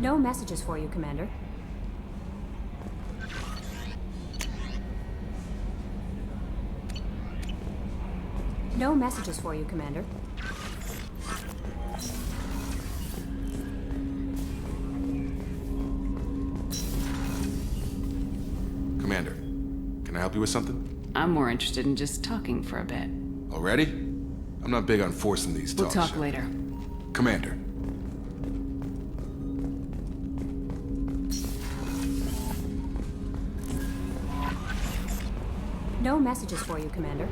No messages for you, Commander. No messages for you, Commander. Commander, can I help you with something? I'm more interested in just talking for a bit. Already? I'm not big on forcing these We'll talks. talk later. Commander. No messages for you, Commander.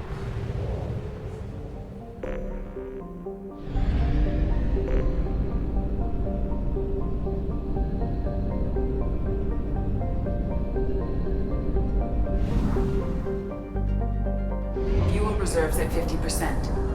Fuel reserves at 50%.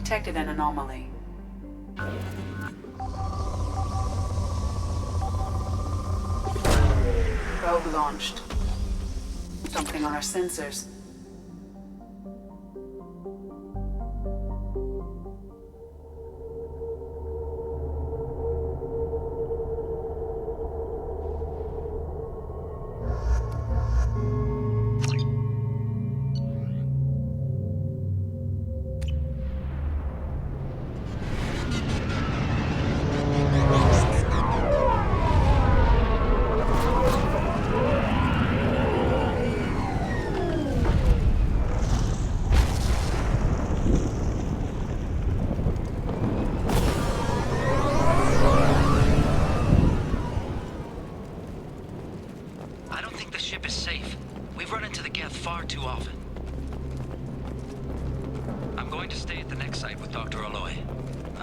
Detected an anomaly. Probe launched. Something on our sensors.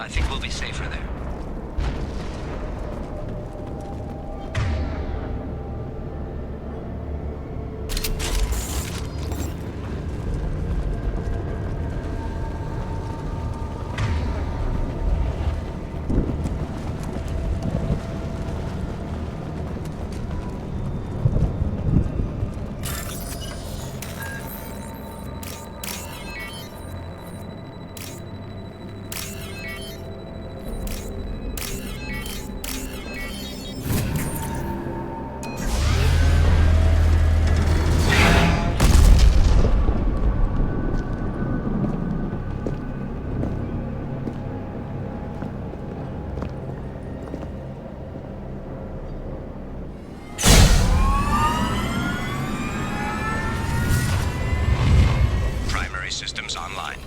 I think we'll be safer there. systems online.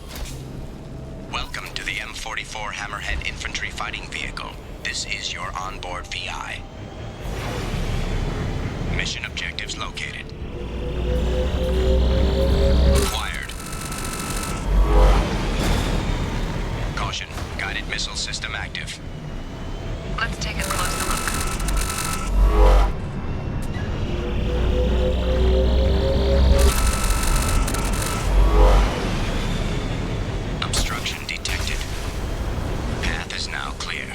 Welcome to the M44 Hammerhead Infantry Fighting Vehicle. This is your onboard VI. Mission objectives located. Acquired. Caution, guided missile system active. Let's take a closer look. Obstruction detected. Path is now clear.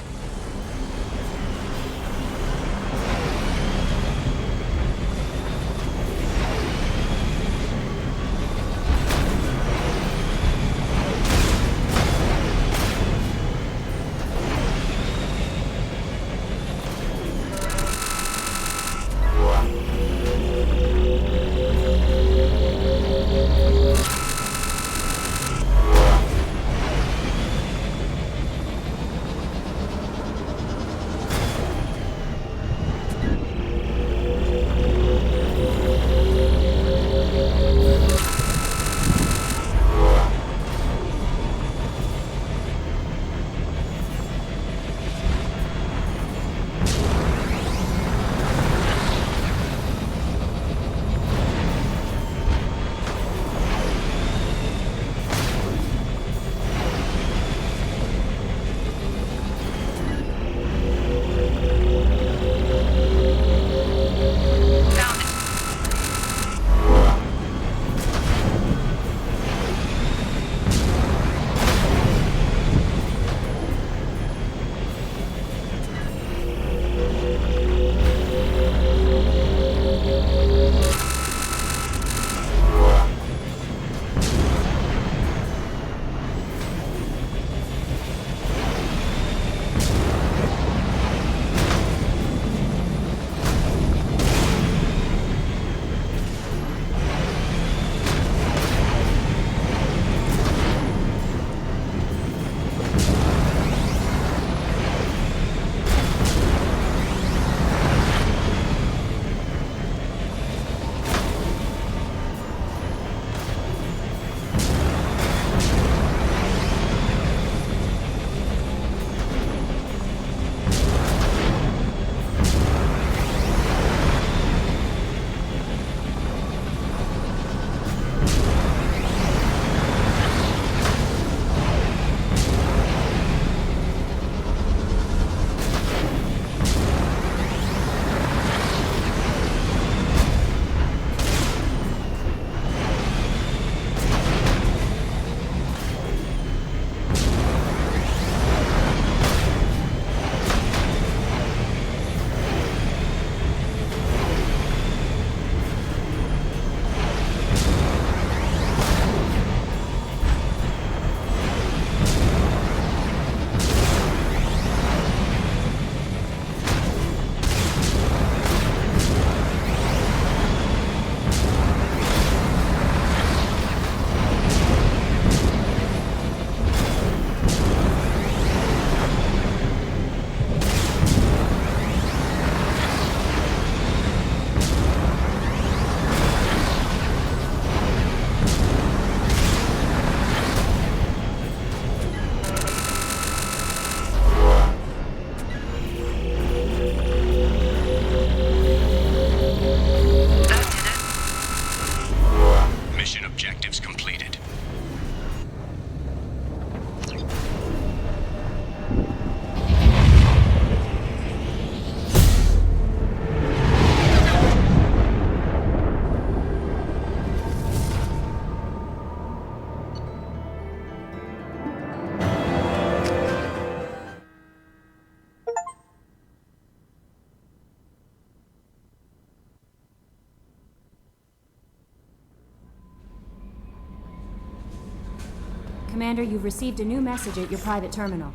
Commander, you've received a new message at your private terminal.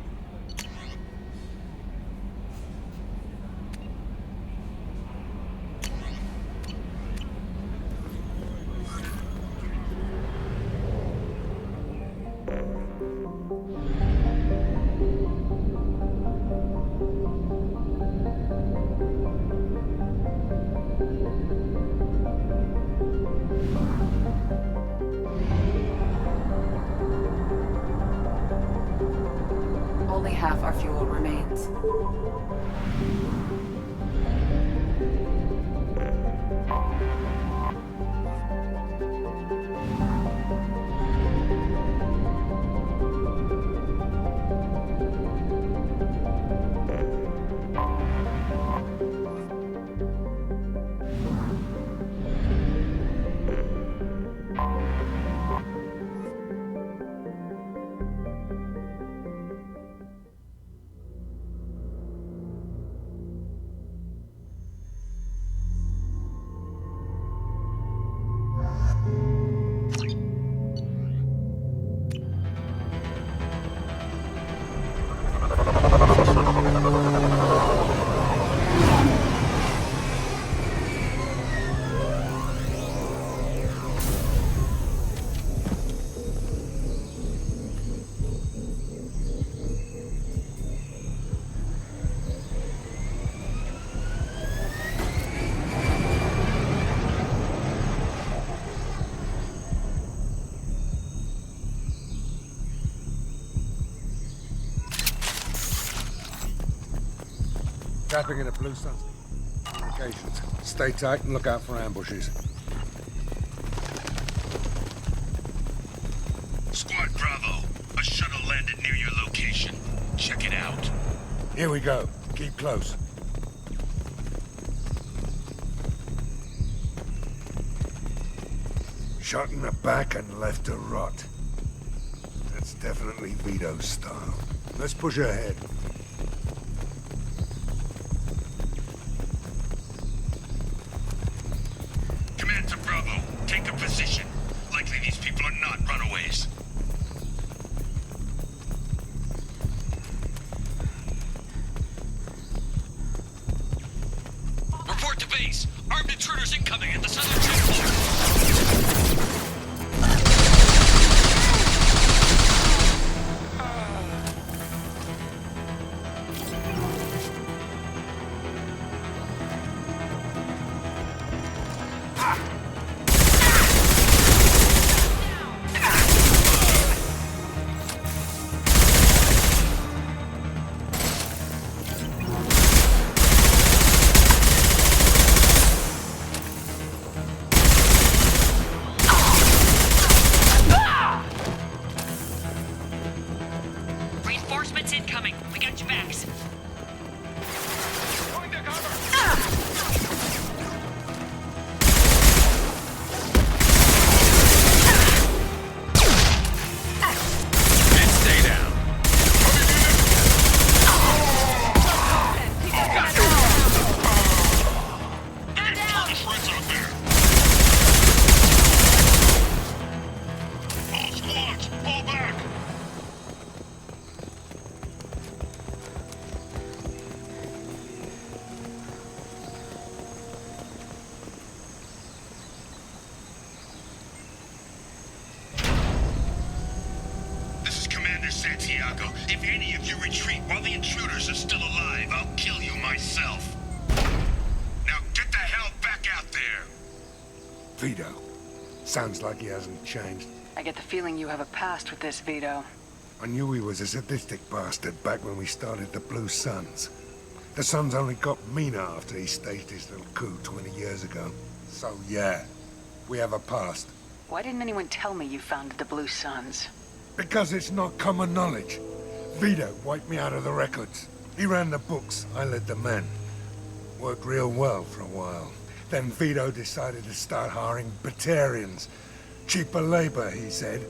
Tapping into Blue Sun's communications. Stay tight and look out for ambushes. Squad Bravo, a shuttle landed near your location. Check it out. Here we go. Keep close. Shot in the back and left to rot. That's definitely Vito's style. Let's push ahead. Command to Bravo, take a position. Likely these people are not runaways. Report to base. Armed intruders incoming at the southern checkpoint. Reinforcements incoming. We got your backs. Going to cover. And stay down. Friends out there. All squads, fall back. This is Commander Santiago. If any of you retreat while the intruders are still alive, I'll kill you myself. Now get the hell back out there! Vito. Sounds like he hasn't changed. I get the feeling you have a past with this, Vito. I knew he was a sadistic bastard back when we started the Blue Suns. The Suns only got meaner after he staged his little coup 20 years ago. So yeah, we have a past. Why didn't anyone tell me you founded the Blue Suns? Because it's not common knowledge. Vito wiped me out of the records. He ran the books, I led the men. Worked real well for a while. Then Vito decided to start hiring Batarians. Cheaper labor, he said.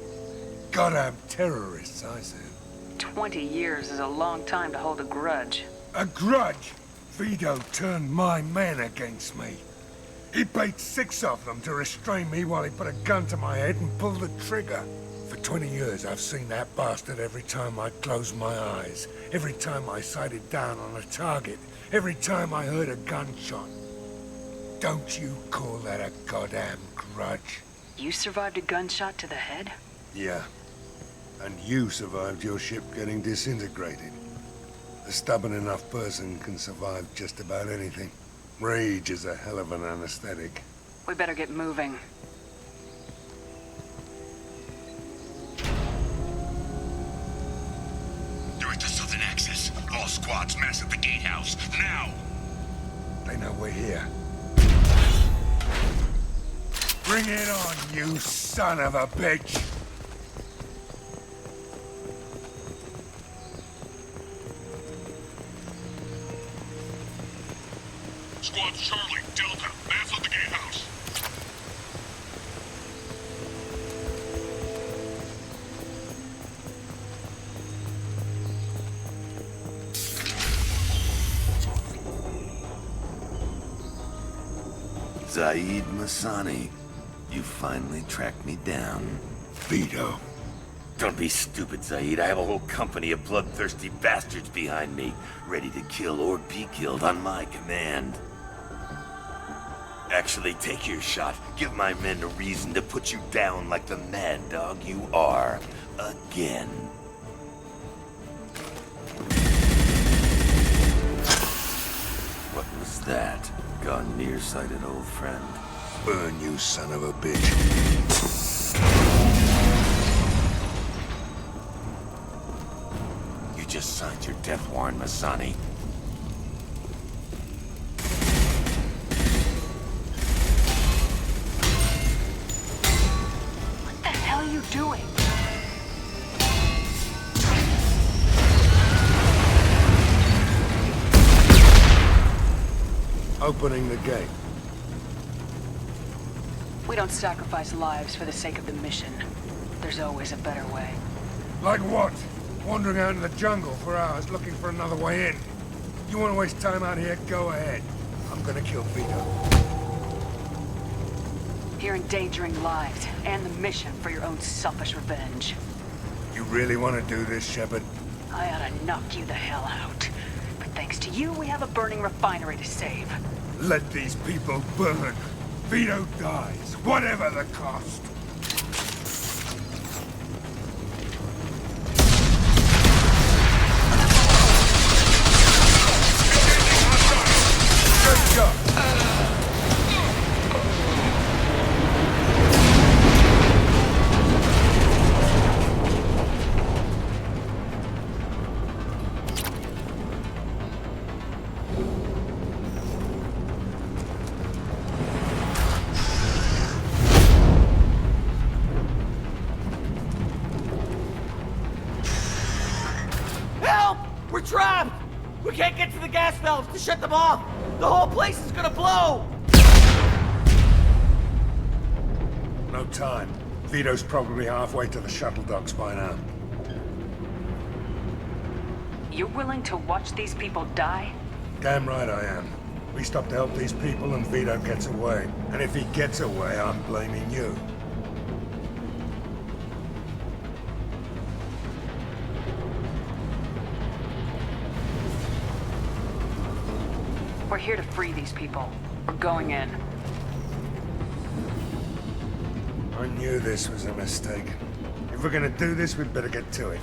Goddamn terrorists, I said. 20 years is a long time to hold a grudge. A grudge? Vito turned my men against me. He paid 6 of them to restrain me while he put a gun to my head and pulled the trigger. For 20 years, I've seen that bastard every time I closed my eyes. Every time I sighted down on a target. Every time I heard a gunshot. Don't you call that a goddamn grudge? You survived a gunshot to the head? Yeah. And you survived your ship getting disintegrated. A stubborn enough person can survive just about anything. Rage is a hell of an anesthetic. We better get moving. Direct to southern access. All squads. squads mass at the gatehouse. Now! They know we're here. Bring it on, you son of a bitch! Squad Charlie, Delta, mass at the gatehouse. Zaid Masani, you finally tracked me down. Vito. Don't be stupid, Zaid. I have a whole company of bloodthirsty bastards behind me, ready to kill or be killed on my command. Actually, take your shot. Give my men a reason to put you down like the mad dog you are. Again. What was that? Gone nearsighted, old friend. Burn, you son of a bitch. You just signed your death warrant, Masani. What the hell are you doing? Opening the gate. We don't sacrifice lives for the sake of the mission. There's always a better way. Like what? Wandering out in the jungle for hours looking for another way in. You want to waste time out here? Go ahead. I'm gonna kill Vito. You're endangering lives and the mission for your own selfish revenge. You really want to do this, Shepard? I ought to knock you the hell out. But thanks to you, we have a burning refinery to save. Let these people burn. Vito dies, whatever the cost. Good job. Help! We're trapped! We can't get to the gas valves to shut them off! The whole place is gonna blow! No time. Vito's probably halfway to the shuttle docks by now. You're willing to watch these people die? Damn right I am. We stop to help these people and Vito gets away. And if he gets away, I'm blaming you. We're here to free these people. We're going in. I knew this was a mistake. If we're gonna do this, we'd better get to it.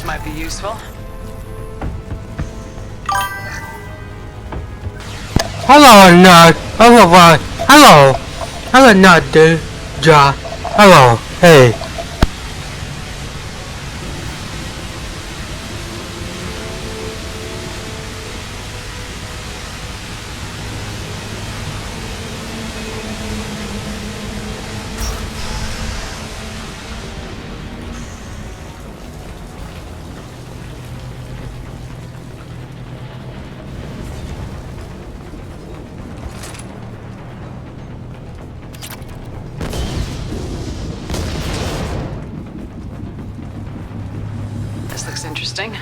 might be useful. Hello, nerd. Hello. Hello, nerd, dude. Ja. Hello. Hey. This looks interesting.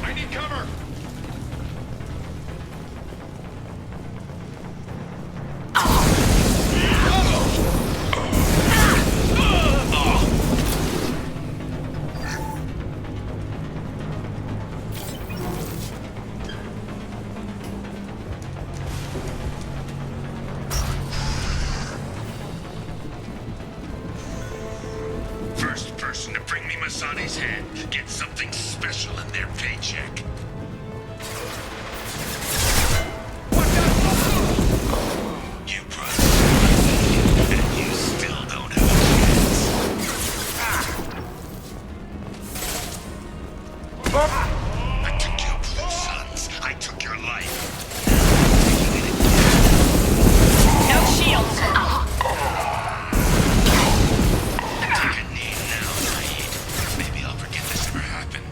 I need cover! First person to bring me Masani's head gets something special in their paycheck. You brought me, and you still don't have a chance. I took your blue sons. I took your life. No shields. Take a knee now, Saeed. Maybe I'll forget this ever happened.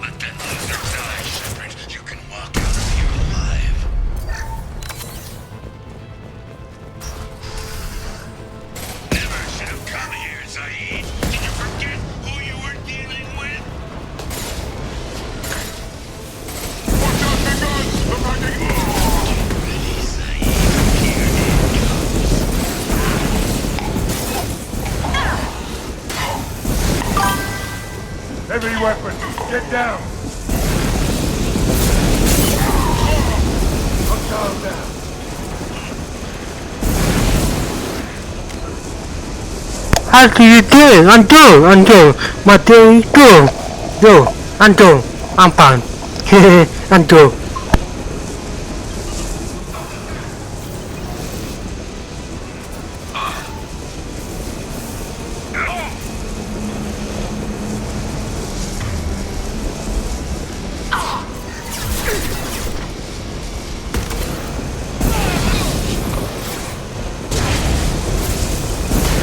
Let that loser die, Shepard. You can walk out of here alive. Never should have come here, Saeed. Did you forget who you were dealing with? Watch out, big guns! They're fighting! Get ready, Saeed. Here it comes. Heavy weapon. Get down. Hostile down. How do you do? Undo. What do you do? Undo. I'm fine. Undo.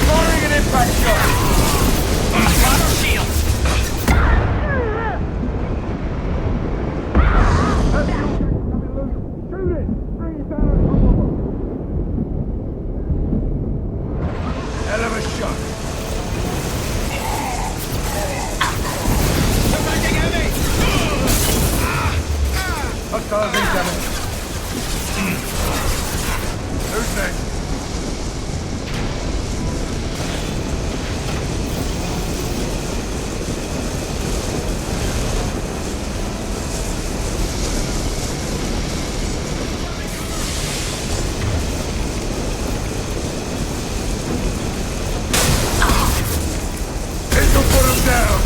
Firing an impact shot. Auto shields. Hell of a shot. Hostiles incoming. Who's next? This'll put him down.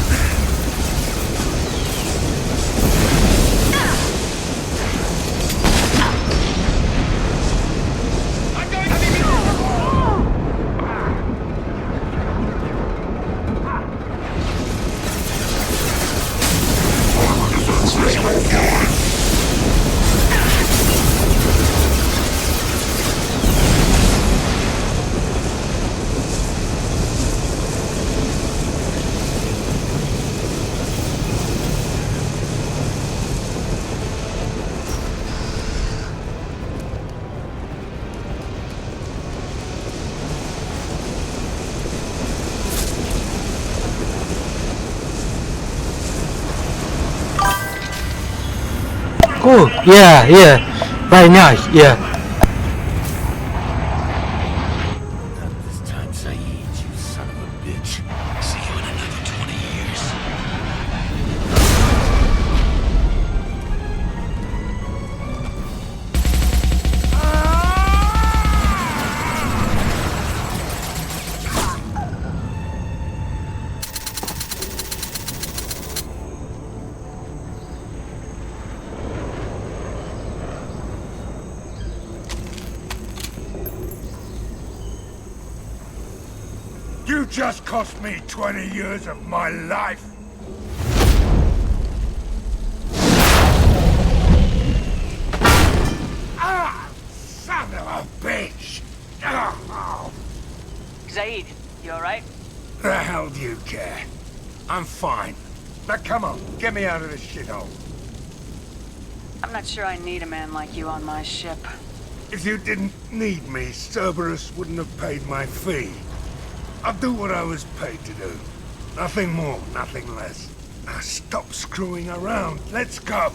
Oh, yeah. Very nice, yeah. Not this time, Saeed, you son of a bitch. See you in another 20 years. You just cost me 20 years of my life. Ah, son of a bitch! Oh. Zaid, you alright? The hell do you care? I'm fine. Now come on, get me out of this shithole. I'm not sure I need a man like you on my ship. If you didn't need me, Cerberus wouldn't have paid my fee. I'll do what I was paid to do. Nothing more, nothing less. Now stop screwing around. Let's go.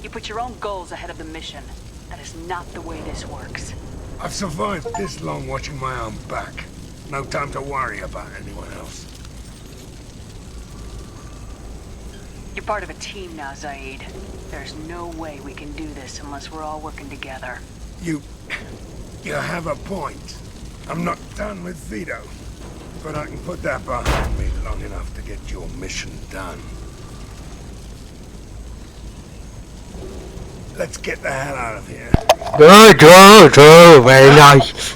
You put your own goals ahead of the mission. That is not the way this works. I've survived this long watching my own back. No time to worry about anyone else. You're part of a team now, Zaid. There's no way we can do this unless we're all working together. You have a point. I'm not done with Vito. But I can put that behind me long enough to get your mission done. Let's get the hell out of here. Good, very nice.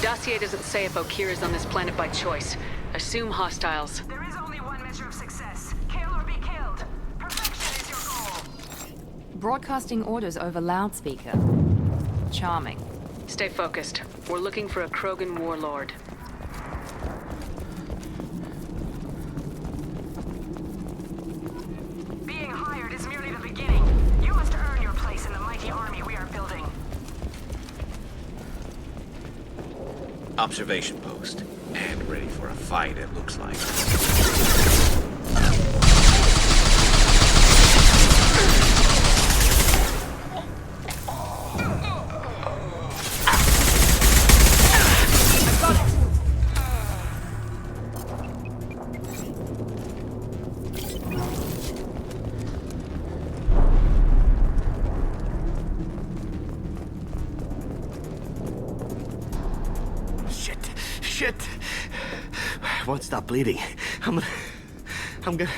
Dossier doesn't say if Okir is on this planet by choice. Assume hostiles. There is only one measure of success. Kill or be killed. Perfection is your goal. Broadcasting orders over loudspeaker. Charming. Stay focused. We're looking for a Krogan warlord. Being hired is merely the beginning. You must earn your place in the mighty army we are building. Observation post. And ready for a fight, it looks like. Shit! I won't stop bleeding. I'm gonna...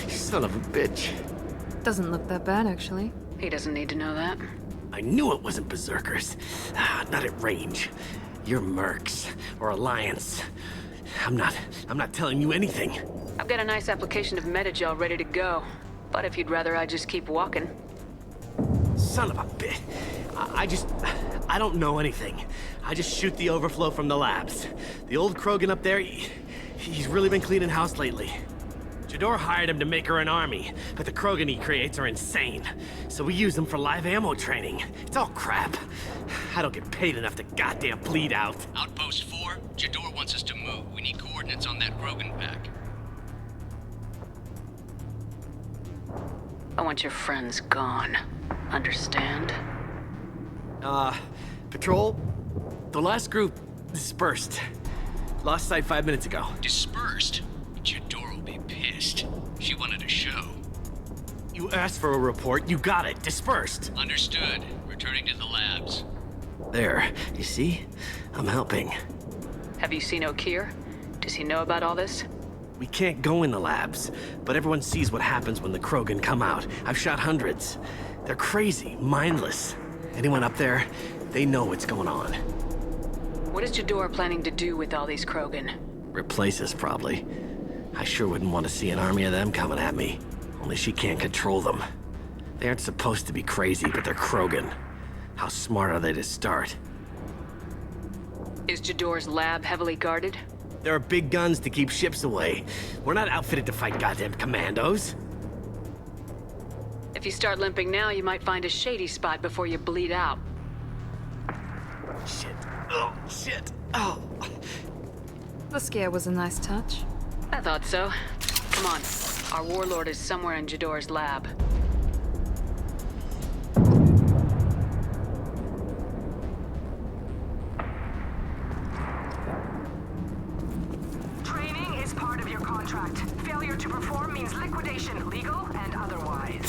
You son of a bitch. Doesn't look that bad, actually. He doesn't need to know that. I knew it wasn't berserkers. Not at range. You're mercs. Or Alliance. I'm not telling you anything. I've got a nice application of Metagel ready to go. But if you'd rather I just keep walking. Son of a bitch. I don't know anything. I just shoot the overflow from the labs. The old Krogan up there, he's really been cleaning house lately. Jador hired him to make her an army, but the Krogan he creates are insane. So we use them for live ammo training. It's all crap. I don't get paid enough to goddamn bleed out. Outpost 4, Jador wants us to move. We need coordinates on that Krogan pack. I want your friends gone. Understand? Patrol? The last group dispersed. Lost sight 5 minutes ago. Dispersed? Jador will be pissed. She wanted a show. You asked for a report, you got it. Dispersed. Understood. Returning to the labs. There. You see? I'm helping. Have you seen O'Keir? Does he know about all this? We can't go in the labs, but everyone sees what happens when the Krogan come out. I've shot hundreds. They're crazy, mindless. Anyone up there, they know what's going on. What is Jador planning to do with all these Krogan? Replace us, probably. I sure wouldn't want to see an army of them coming at me. Only she can't control them. They aren't supposed to be crazy, but they're Krogan. How smart are they to start? Is Jador's lab heavily guarded? There are big guns to keep ships away. We're not outfitted to fight goddamn commandos. If you start limping now, you might find a shady spot before you bleed out. Shit. Oh, shit. Oh. The scare was a nice touch. I thought so. Come on. Our warlord is somewhere in Jador's lab. Training is part of your contract. Failure to perform means liquidation, legal and otherwise.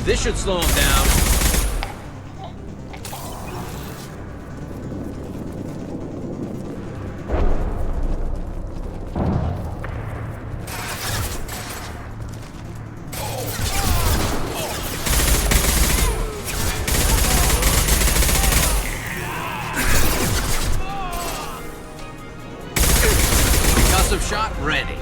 This should slow him down. Concussive shot ready.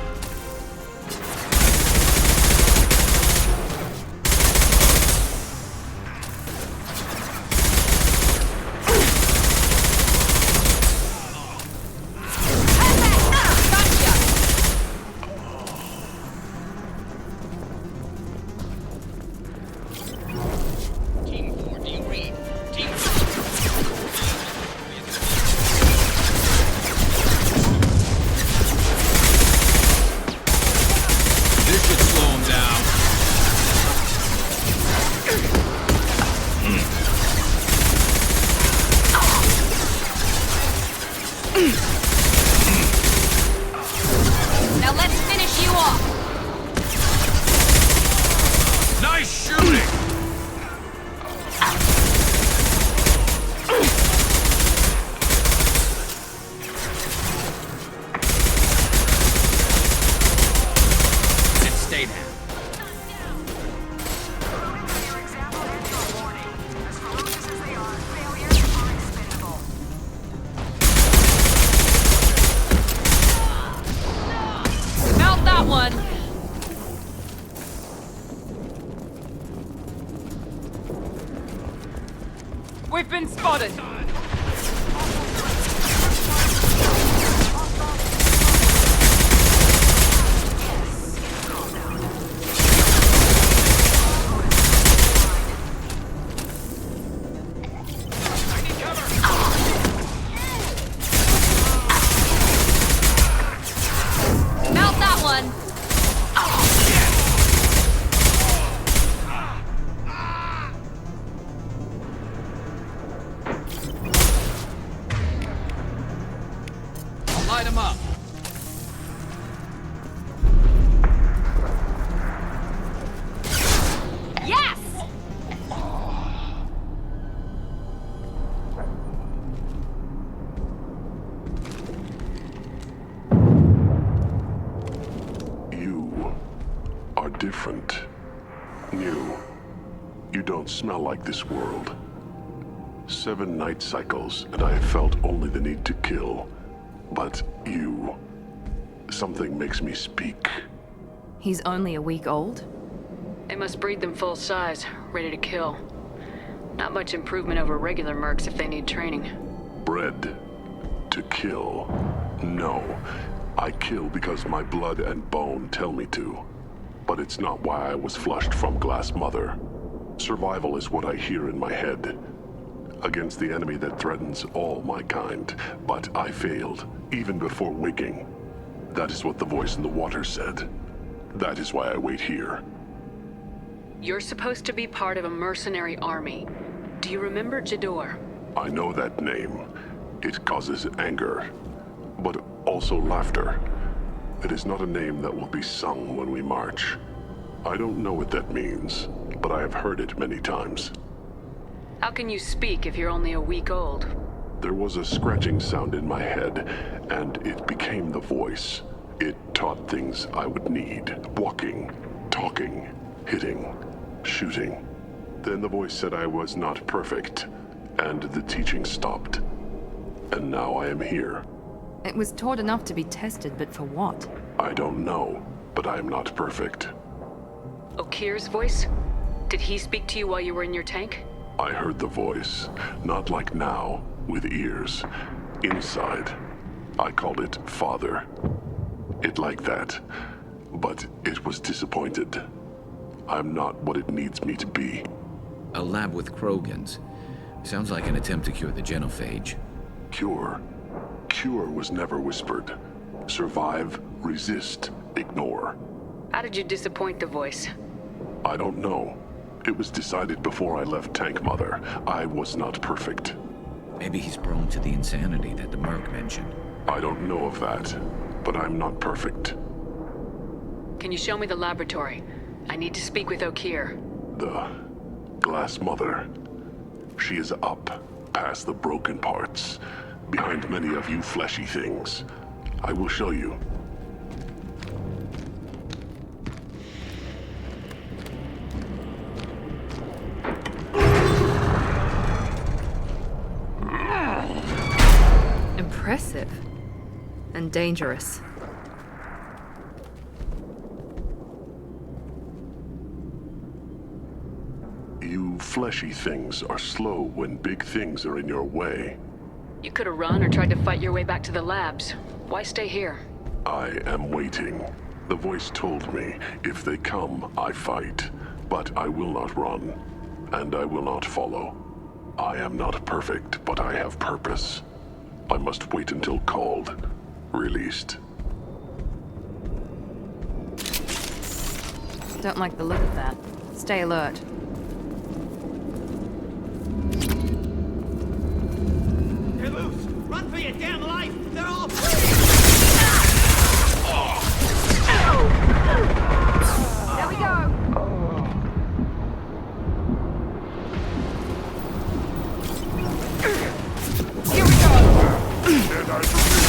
Now let's finish you off! Nice shooting! Stay down. Your example and your warning. As ferocious as they are, failures are expendable. Melt that one! We've been spotted! Light him up. Yes! You are different. New. You don't smell like this world. 7 night cycles, and I have felt only the need to kill. But you... something makes me speak. He's only a week old? They must breed them full size, ready to kill. Not much improvement over regular mercs if they need training. Bred to kill. No. I kill because my blood and bone tell me to. But it's not why I was flushed from Glass Mother. Survival is what I hear in my head. Against the enemy that threatens all my kind. But I failed, even before waking. That is what the voice in the water said. That is why I wait here. You're supposed to be part of a mercenary army. Do you remember Jador? I know that name. It causes anger, but also laughter. It is not a name that will be sung when we march. I don't know what that means, but I have heard it many times. How can you speak if you're only a week old? There was a scratching sound in my head, and it became the voice. It taught things I would need. Walking, talking, hitting, shooting. Then the voice said I was not perfect, and the teaching stopped. And now I am here. It was taught enough to be tested, but for what? I don't know, but I am not perfect. Okir's voice? Did he speak to you while you were in your tank? I heard the voice, not like now, with ears. Inside. I called it Father. It liked that, but it was disappointed. I'm not what it needs me to be. A lab with Krogans. Sounds like an attempt to cure the genophage. Cure? Cure was never whispered. Survive, resist, ignore. How did you disappoint the voice? I don't know. It was decided before I left Tank Mother. I was not perfect. Maybe he's prone to the insanity that the Merc mentioned. I don't know of that, but I'm not perfect. Can you show me the laboratory? I need to speak with Okir. The Glass Mother. She is up, past the broken parts, behind many of you fleshy things. I will show you. Impressive. And dangerous. You fleshy things are slow when big things are in your way. You could have run or tried to fight your way back to the labs. Why stay here? I am waiting. The voice told me, if they come, I fight. But I will not run, and I will not follow. I am not perfect, but I have purpose. I must wait until called, released. Don't like the look of that. Stay alert. They're loose! Run for your damn life! They're all free! There we go. Here we go! And I forgive.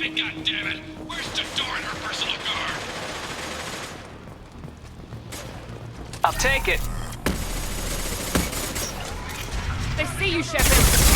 Hey, goddammit! Where's Jador and her personal guard? I'll take it. They see you, Shepard.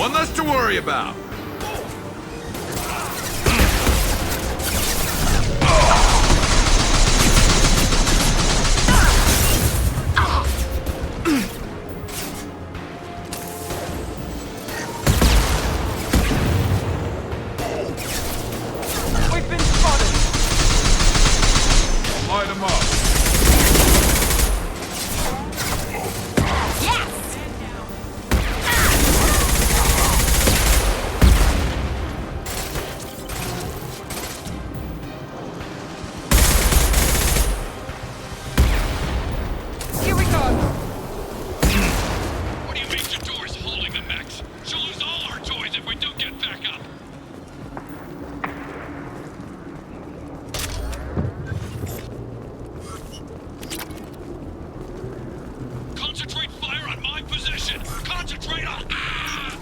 One less to worry about. We've been spotted. Light them up. Here we go. What do you mean Jador's holding the mechs? She'll lose all our toys if we don't get back up. Concentrate fire on my position! Concentrate on... Ah!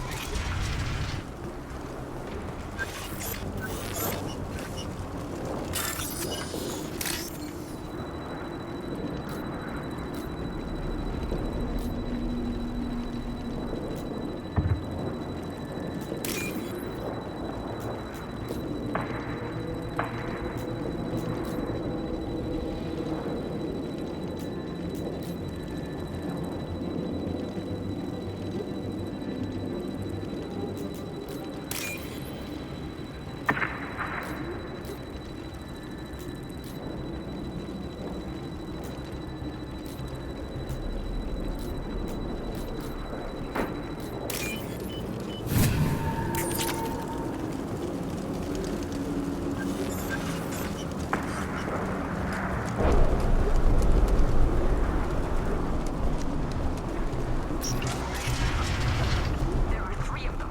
There are 3 of them.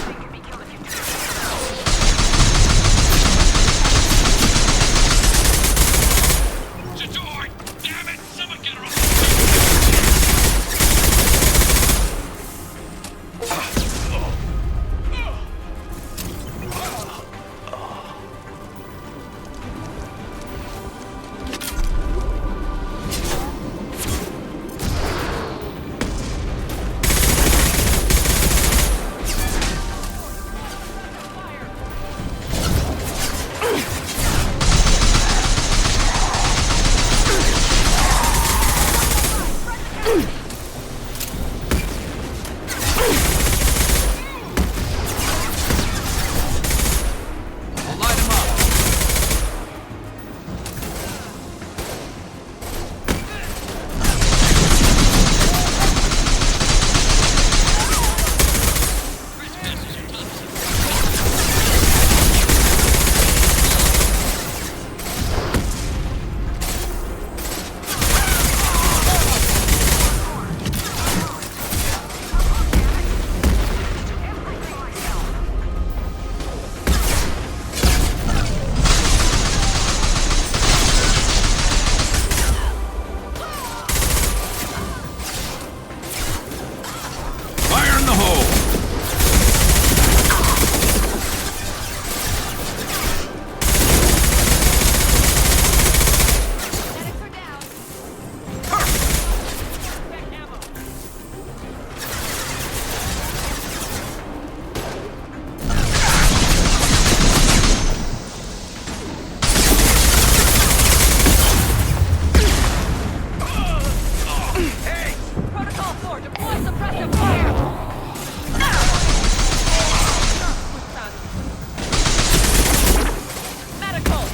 They can be killed if you do this. Jador! Damn it! Someone get her off! Fire in the hole! Medics are down. Check ammo. Protocol 4, deploy suppressive fire! Medical!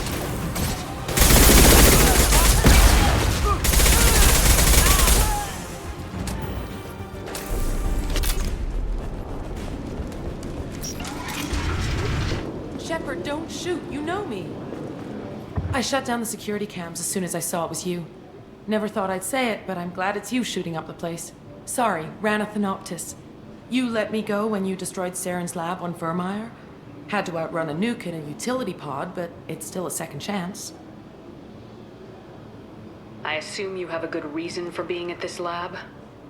Shepard, don't shoot. You know me. I shut down the security cams as soon as I saw it was you. Never thought I'd say it, but I'm glad it's you shooting up the place. Sorry, ran a Thanoptis. You let me go when you destroyed Saren's lab on Vermeer. Had to outrun a nuke in a utility pod, but it's still a second chance. I assume you have a good reason for being at this lab?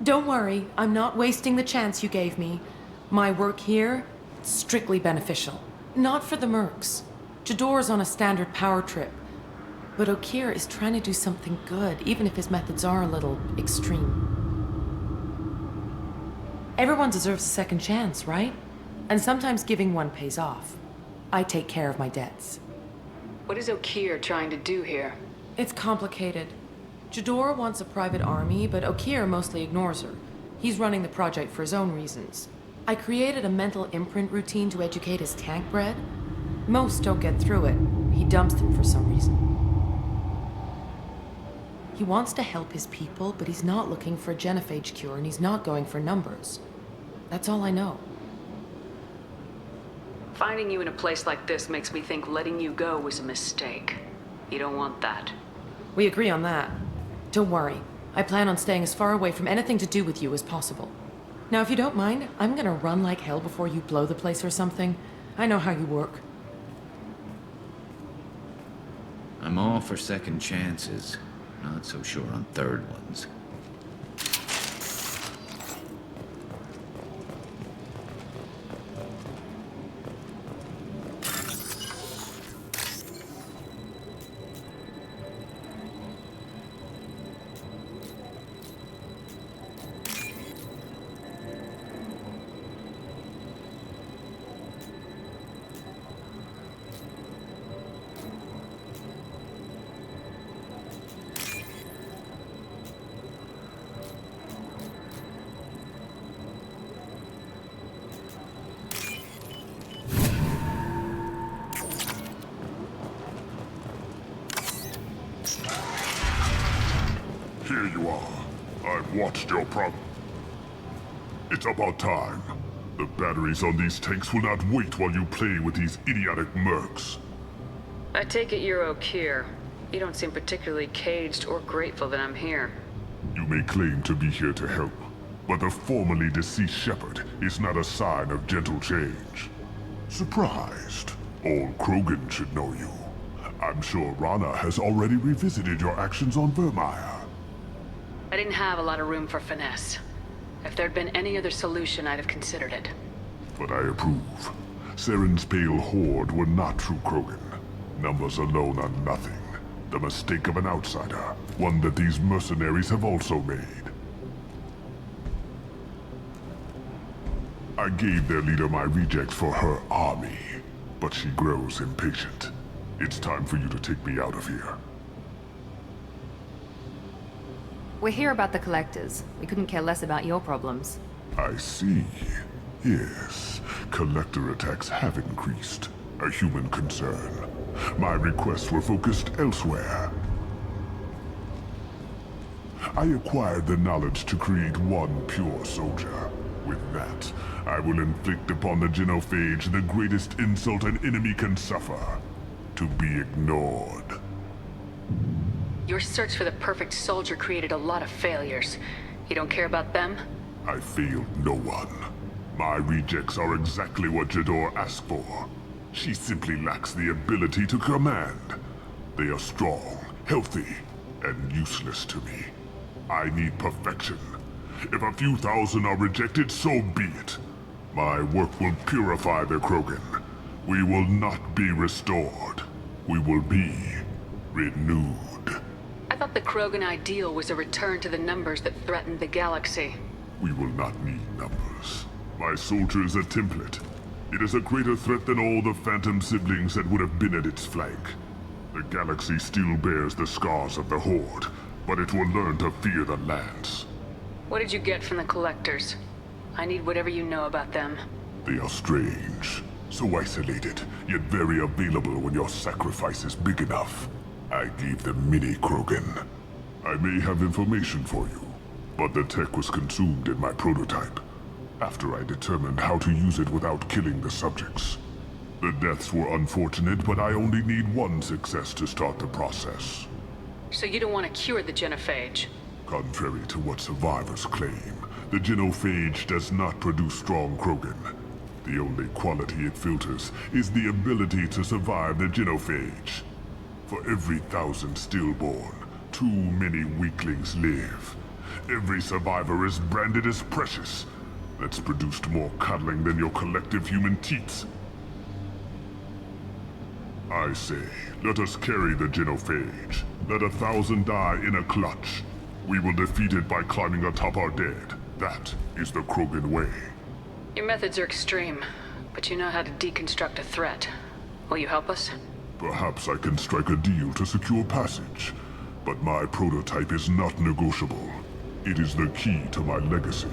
Don't worry, I'm not wasting the chance you gave me. My work here, strictly beneficial. Not for the mercs. Jador's on a standard power trip. But Okir is trying to do something good, even if his methods are a little extreme. Everyone deserves a second chance, right? And sometimes giving one pays off. I take care of my debts. What is Okeer trying to do here? It's complicated. Jador wants a private army, but Okeer mostly ignores her. He's running the project for his own reasons. I created a mental imprint routine to educate his tank bred. Most don't get through it. He dumps them for some reason. He wants to help his people, but he's not looking for a genophage cure, and he's not going for numbers. That's all I know. Finding you in a place like this makes me think letting you go was a mistake. You don't want that. We agree on that. Don't worry. I plan on staying as far away from anything to do with you as possible. Now, if you don't mind, I'm gonna run like hell before you blow the place or something. I know how you work. I'm all for second chances. Not so sure on third ones. Here you are. I've watched your It's about time. The batteries on these tanks will not wait while you play with these idiotic mercs. I take it you're Okeer. You don't seem particularly caged or grateful that I'm here. You may claim to be here to help, but the formerly deceased shepherd is not a sign of gentle change. Surprised? All Krogan should know you. I'm sure Rana has already revisited your actions on Vermeer. I didn't have a lot of room for finesse. If there'd been any other solution, I'd have considered it. But I approve. Saren's pale horde were not true Krogan. Numbers alone are nothing. The mistake of an outsider, one that these mercenaries have also made. I gave their leader my rejects for her army, but she grows impatient. It's time for you to take me out of here. We're here about the collectors. We couldn't care less about your problems. I see. Yes, collector attacks have increased. A human concern. My requests were focused elsewhere. I acquired the knowledge to create one pure soldier. With that, I will inflict upon the genophage the greatest insult an enemy can suffer. To be ignored. Your search for the perfect soldier created a lot of failures. You don't care about them? I failed no one. My rejects are exactly what Jador asked for. She simply lacks the ability to command. They are strong, healthy, and useless to me. I need perfection. If a few thousand are rejected, so be it. My work will purify the Krogan. We will not be restored. We will be renewed. I thought the Krogan ideal was a return to the numbers that threatened the galaxy. We will not need numbers. My soldier is a template. It is a greater threat than all the Phantom siblings that would have been at its flank. The galaxy still bears the scars of the Horde, but it will learn to fear the Lance. What did you get from the collectors? I need whatever you know about them. They are strange. So isolated, yet very available when your sacrifice is big enough. I gave them mini Krogan. I may have information for you, but the tech was consumed in my prototype, after I determined how to use it without killing the subjects. The deaths were unfortunate, but I only need one success to start the process. So you don't want to cure the genophage? Contrary to what survivors claim, the genophage does not produce strong Krogan. The only quality it filters is the ability to survive the genophage. For every 1,000 stillborn, too many weaklings live. Every survivor is branded as precious. That's produced more cuddling than your collective human teats. I say, let us carry the genophage. Let 1,000 die in a clutch. We will defeat it by climbing atop our dead. That is the Krogan way. Your methods are extreme, but you know how to deconstruct a threat. Will you help us? Perhaps I can strike a deal to secure passage, but my prototype is not negotiable. It is the key to my legacy.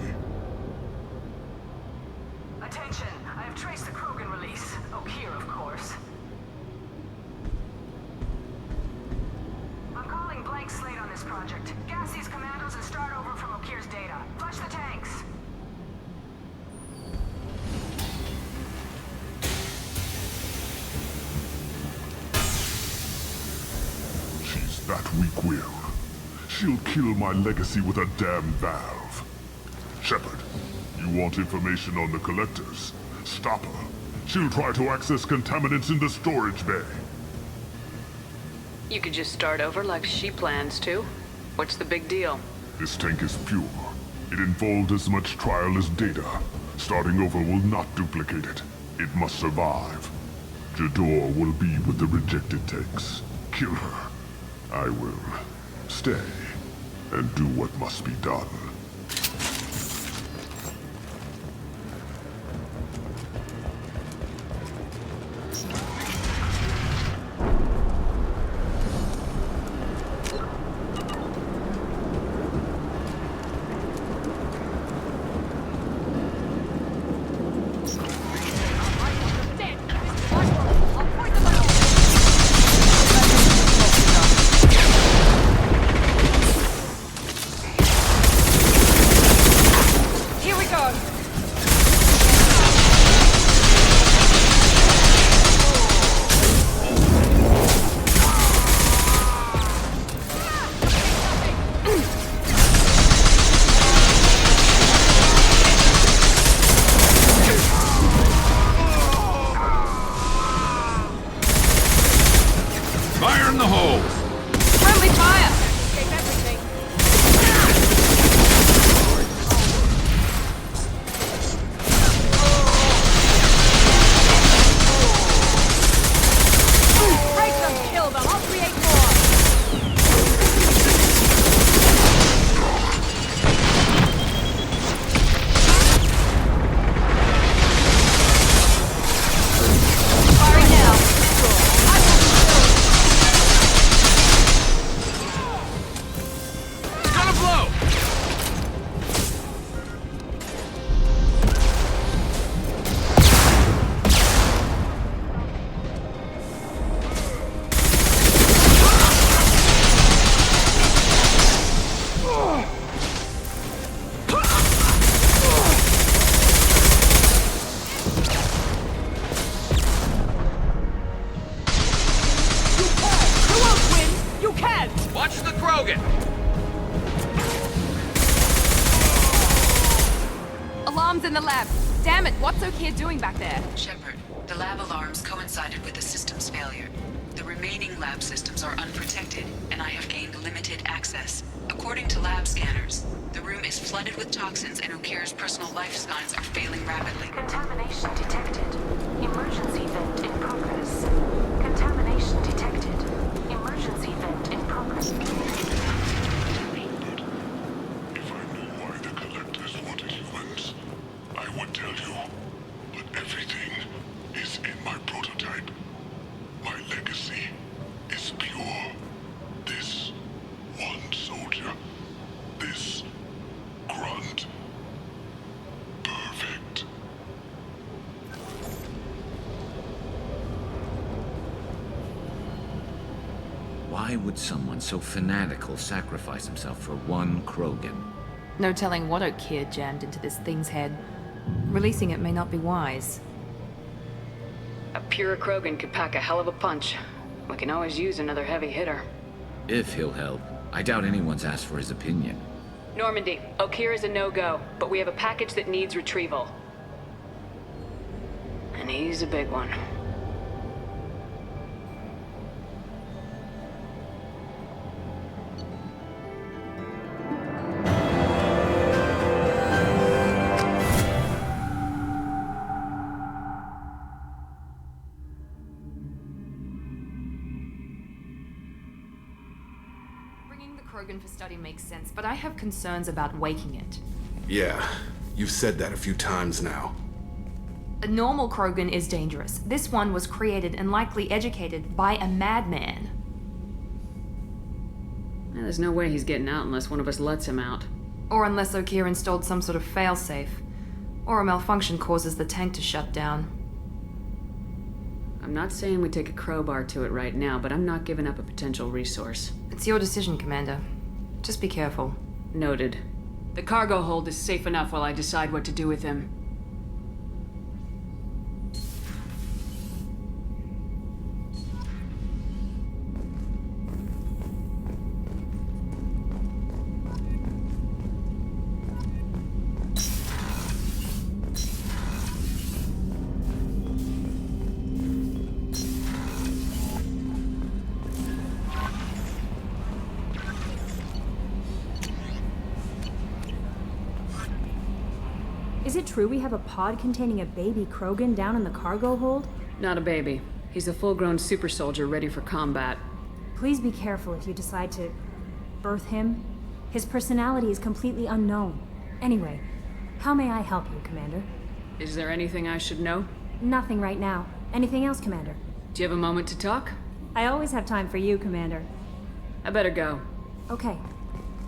Attention, I have traced the Krogan release. Okeer, of course. I'm calling blank slate on this project. Gas these commandos and start over from Okeer's data. Flush the tanks. She's that weak-willed. She'll kill my legacy with a damn valve. Shepard, you want information on the Collectors? Stop her. She'll try to access contaminants in the storage bay. You could just start over like she plans to. What's the big deal? This tank is pure. It involved as much trial as data. Starting over will not duplicate it. It must survive. Jador will be with the rejected tanks. Kill her. I will stay and do what must be done. Fire in the hole! Friendly fire! Escape everything. Break them, kill them, I'll create more! Firing now. I will be It's gonna blow! You won't win! You can! Watch the Krogan! Alarms in the lab. Damn it, what's Okeer doing back there? Shepard, the lab alarms coincided with the system's failure. The remaining lab systems are unprotected, and I have gained limited access. According to lab scanners, the room is flooded with toxins and Okeer's personal life signs are failing rapidly. Contamination detected. Emergency vent in progress. Contamination detected. Emergency vent in progress. If I knew why the Collectors wanted humans, I would tell you. But everything is in my prototype. My legacy is pure. This one soldier. This grunt. Perfect. Why would someone so fanatical sacrifice himself for one Krogan? No telling what Okeer jammed into this thing's head. Releasing it may not be wise. A pure Krogan could pack a hell of a punch. We can always use another heavy hitter. If he'll help. I doubt anyone's asked for his opinion. Normandy, Okeer is a no-go, but we have a package that needs retrieval. And he's a big one. Bringing the Krogan for study makes sense, but I have concerns about waking it. Yeah, you've said that a few times now. A normal Krogan is dangerous. This one was created and likely educated by a madman. There's no way he's getting out unless one of us lets him out. Or unless Okeer installed some sort of failsafe. Or a malfunction causes the tank to shut down. I'm not saying we take a crowbar to it right now, but I'm not giving up a potential resource. It's your decision, Commander. Just be careful. Noted. The cargo hold is safe enough while I decide what to do with him. Is it true we have a pod containing a baby Krogan down in the cargo hold? Not a baby. He's a full-grown super soldier ready for combat. Please be careful if you decide to birth him. His personality is completely unknown. Anyway, how may I help you, Commander? Is there anything I should know? Nothing right now. Anything else, Commander? Do you have a moment to talk? I always have time for you, Commander. I better go. Okay.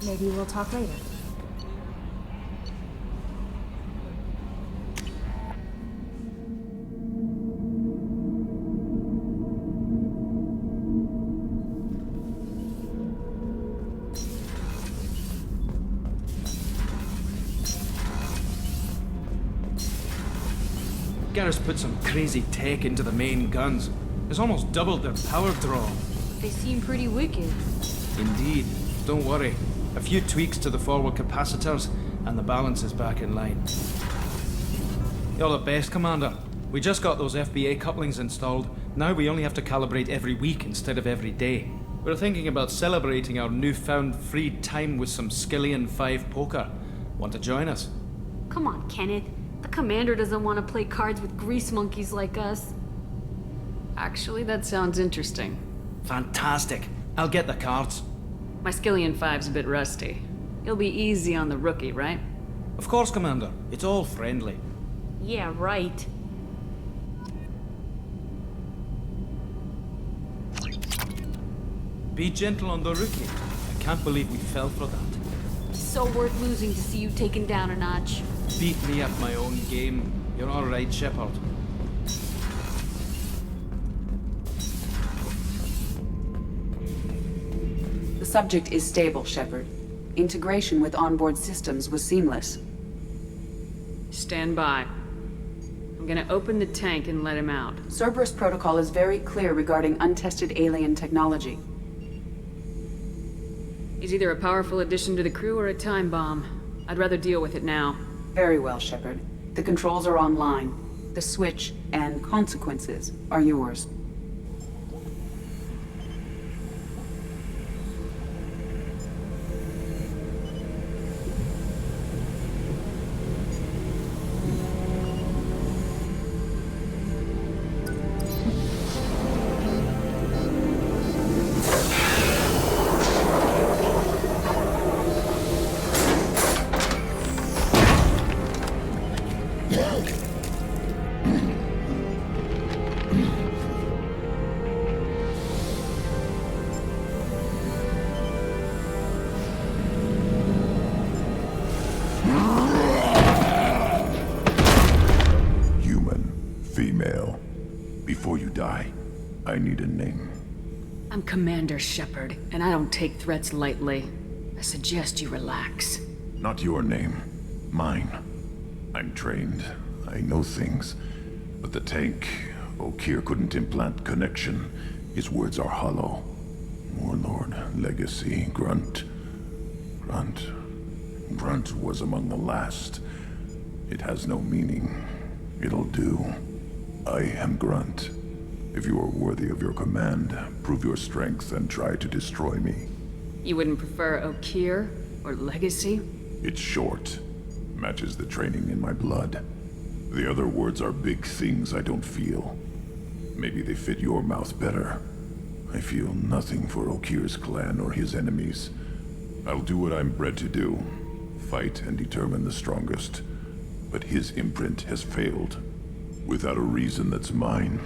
Maybe we'll talk later. Garrus put some crazy tech into the main guns. It's almost doubled their power draw. They seem pretty wicked. Indeed. Don't worry. A few tweaks to the forward capacitors, and the balance is back in line. You're the best, Commander. We just got those FBA couplings installed. Now we only have to calibrate every week instead of every day. We're thinking about celebrating our newfound free time with some Skillian 5 poker. Want to join us? Come on, Kenneth. The commander doesn't want to play cards with grease monkeys like us. Actually, that sounds interesting. Fantastic. I'll get the cards. My Skillian 5's a bit rusty. You'll be easy on the rookie, right? Of course, Commander. It's all friendly. Yeah, right. Be gentle on the rookie. I can't believe we fell for that. So worth losing to see you taken down a notch. Beat me at my own game. You're all right, Shepard. The subject is stable, Shepard. Integration with onboard systems was seamless. Stand by. I'm gonna open the tank and let him out. Cerberus protocol is very clear regarding untested alien technology. He's either a powerful addition to the crew or a time bomb. I'd rather deal with it now. Very well, Shepard. The controls are online. The switch and consequences are yours. Female. Before you die, I need a name. I'm Commander Shepard, and I don't take threats lightly. I suggest you relax. Not your name. Mine. I'm trained. I know things. But the tank, Okeer couldn't implant connection. His words are hollow. Warlord, Legacy, Grunt. Grunt was among the last. It has no meaning. It'll do. I am Grunt. If you are worthy of your command, prove your strength and try to destroy me. You wouldn't prefer Okeer or Legacy? It's short. Matches the training in my blood. The other words are big things I don't feel. Maybe they fit your mouth better. I feel nothing for Okeer's clan or his enemies. I'll do what I'm bred to do. fight and determine the strongest. But his imprint has failed. Without a reason that's mine,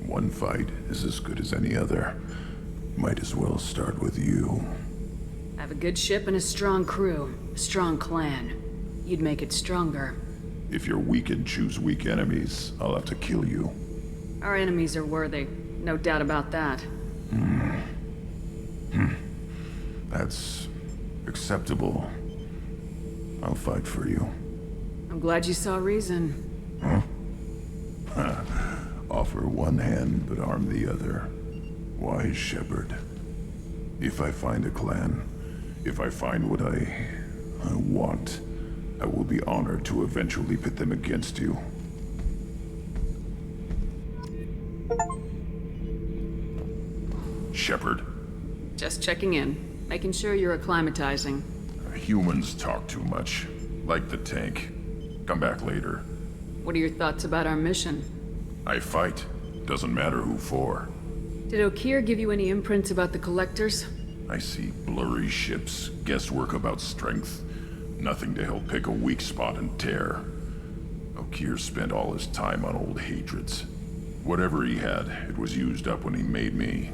one fight is as good as any other. Might as well start with you. I have a good ship and a strong crew. A strong clan. You'd make it stronger. If you're weak and choose weak enemies, I'll have to kill you. Our enemies are worthy. No doubt about that. That's acceptable. I'll fight for you. I'm glad you saw reason. Huh? Offer one hand, but arm the other. Wise shepherd. If I find a clan, if I find what I want, I will be honored to eventually pit them against you. Shepherd. Just checking in. Making sure you're acclimatizing. Humans talk too much. Like the tank. Come back later. What are your thoughts about our mission? I fight. Doesn't matter who for. Did Okeer give you any imprints about the Collectors? I see blurry ships, guesswork about strength. Nothing to help pick a weak spot and tear. Okeer spent all his time on old hatreds. Whatever he had, it was used up when he made me.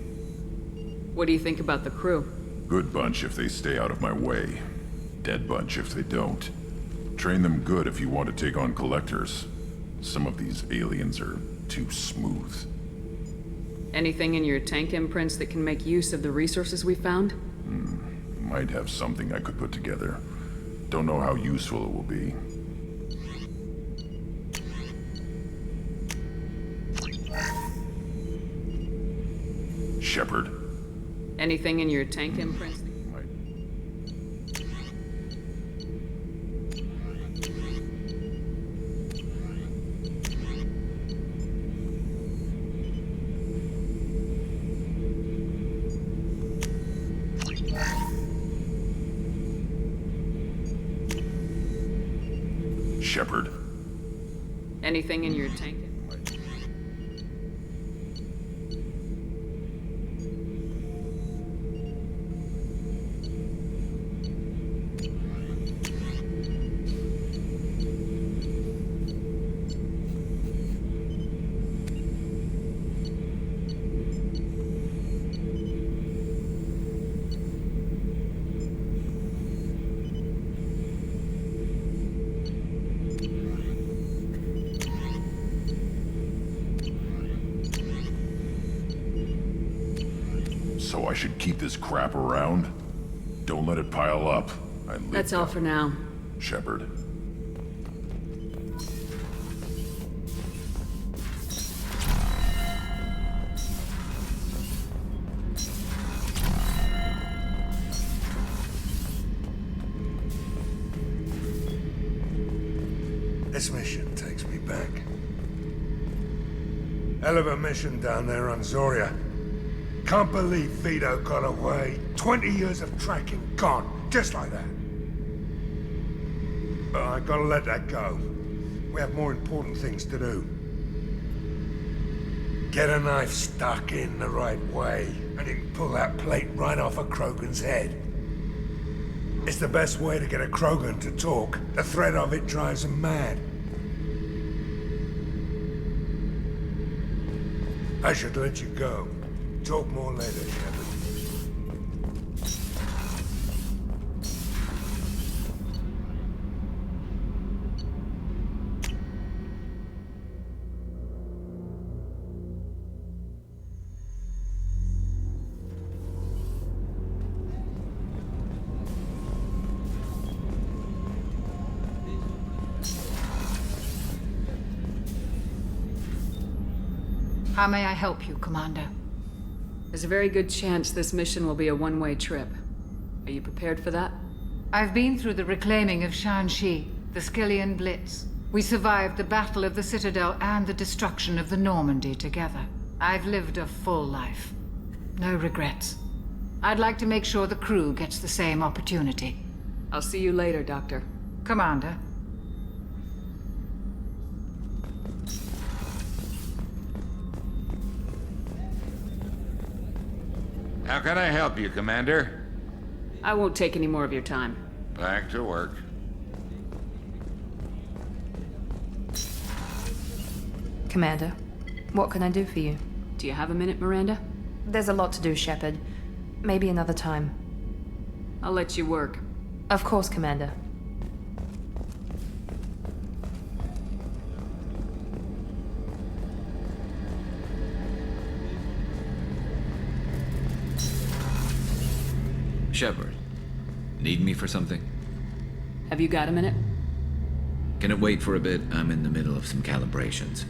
What do you think about the crew? Good bunch if they stay out of my way. Dead bunch if they don't. Train them good if you want to take on Collectors. Some of these aliens are too smooth. Anything in your tank imprints that can make use of the resources we found? Might have something I could put together. Don't know how useful it will be. Shepherd. Anything in your tank imprints? Shepherd. Anything in your tank? So I should keep this crap around? Don't let it pile up. That's all for now. Shepherd. This mission takes me back. Hell of a mission down there on Zoria. Can't believe Vito got away. 20 years of tracking gone, just like that. But I gotta let that go. We have more important things to do. Get a knife stuck in the right way, and you can pull that plate right off of Krogan's head. It's the best way to get a Krogan to talk. The threat of it drives him mad. I should let you go. Talk more later, Shepard. How may I help you, Commander? There's a very good chance this mission will be a one-way trip. Are you prepared for that? I've been through the reclaiming of Shanxi, the Skillian Blitz. We survived the Battle of the Citadel and the destruction of the Normandy together. I've lived a full life. No regrets. I'd like to make sure the crew gets the same opportunity. I'll see you later, Doctor. Commander. How can I help you, Commander? I won't take any more of your time. Back to work. Commander, what can I do for you? Do you have a minute, Miranda? There's a lot to do, Shepard. Maybe another time. I'll let you work. Of course, Commander. Shepard, need me for something? Have you got a minute? Can it wait for a bit? I'm in the middle of some calibrations.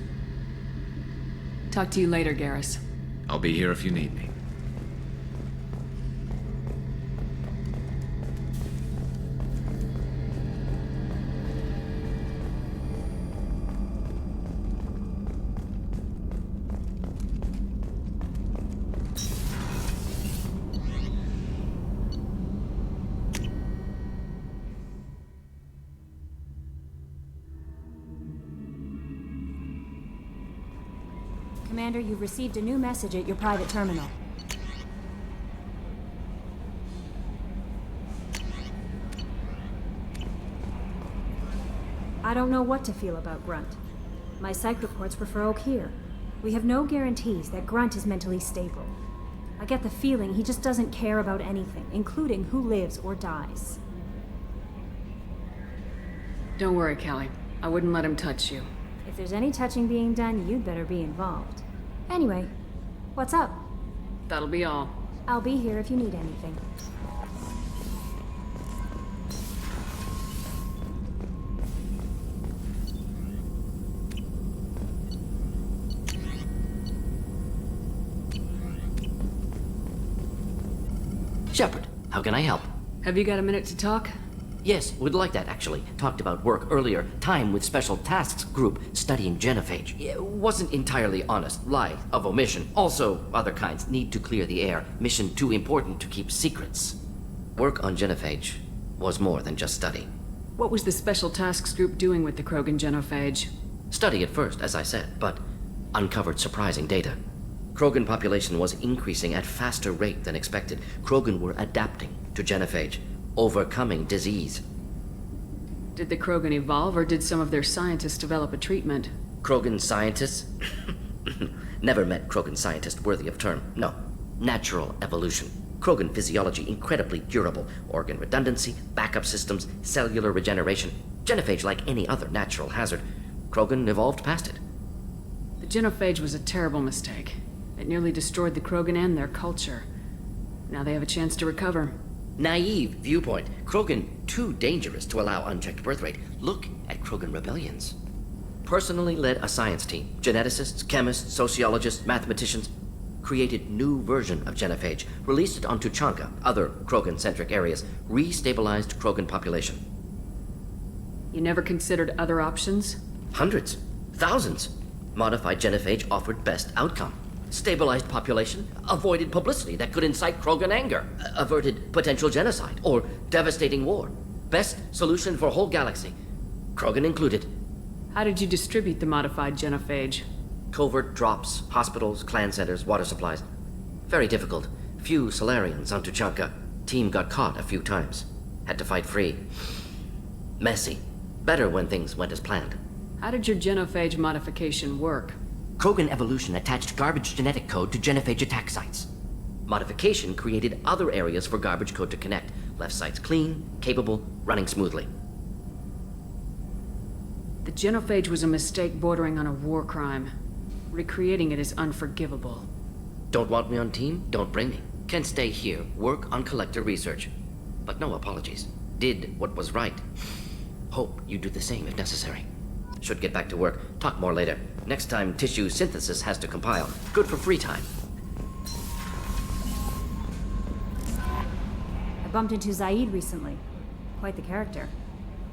Talk to you later, Garrus. I'll be here if you need me. Commander, you've received a new message at your private terminal. I don't know what to feel about Grunt. My psych reports prefer Oak here. We have no guarantees that Grunt is mentally stable. I get the feeling he just doesn't care about anything, including who lives or dies. Don't worry, Callie. I wouldn't let him touch you. If there's any touching being done, you'd better be involved. Anyway, what's up? That'll be all. I'll be here if you need anything. Shepard, how can I help? Have you got a minute to talk? Yes, would like that actually. Talked about work earlier. Time with Special Tasks Group studying genophage. It wasn't entirely honest. Lie of omission. Also, other kinds need to clear the air. Mission too important to keep secrets. Work on genophage was more than just study. What was the Special Tasks Group doing with the Krogan genophage? Study at first, as I said, but uncovered surprising data. Krogan population was increasing at faster rate than expected. Krogan were adapting to genophage, overcoming disease. Did the Krogan evolve, or did some of their scientists develop a treatment? Krogan scientists? Never met Krogan scientist worthy of term. No. Natural evolution. Krogan physiology incredibly durable. Organ redundancy, backup systems, cellular regeneration. Genophage like any other natural hazard. Krogan evolved past it. The genophage was a terrible mistake. It nearly destroyed the Krogan and their culture. Now they have a chance to recover. Naive viewpoint. Krogan too dangerous to allow unchecked birth rate. Look at Krogan rebellions. Personally led a science team. Geneticists, chemists, sociologists, mathematicians. Created new version of genophage. Released it onto Chanka, other Krogan-centric areas. Restabilized Krogan population. You never considered other options? Hundreds. Thousands. Modified genophage offered best outcome. Stabilized population, avoided publicity that could incite Krogan anger, averted potential genocide or devastating war. Best solution for whole galaxy, Krogan included. How did you distribute the modified genophage? Covert drops, hospitals, clan centers, water supplies. Very difficult. Few Solarians on Tuchanka. Team got caught a few times. Had to fight free. Messy. Better when things went as planned. How did your genophage modification work? Krogan evolution attached garbage genetic code to genophage attack sites. Modification created other areas for garbage code to connect. Left sites clean, capable, running smoothly. The genophage was a mistake bordering on a war crime. Recreating it is unforgivable. Don't want me on team? Don't bring me. Can stay here, work on collector research. But no apologies. Did what was right. Hope you do the same if necessary. Should get back to work. Talk more later. Next time, tissue synthesis has to compile. Good for free time. I bumped into Zaid recently. Quite the character.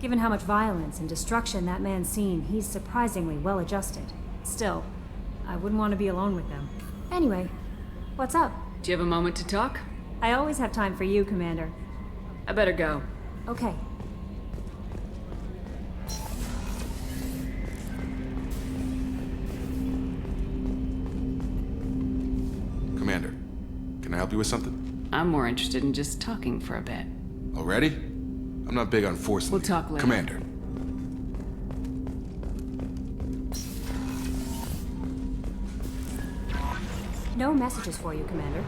Given how much violence and destruction that man's seen, he's surprisingly well adjusted. Still, I wouldn't want to be alone with them. Anyway, what's up? Do you have a moment to talk? I always have time for you, Commander. I better go. Okay. Commander, can I help you with something? I'm more interested in just talking for a bit. Already? I'm not big on forcing. We'll talk later. Commander. No messages for you, Commander.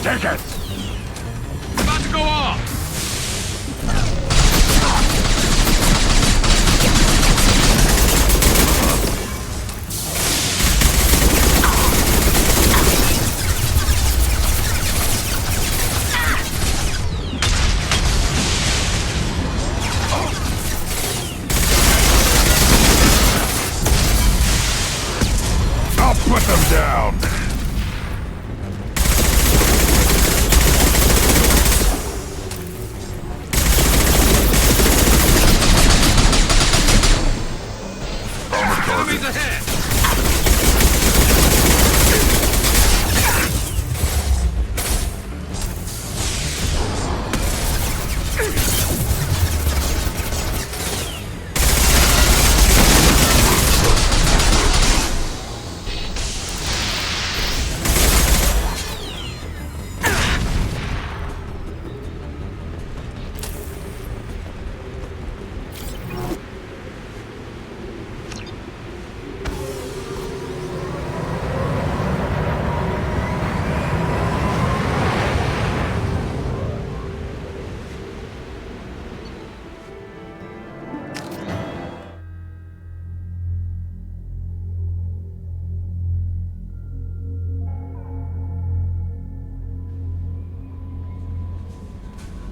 Take it! About to go off! I'll put them down!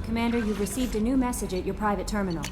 Commander, you've received a new message at your private terminal.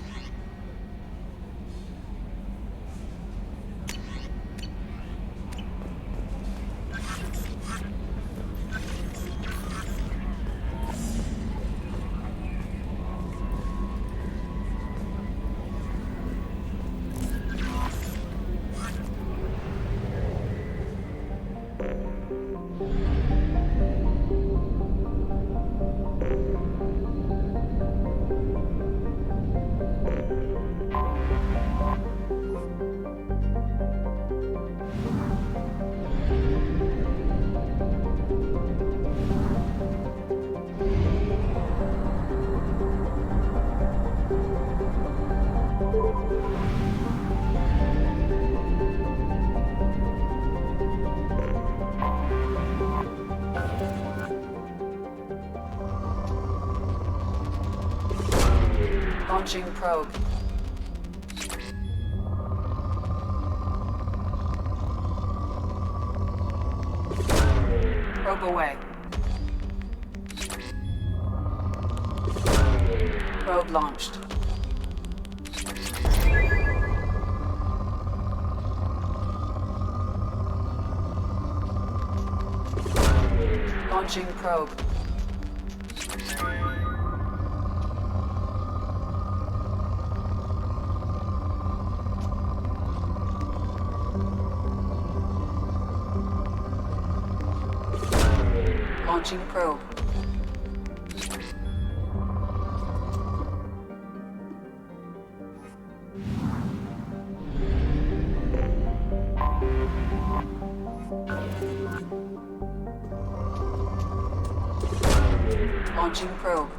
Launching probe. Probe away. Probe launched. Launching probe. Launching probe. Launching probe.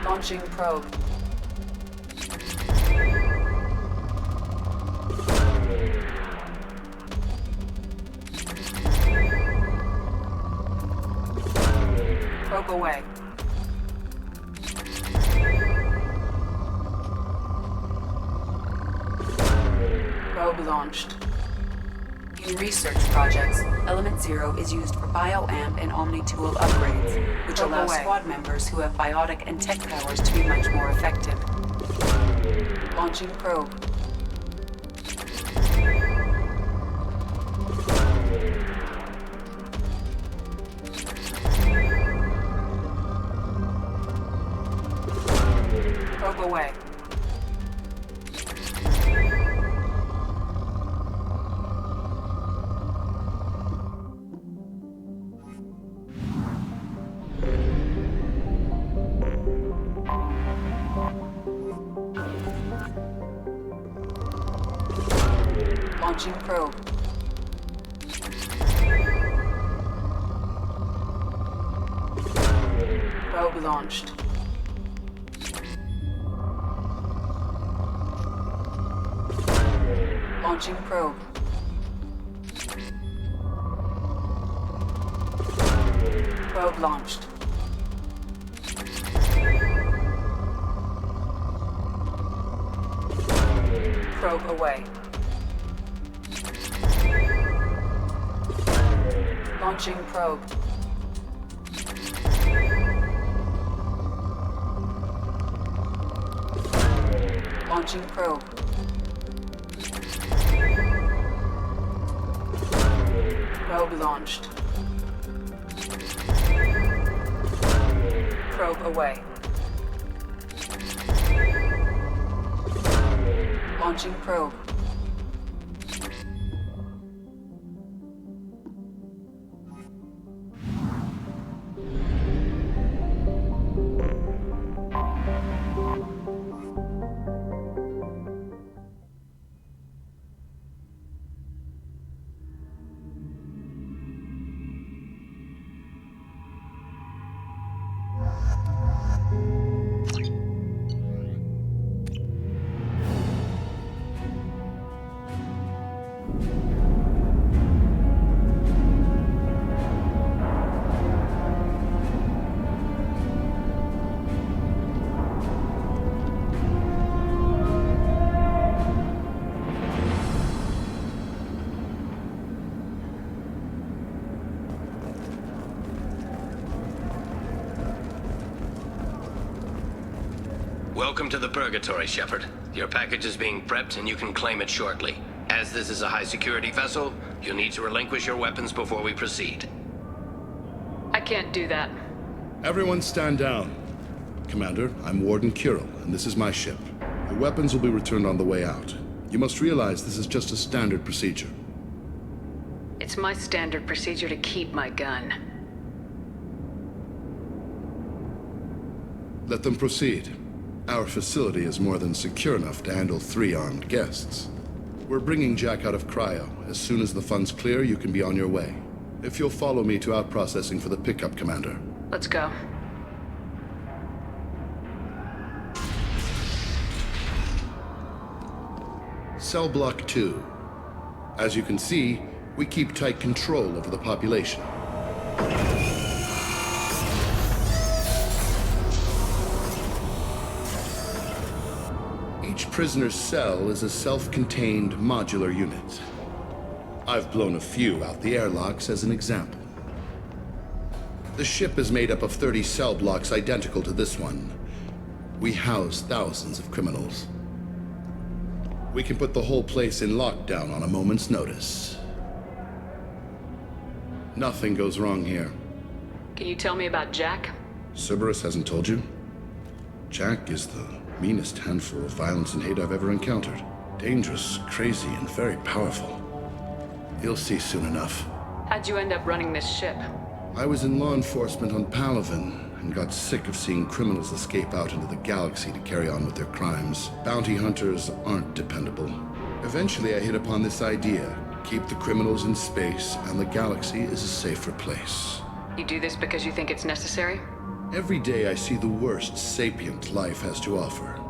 Launching probe. Probe away. Probe launched. In research projects, Element Zero is used for bioamp and omni-tool upgrades, which allow squad members who have biotic and tech powers to be much more effective. Launching probe. Probe away. Launching probe. Probe launched. Launching probe. Probe launched. Probe away. Launching probe. Launching probe. Probe launched. Probe away. Launching probe. Welcome to the Purgatory, Shepard. Your package is being prepped and you can claim it shortly. As this is a high-security vessel, you'll need to relinquish your weapons before we proceed. I can't do that. Everyone stand down. Commander, I'm Warden Kirill, and this is my ship. Your weapons will be returned on the way out. You must realize this is just a standard procedure. It's my standard procedure to keep my gun. Let them proceed. Our facility is more than secure enough to handle 3 armed guests. We're bringing Jack out of cryo. As soon as the funds clear, you can be on your way. If you'll follow me to out-processing for the pickup, Commander. Let's go. Cell Block 2. As you can see, we keep tight control over the population. Each prisoner's cell is a self-contained modular unit. I've blown a few out the airlocks as an example. The ship is made up of 30 cell blocks identical to this one. We house thousands of criminals. We can put the whole place in lockdown on a moment's notice. Nothing goes wrong here. Can you tell me about Jack? Cerberus hasn't told you? Jack is the meanest handful of violence and hate I've ever encountered. Dangerous, crazy, and very powerful. You'll see soon enough. How'd you end up running this ship? I was in law enforcement on Palaven and got sick of seeing criminals escape out into the galaxy to carry on with their crimes. Bounty hunters aren't dependable. Eventually I hit upon this idea. Keep the criminals in space and the galaxy is a safer place. You do this because you think it's necessary? Every day I see the worst sapient life has to offer.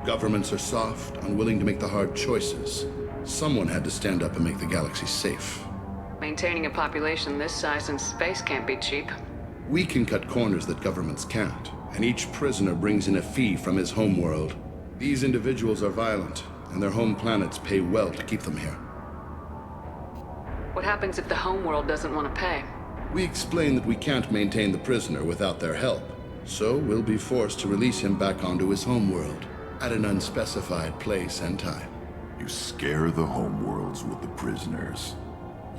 Governments are soft, unwilling to make the hard choices. Someone had to stand up and make the galaxy safe. Maintaining a population this size in space can't be cheap. We can cut corners that governments can't, and each prisoner brings in a fee from his homeworld. These individuals are violent, and their home planets pay well to keep them here. What happens if the homeworld doesn't want to pay? We explain that we can't maintain the prisoner without their help, so we'll be forced to release him back onto his homeworld at an unspecified place and time. You scare the homeworlds with the prisoners.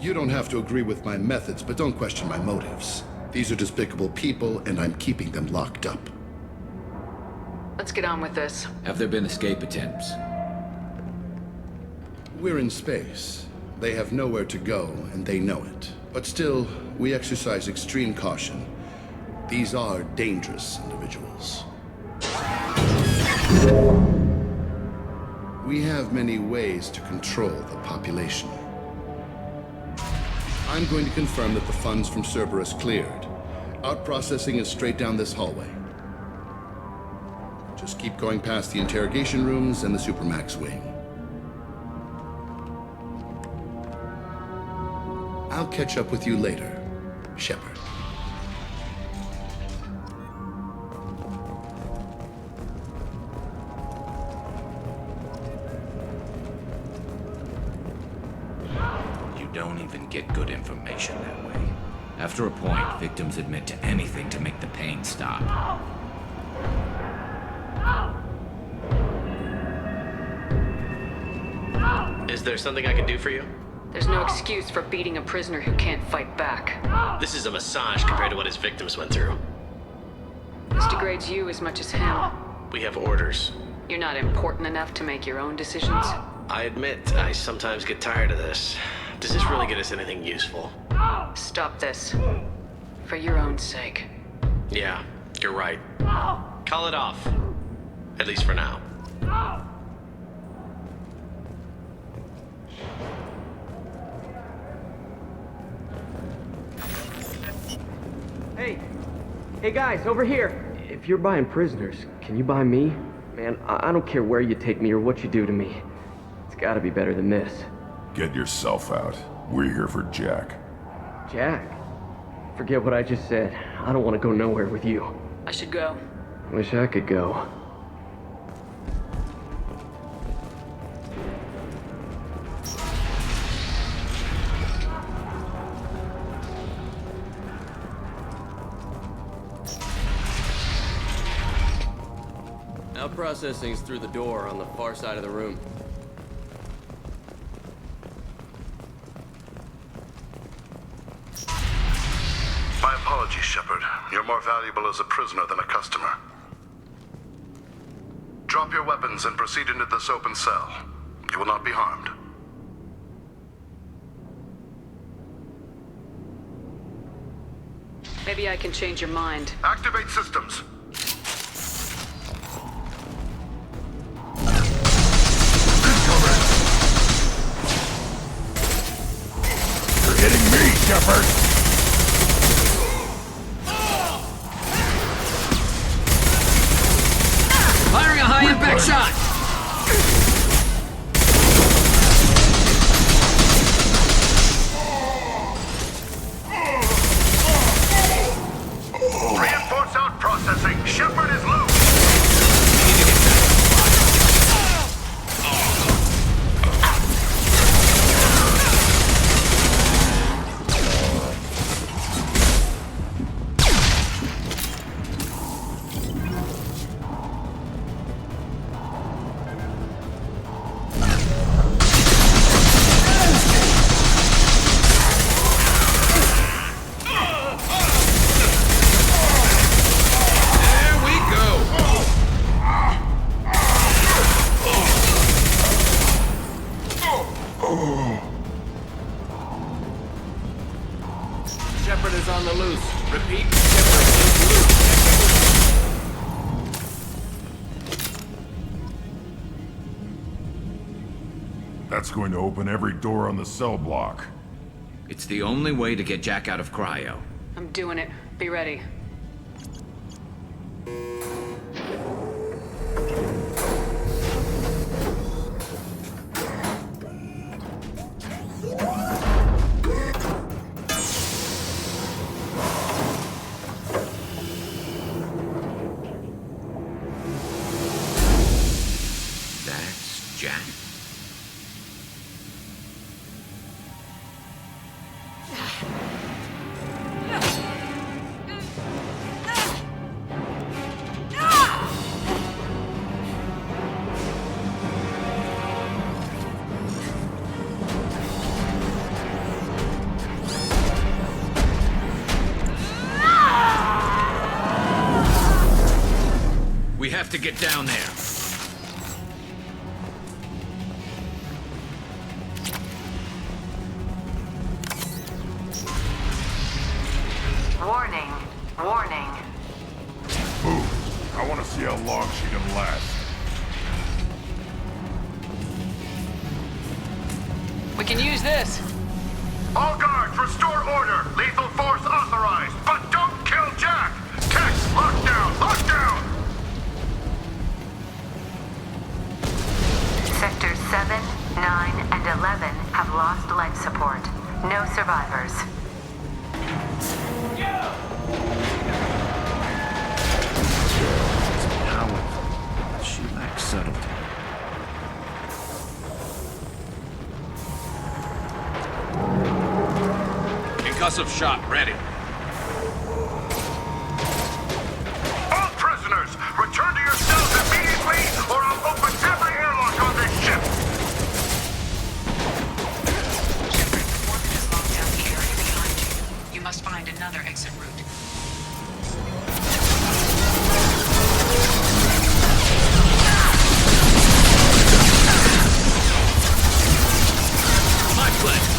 You don't have to agree with my methods, but don't question my motives. These are despicable people, and I'm keeping them locked up. Let's get on with this. Have there been escape attempts? We're in space. They have nowhere to go, and they know it. But still, we exercise extreme caution. These are dangerous individuals. We have many ways to control the population. I'm going to confirm that the funds from Cerberus cleared. Out-processing is straight down this hallway. Just keep going past the interrogation rooms and the Supermax wing. I'll catch up with you later, Shepard. Don't even get good information that way. After a point, victims admit to anything to make the pain stop. Is there something I can do for you? There's no excuse for beating a prisoner who can't fight back. This is a massage compared to what his victims went through. This degrades you as much as him. We have orders. You're not important enough to make your own decisions. I admit, I sometimes get tired of this. Does this really get us anything useful? Stop this. For your own sake. Yeah, you're right. Call it off. At least for now. Hey guys, over here! If you're buying prisoners, can you buy me? Man, I don't care where you take me or what you do to me. It's gotta be better than this. Get yourself out. We're here for Jack. Jack? Forget what I just said. I don't want to go nowhere with you. I should go. Wish I could go. Now processing's through the door on the far side of the room. My apologies, Shepard. You're more valuable as a prisoner than a customer. Drop your weapons and proceed into this open cell. You will not be harmed. Maybe I can change your mind. Activate systems. You're hitting me, Shepard! Firing a high-impact shot! Reinforce out processing. Shepard is loose. Shepard is on the loose. Repeat, Shepard is loose. That's going to open every door on the cell block. It's the only way to get Jack out of cryo. I'm doing it. Be ready. That's Jack. We have to get down there. Warning. Warning. Move. I want to see how long she can last. We can use this. All guards, restore order. Lethal force authorized, but don't kill Jack. Tex, lockdown, lockdown. Sectors 7, 9, and 11 have lost life support. No survivors. Powerful. She lacks subtlety. Concussive shot ready. All prisoners, return to your cells immediately, or I'll open every airlock on this ship. Shepard, the Foreman has locked down the area behind you. You must find another exit route. My pleasure.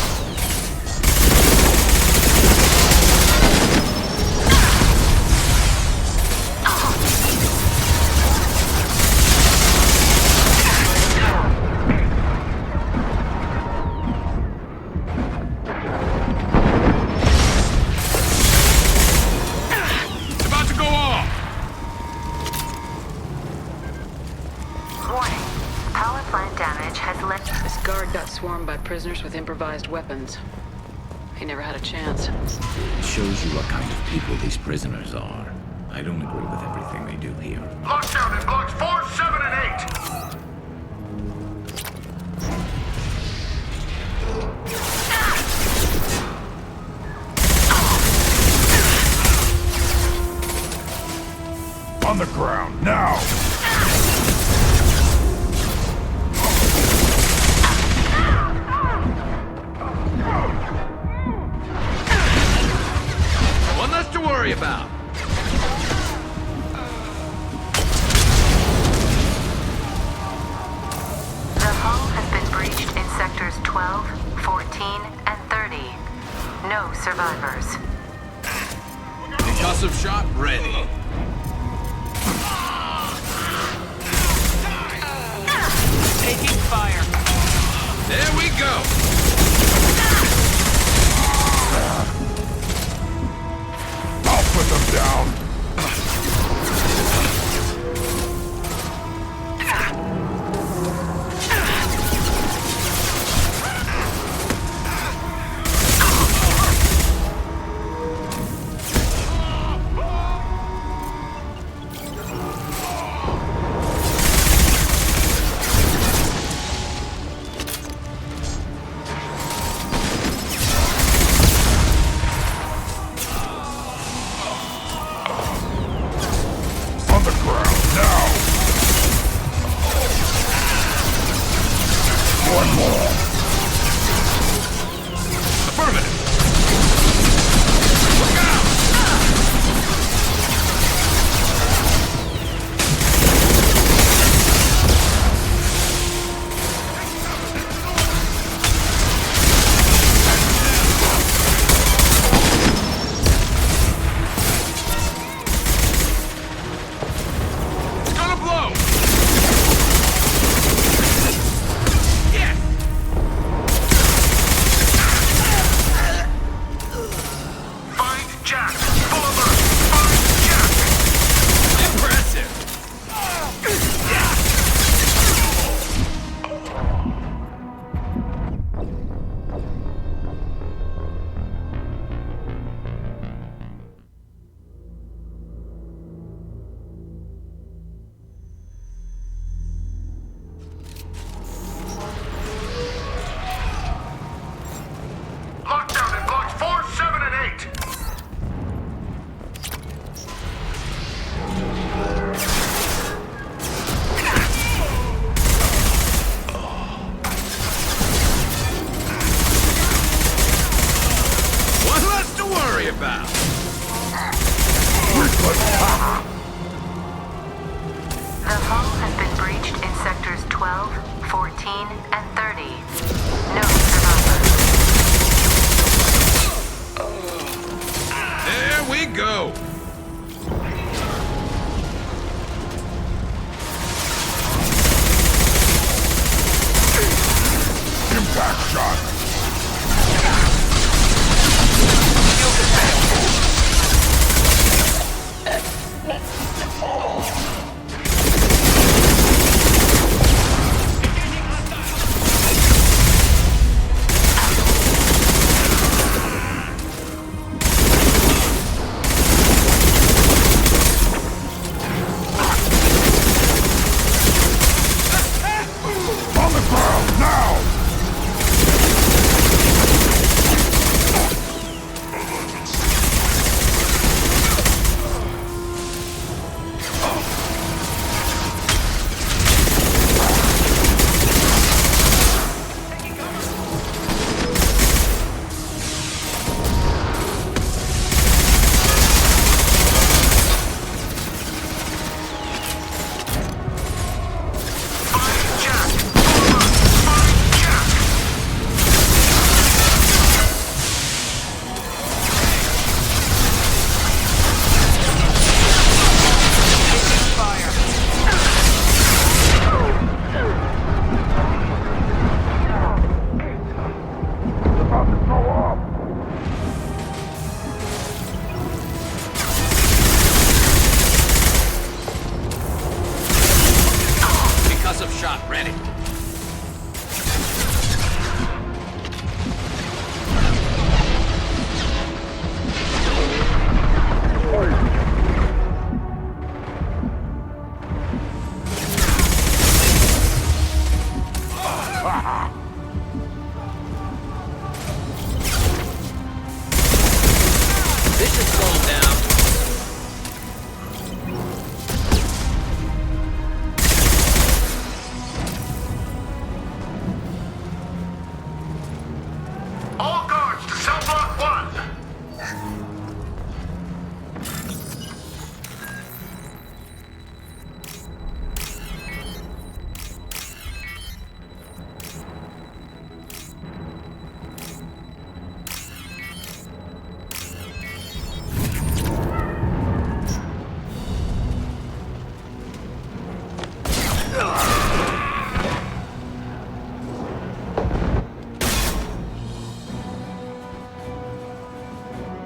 It's about to go off. Warning. Power plant damage has led... This guard got swarmed by prisoners with improvised weapons. He never had a chance. It shows you what kind of people these prisoners are. I don't agree with everything they do here. Lockdown in blocks 4, 7, and 8. On the ground, now! worry about. The hull has been breached in sectors 12, 14, and 30. No survivors. Concussive shot ready. Taking fire. There we go. I'll put them down. On the ground now. One more. Affirmative. Look out! It's gonna blow! Yes! Find Jack. Full alert. Find Jack. Impressive! Lockdown in blocks 4, 7, and 8. What's less to worry about? The hull has been breached in sectors 12, 14, and 30. No survivors. There we go. Impact shot.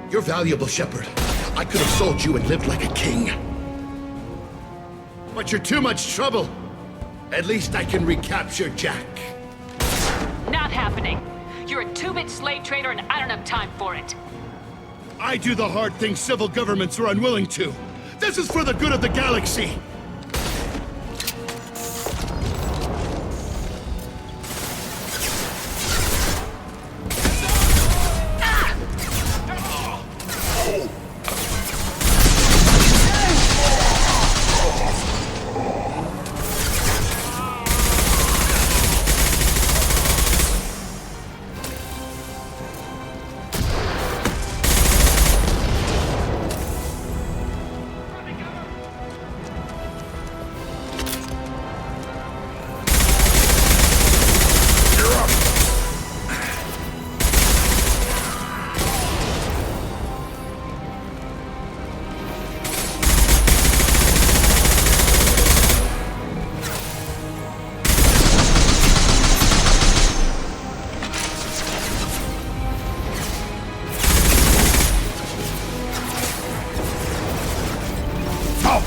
You're valuable, Shepard. I could have sold you and lived like a king. But you're too much trouble. At least I can recapture Jack. Not happening. You're a two-bit slave trader and I don't have time for it. I do the hard things civil governments are unwilling to. This is for the good of the galaxy.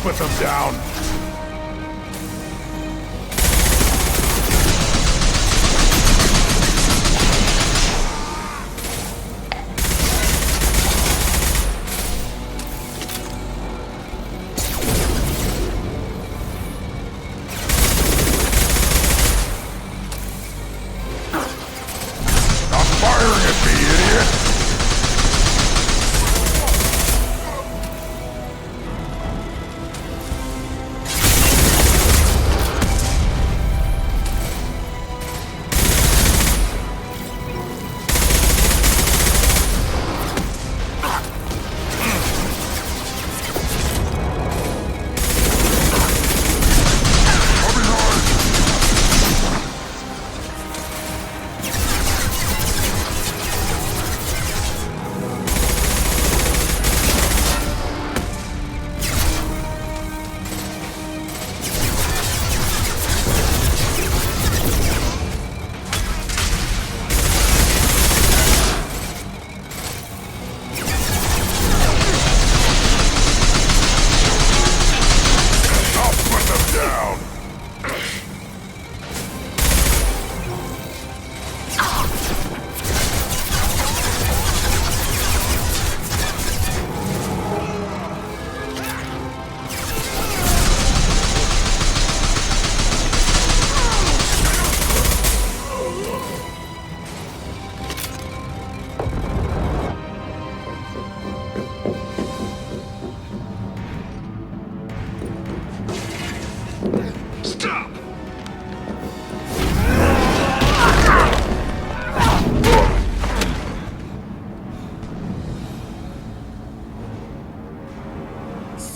Put them down! Stop firing at me, idiot!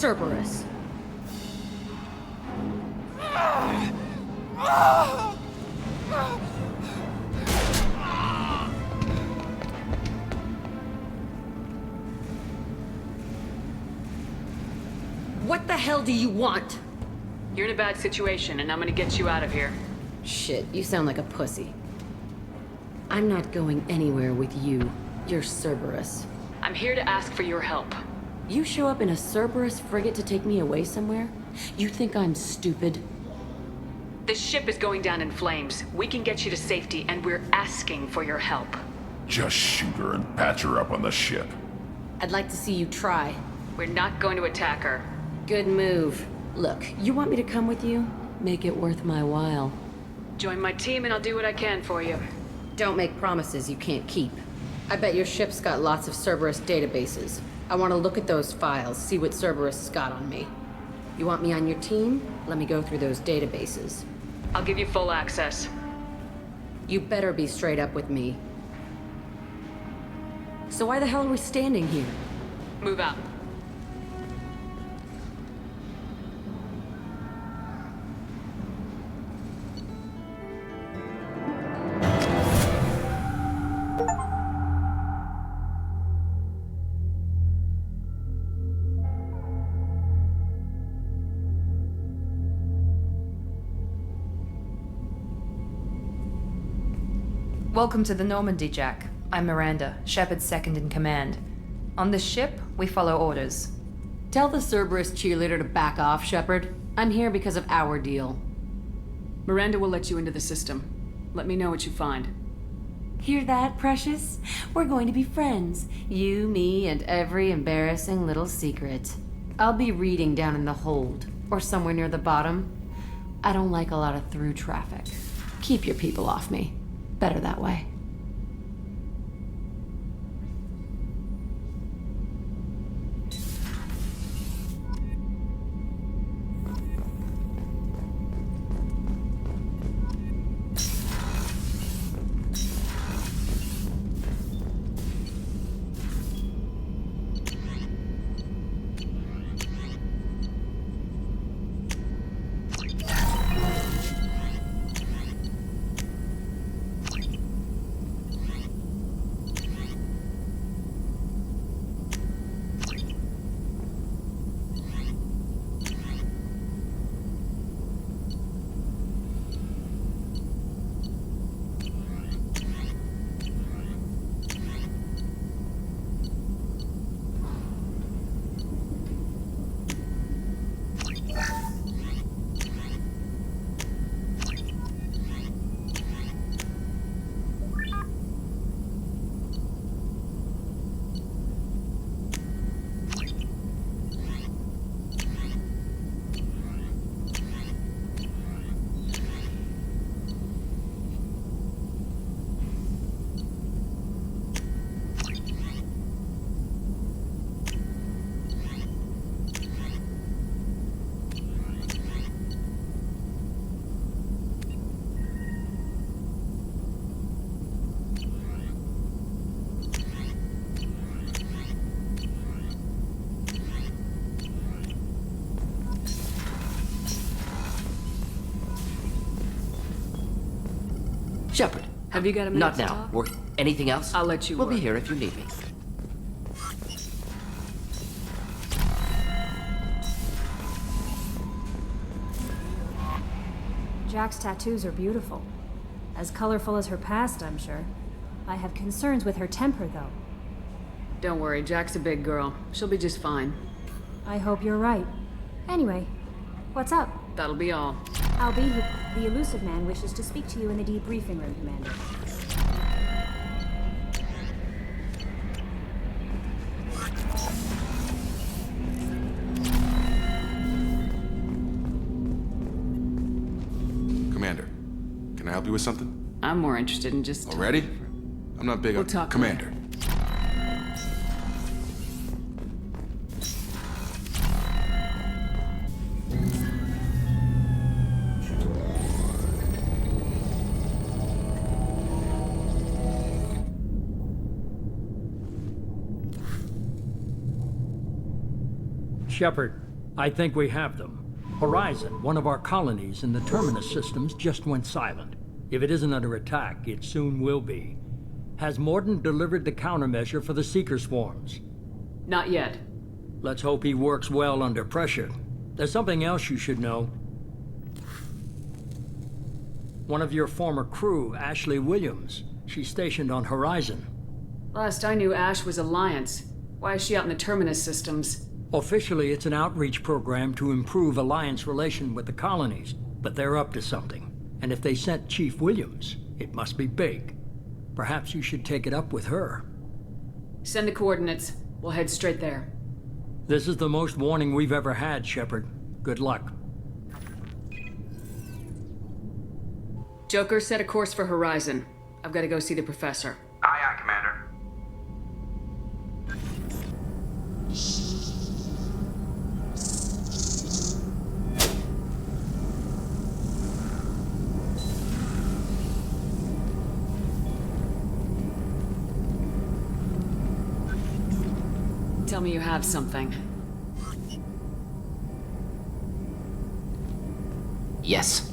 Cerberus. What the hell do you want? You're in a bad situation and I'm gonna get you out of here. Shit, you sound like a pussy. I'm not going anywhere with you. You're Cerberus. I'm here to ask for your help. You show up in a Cerberus frigate to take me away somewhere? You think I'm stupid? This ship is going down in flames. We can get you to safety and we're asking for your help. Just shoot her and patch her up on the ship. I'd like to see you try. We're not going to attack her. Good move. Look, you want me to come with you? Make it worth my while. Join my team and I'll do what I can for you. Don't make promises you can't keep. I bet your ship's got lots of Cerberus databases. I want to look at those files, see what Cerberus has got on me. You want me on your team? Let me go through those databases. I'll give you full access. You better be straight up with me. So why the hell are we standing here? Move out. Welcome to the Normandy, Jack. I'm Miranda, Shepard's second in command. On this ship, we follow orders. Tell the Cerberus cheerleader to back off, Shepard. I'm here because of our deal. Miranda will let you into the system. Let me know what you find. Hear that, Precious? We're going to be friends. You, me, and every embarrassing little secret. I'll be reading down in the hold, or somewhere near the bottom. I don't like a lot of through traffic. Keep your people off me. Better that way. Shepard. Have you got a minute Not to now. talk? Work. Anything else? I'll let you We'll be work. here if you need me. Jack's tattoos are beautiful. As colorful as her past, I'm sure. I have concerns with her temper, though. Don't worry, Jack's a big girl. She'll be just fine. I hope you're right. Anyway, what's up? That'll be all. Albie, the elusive man wishes to speak to you in the debriefing room, Commander. Commander, can I help you with something? I'm more interested in just... Already? I'm not big We'll on... talk Commander. Shepard, I think we have them. Horizon, one of our colonies in the Terminus systems, just went silent. If it isn't under attack, it soon will be. Has Mordin delivered the countermeasure for the Seeker swarms? Not yet. Let's hope he works well under pressure. There's something else you should know. One of your former crew, Ashley Williams, she's stationed on Horizon. Last I knew, Ash was Alliance. Why is she out in the Terminus systems? Officially, it's an outreach program to improve Alliance relation with the colonies, but they're up to something. And if they sent Chief Williams, it must be big. Perhaps you should take it up with her. Send the coordinates. We'll head straight there. This is the most warning we've ever had, Shepard. Good luck. Joker, set a course for Horizon. I've got to go see the professor. Aye, aye, Commander. Tell me you have something. Yes.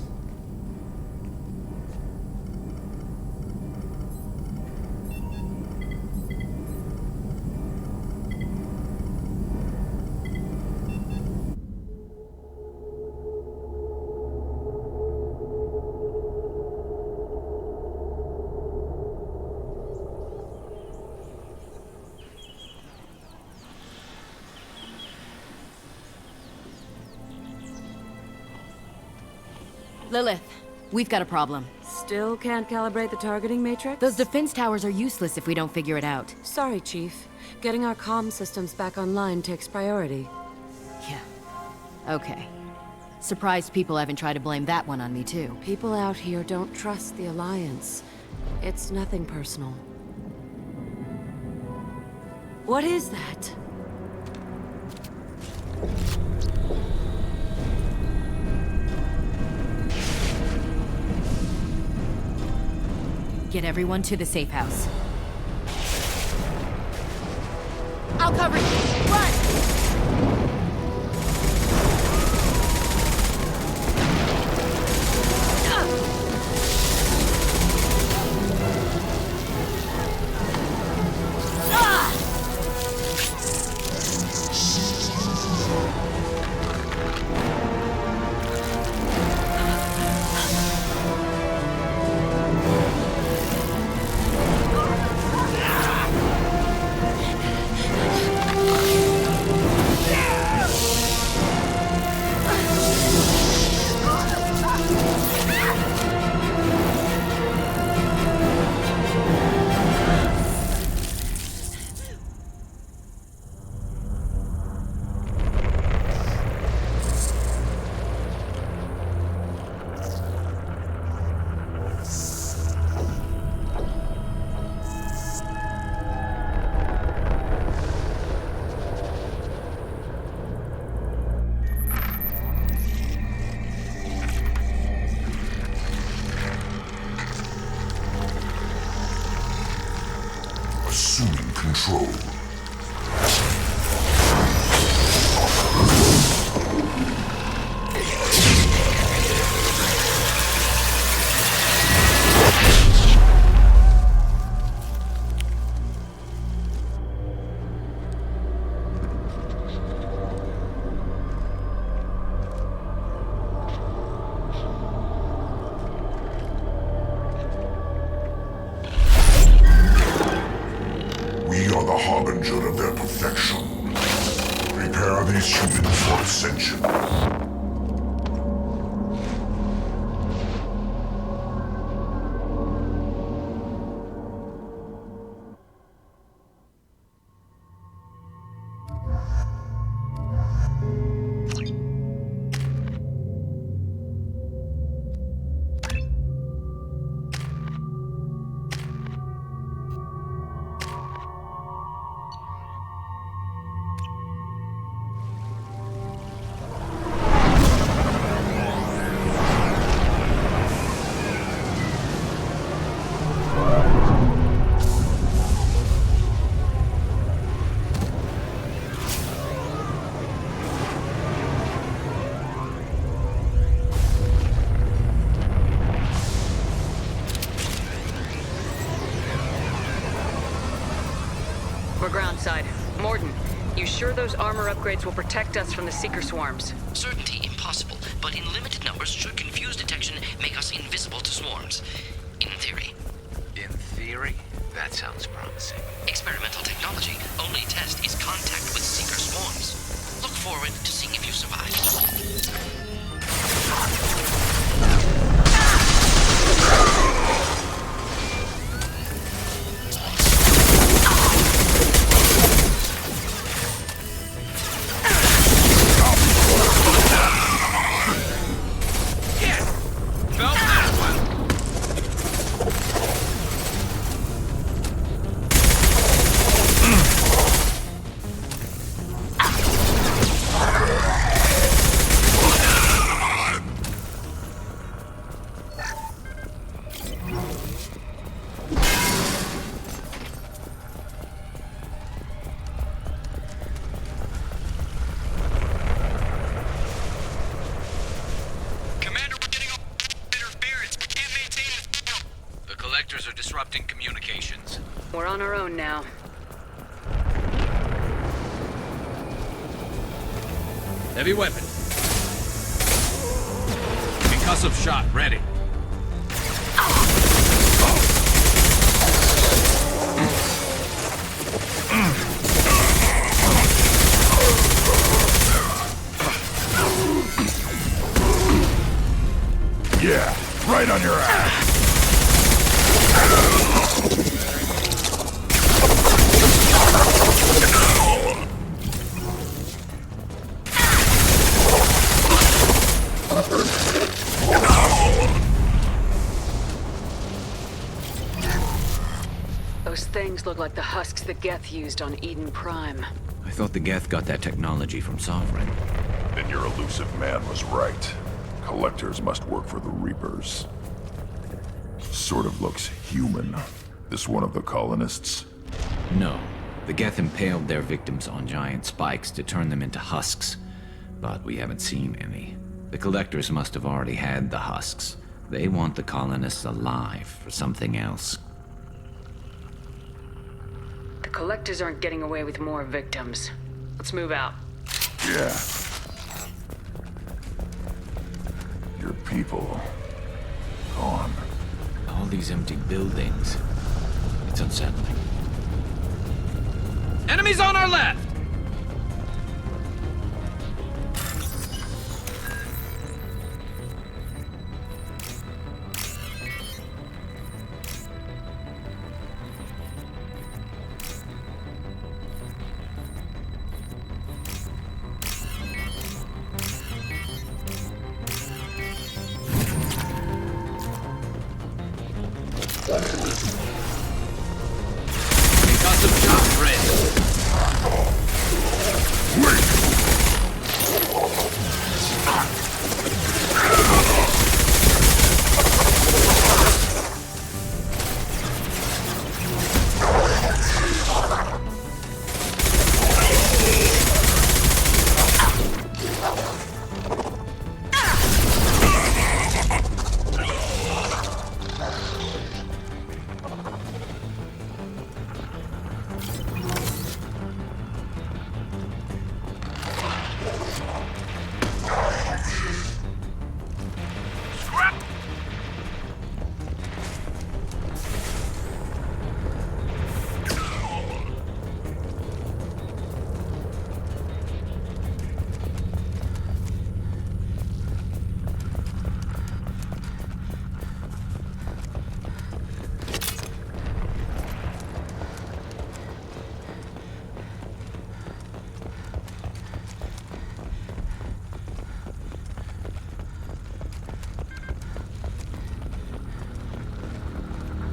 Lilith, we've got a problem. Still can't calibrate the targeting matrix? Those defense towers are useless if we don't figure it out. Sorry, Chief. Getting our comm systems back online takes priority. Yeah. Okay. Surprised people haven't tried to blame that one on me, too. People out here don't trust the Alliance. It's nothing personal. What is that? Get everyone to the safe house. I'll cover you. Run! Assuming control. We are the harbinger of their perfection. Prepare these humans for ascension. We're groundside. Morden, you sure those armor upgrades will protect us from the Seeker swarms? Certainty impossible, but in limited numbers should confuse detection make us invisible to swarms. In theory. In theory? That sounds promising. Experimental technology. Only test is contact with Seeker swarms. Look forward to seeing if you survive. Are disrupting communications. We're on our own now. Heavy weapon. Concussive shot ready. Yeah. things look like the husks that Geth used on Eden Prime. I thought the Geth got that technology from Sovereign. Then your elusive man was right. Collectors must work for the Reapers. Sort of looks human. This one of the colonists? No. The Geth impaled their victims on giant spikes to turn them into husks. But we haven't seen any. The Collectors must have already had the husks. They want the colonists alive for something else. The Collectors aren't getting away with more victims. Let's move out. Yeah. Your people... gone. All these empty buildings. It's unsettling. Enemies on our left!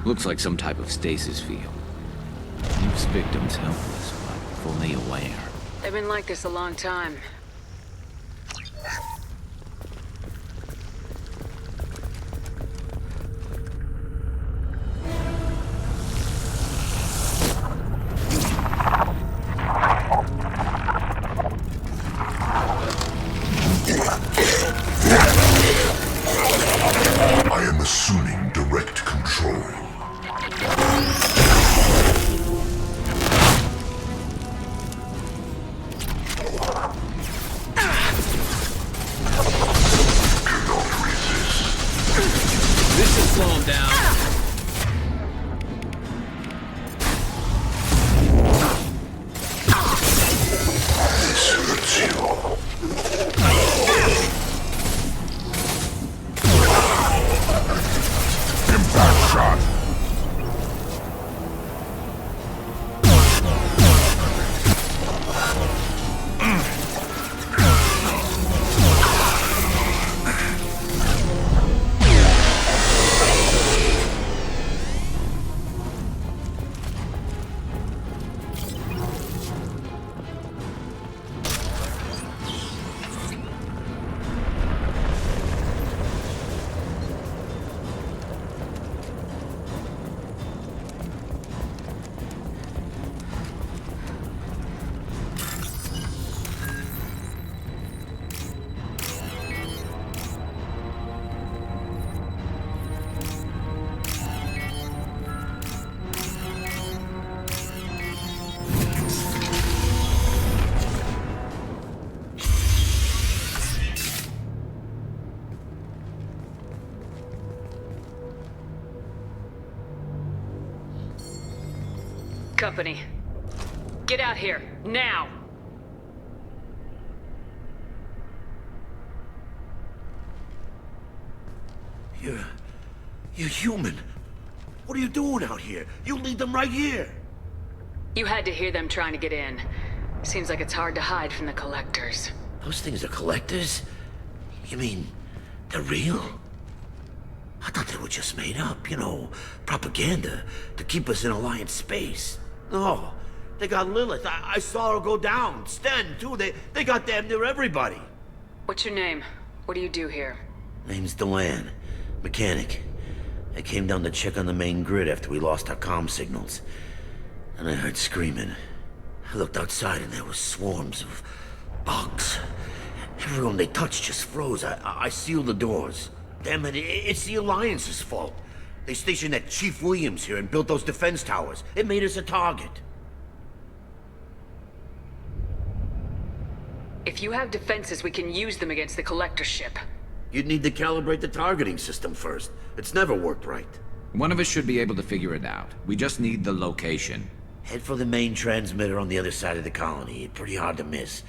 Looks like some type of stasis field. Leaves victims helpless, but fully aware. They've been like this a long time. I am assuming direct control. This should slow him down. This hurts you. Impact shot. Company. Get out here, now! You're human. What are you doing out here? You lead them right here. You had to hear them trying to get in. Seems like it's hard to hide from the Collectors. Those things are collectors? You mean, they're real? I thought they were just made up, propaganda to keep us in Alliance space. No, they got Lilith. I saw her go down. Sten, too. They got damn near everybody. What's your name? What do you do here? Name's Delan. Mechanic. I came down to check on the main grid after we lost our comm signals. And I heard screaming. I looked outside and there were swarms of bugs. Everyone they touched just froze. I sealed the doors. Damn it, it's the Alliance's fault. They stationed that Chief Williams here and built those defense towers. It made us a target. If you have defenses, we can use them against the Collector ship. You'd need to calibrate the targeting system first. It's never worked right. One of us should be able to figure it out. We just need the location. Head for the main transmitter on the other side of the colony. Pretty hard to miss.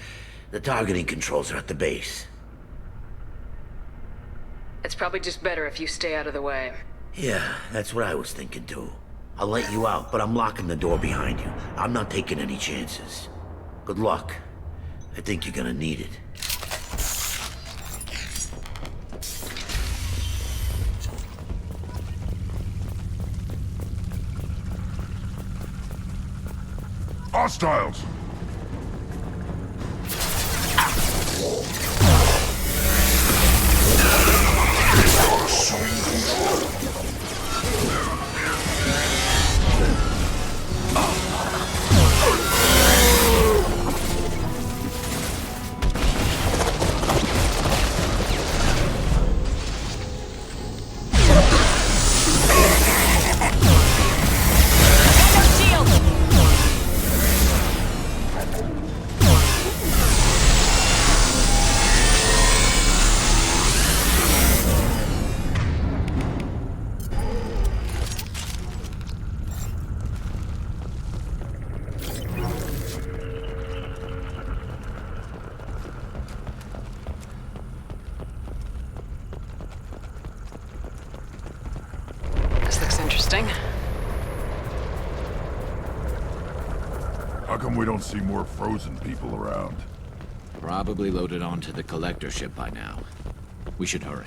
The targeting controls are at the base. It's probably just better if you stay out of the way. Yeah, that's what I was thinking too. I'll let you out, but I'm locking the door behind you. I'm not taking any chances. Good luck. I think you're gonna need it. Hostiles! This looks interesting. How come we don't see more frozen people around? Probably loaded onto the Collector ship by now. We should hurry.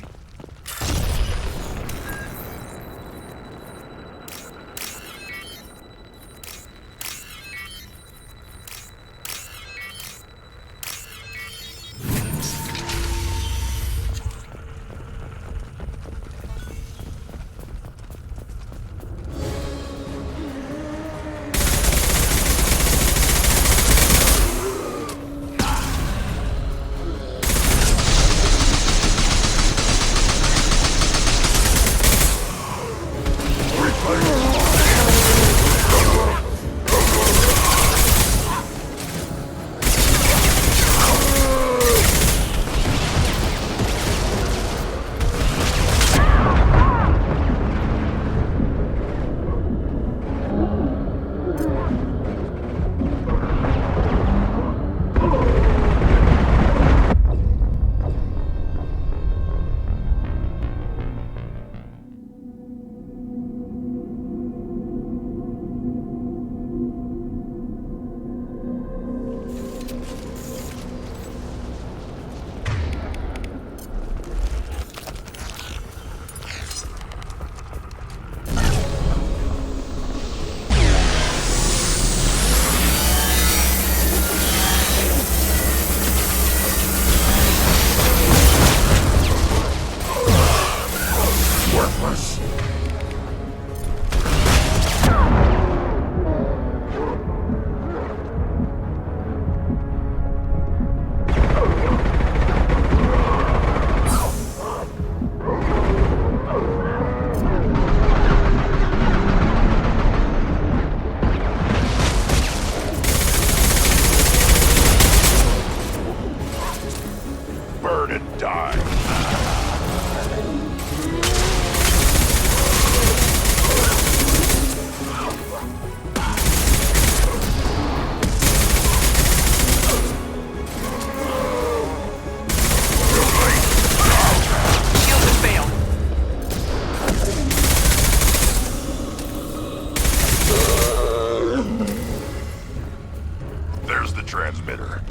transmitter.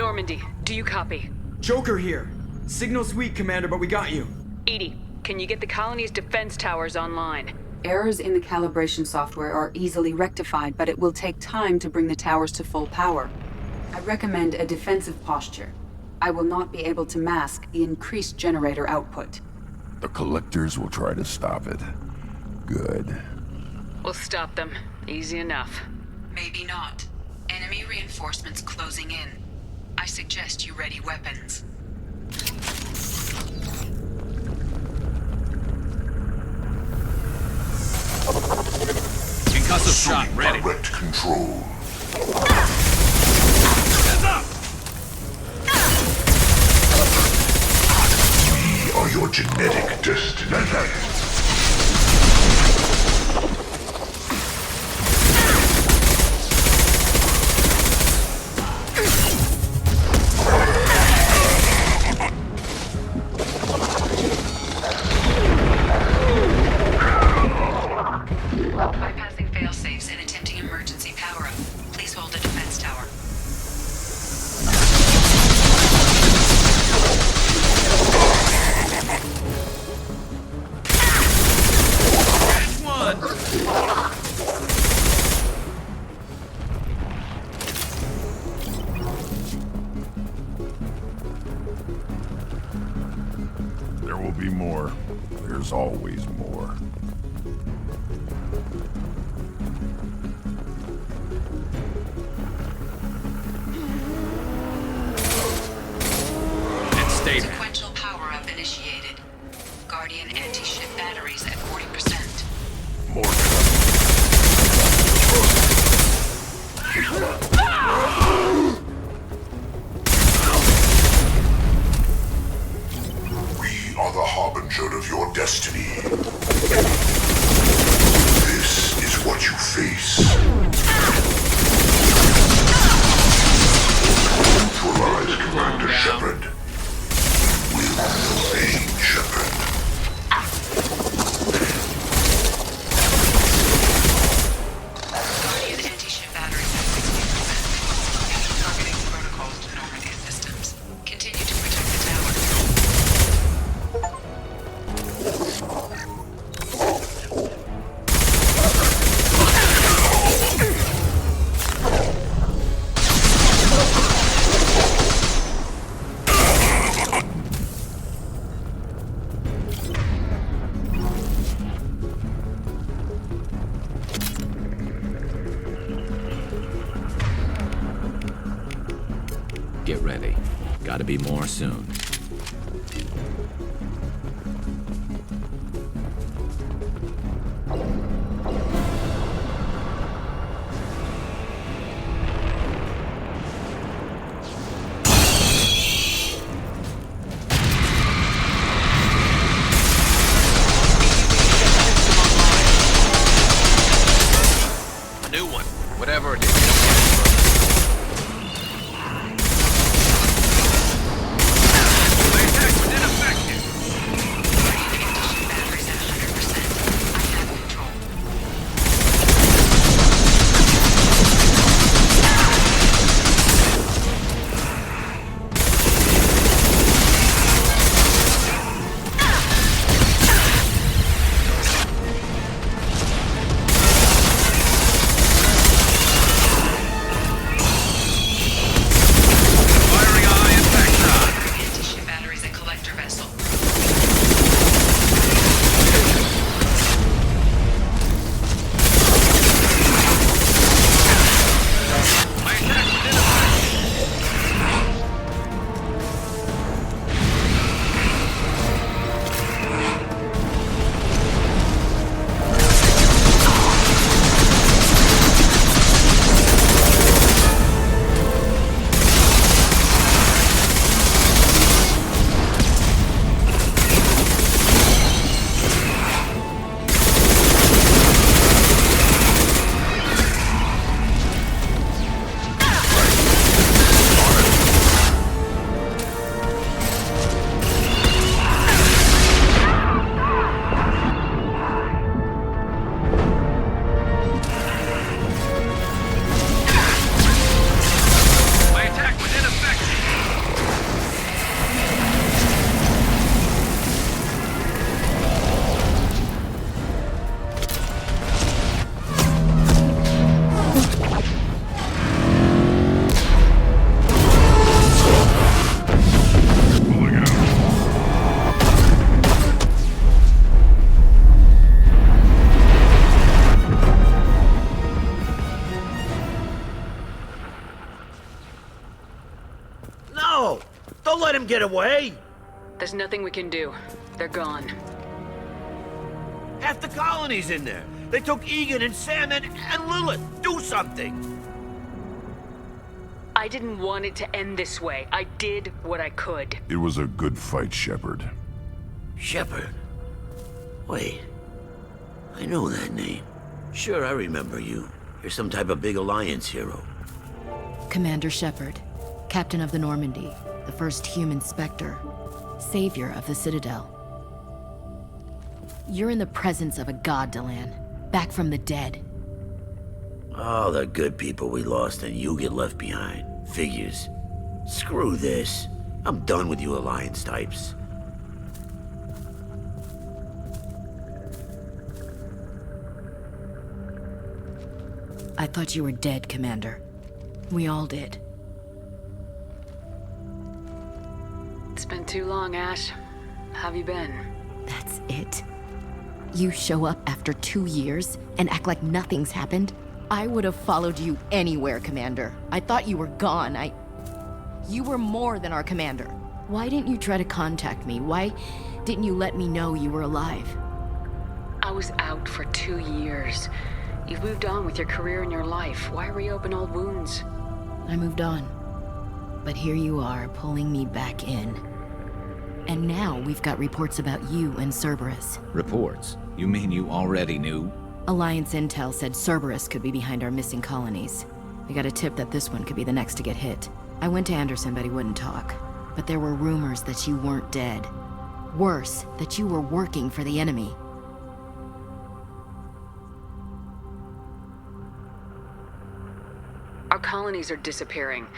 Normandy, do you copy? Joker here. Signal's weak, Commander, but we got you. Edie, can you get the colony's defense towers online? Errors in the calibration software are easily rectified, but it will take time to bring the towers to full power. I recommend a defensive posture. I will not be able to mask the increased generator output. The Collectors will try to stop it. Good. We'll stop them. Easy enough. Maybe not. Enemy reinforcements closing in. I suggest you ready weapons. Concussive shot ready. Direct control. Heads up! We are your genetic destiny. Bypassing fail-safes and attempting emergency power-up. Please hold a defense tower. There will be more. There's always more. Sequential power-up initiated. Guardian anti-ship batteries at 40%. More We are the harbinger of your destiny. This is what you face. Neutralize Commander Shepard. Will remain Shepard. Guardian anti-ship batteries at 60%. Targeting protocols to Normandy systems. Continue to protect the tower. Get ready. Gotta be more soon. A new one. Whatever it is. Don't let him get away! There's nothing we can do. They're gone. Half the colony's in there. They took Egan and Sam and Lilith. Do something! I didn't want it to end this way. I did what I could. It was a good fight, Shepard. Shepard? Wait. I know that name. Sure, I remember you. You're some type of big Alliance hero. Commander Shepard, Captain of the Normandy, the first human Spectre, savior of the Citadel. You're in the presence of a god, Delan, back from the dead. All the good people we lost and you get left behind. Figures. Screw this. I'm done with you Alliance types. I thought you were dead, Commander. We all did. It's been too long, Ash. How have you been? That's it? You show up after 2 years and act like nothing's happened? I would have followed you anywhere, Commander. I thought you were gone. You were more than our commander. Why didn't you try to contact me? Why didn't you let me know you were alive? I was out for 2 years. You've moved on with your career and your life. Why reopen old wounds? I moved on. But here you are, pulling me back in. And now we've got reports about you and Cerberus. Reports? You mean you already knew? Alliance intel said Cerberus could be behind our missing colonies. We got a tip that this one could be the next to get hit. I went to Anderson, but he wouldn't talk. But there were rumors that you weren't dead. Worse, that you were working for the enemy. Our colonies are disappearing.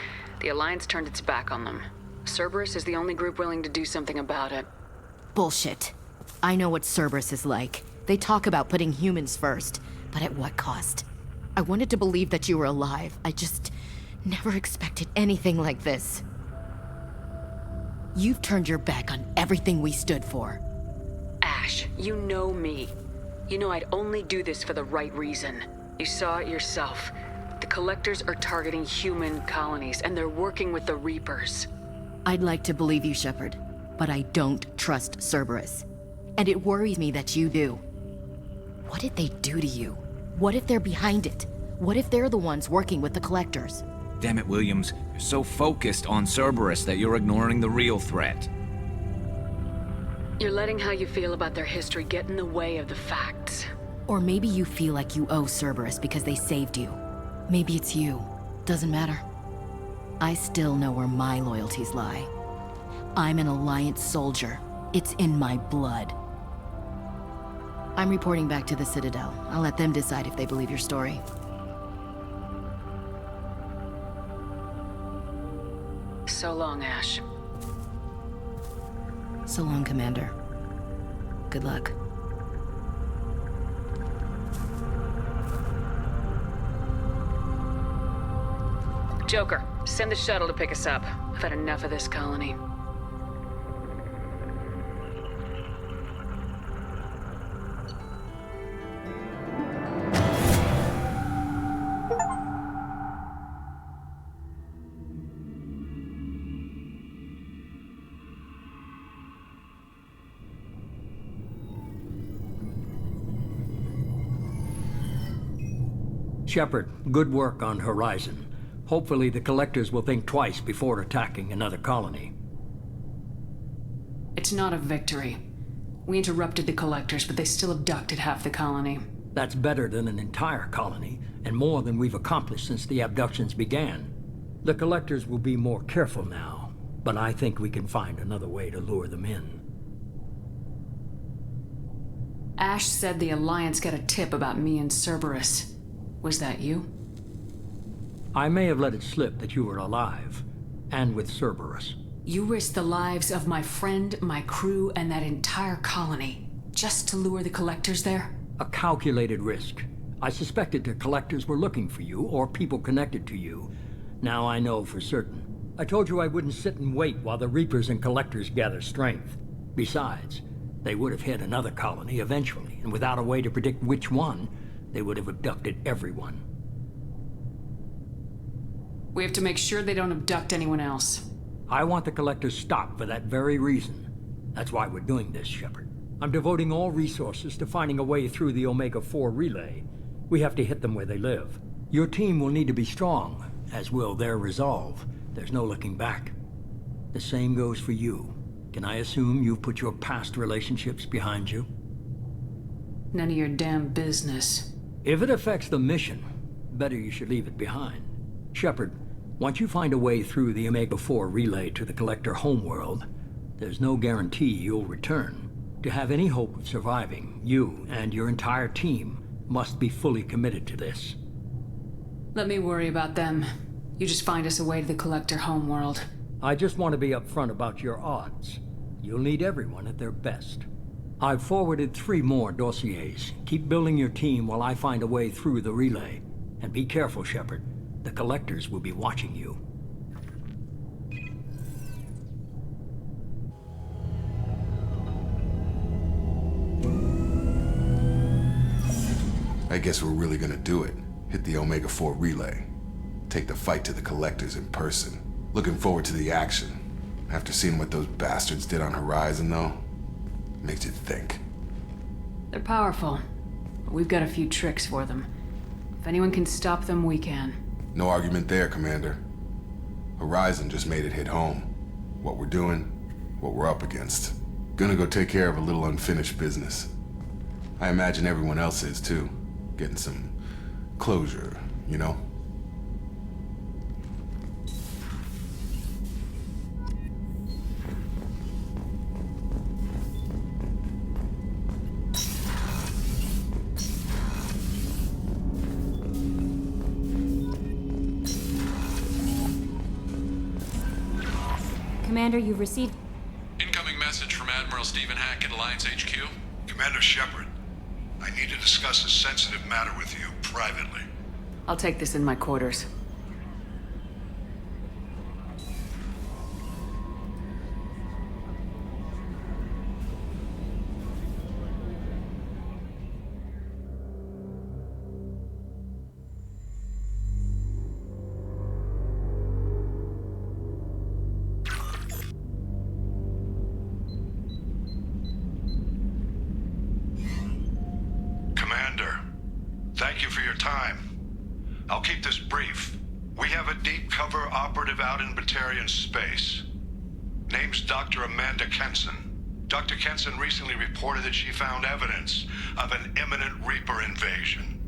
The Alliance turned its back on them. Cerberus is the only group willing to do something about it. Bullshit. I know what Cerberus is like. They talk about putting humans first, but at what cost? I wanted to believe that you were alive. I just never expected anything like this. You've turned your back on everything we stood for. Ash, you know me. You know I'd only do this for the right reason. You saw it yourself. The Collectors are targeting human colonies, and they're working with the Reapers. I'd like to believe you, Shepard, but I don't trust Cerberus. And it worries me that you do. What did they do to you? What if they're behind it? What if they're the ones working with the Collectors? Damn it, Williams. You're so focused on Cerberus that you're ignoring the real threat. You're letting how you feel about their history get in the way of the facts. Or maybe you feel like you owe Cerberus because they saved you. Maybe it's you. Doesn't matter. I still know where my loyalties lie. I'm an Alliance soldier. It's in my blood. I'm reporting back to the Citadel. I'll let them decide if they believe your story. So long, Ash. So long, Commander. Good luck. Joker, send the shuttle to pick us up. I've had enough of this colony. Shepard, good work on Horizon. Hopefully the Collectors will think twice before attacking another colony. It's not a victory. We interrupted the Collectors, but they still abducted half the colony. That's better than an entire colony, and more than we've accomplished since the abductions began. The Collectors will be more careful now, but I think we can find another way to lure them in. Ash said the Alliance got a tip about me and Cerberus. Was that you? I may have let it slip that you were alive, and with Cerberus. You risked the lives of my friend, my crew, and that entire colony, just to lure the Collectors there? A calculated risk. I suspected the Collectors were looking for you, or people connected to you. Now I know for certain. I told you I wouldn't sit and wait while the Reapers and Collectors gather strength. Besides, they would have hit another colony eventually, and without a way to predict which one, they would have abducted everyone. We have to make sure they don't abduct anyone else. I want the Collectors stopped for that very reason. That's why we're doing this, Shepard. I'm devoting all resources to finding a way through the Omega-4 relay. We have to hit them where they live. Your team will need to be strong, as will their resolve. There's no looking back. The same goes for you. Can I assume you've put your past relationships behind you? None of your damn business. If it affects the mission, better you should leave it behind. Shepard, once you find a way through the Omega-4 relay to the Collector homeworld, there's no guarantee you'll return. To have any hope of surviving, you and your entire team must be fully committed to this. Let me worry about them. You just find us a way to the Collector homeworld. I just want to be upfront about your odds. You'll need everyone at their best. I've forwarded 3 more dossiers. Keep building your team while I find a way through the relay. And be careful, Shepard. The Collectors will be watching you. I guess we're really gonna do it. Hit the Omega-4 relay. Take the fight to the Collectors in person. Looking forward to the action. After seeing what those bastards did on Horizon, though, makes you think. They're powerful, but we've got a few tricks for them. If anyone can stop them, we can. No argument there, Commander. Horizon just made it hit home. What we're doing, what we're up against. Gonna go take care of a little unfinished business. I imagine everyone else is, too. Getting some closure, you know? Commander, you've received... Incoming message from Admiral Stephen Hack at Alliance HQ. Commander Shepard, I need to discuss a sensitive matter with you privately. I'll take this in my quarters. Commander, thank you for your time. I'll keep this brief. We have a deep cover operative out in Batarian space. Name's Dr. Amanda Kenson. Dr. Kenson recently reported that she found evidence of an imminent Reaper invasion.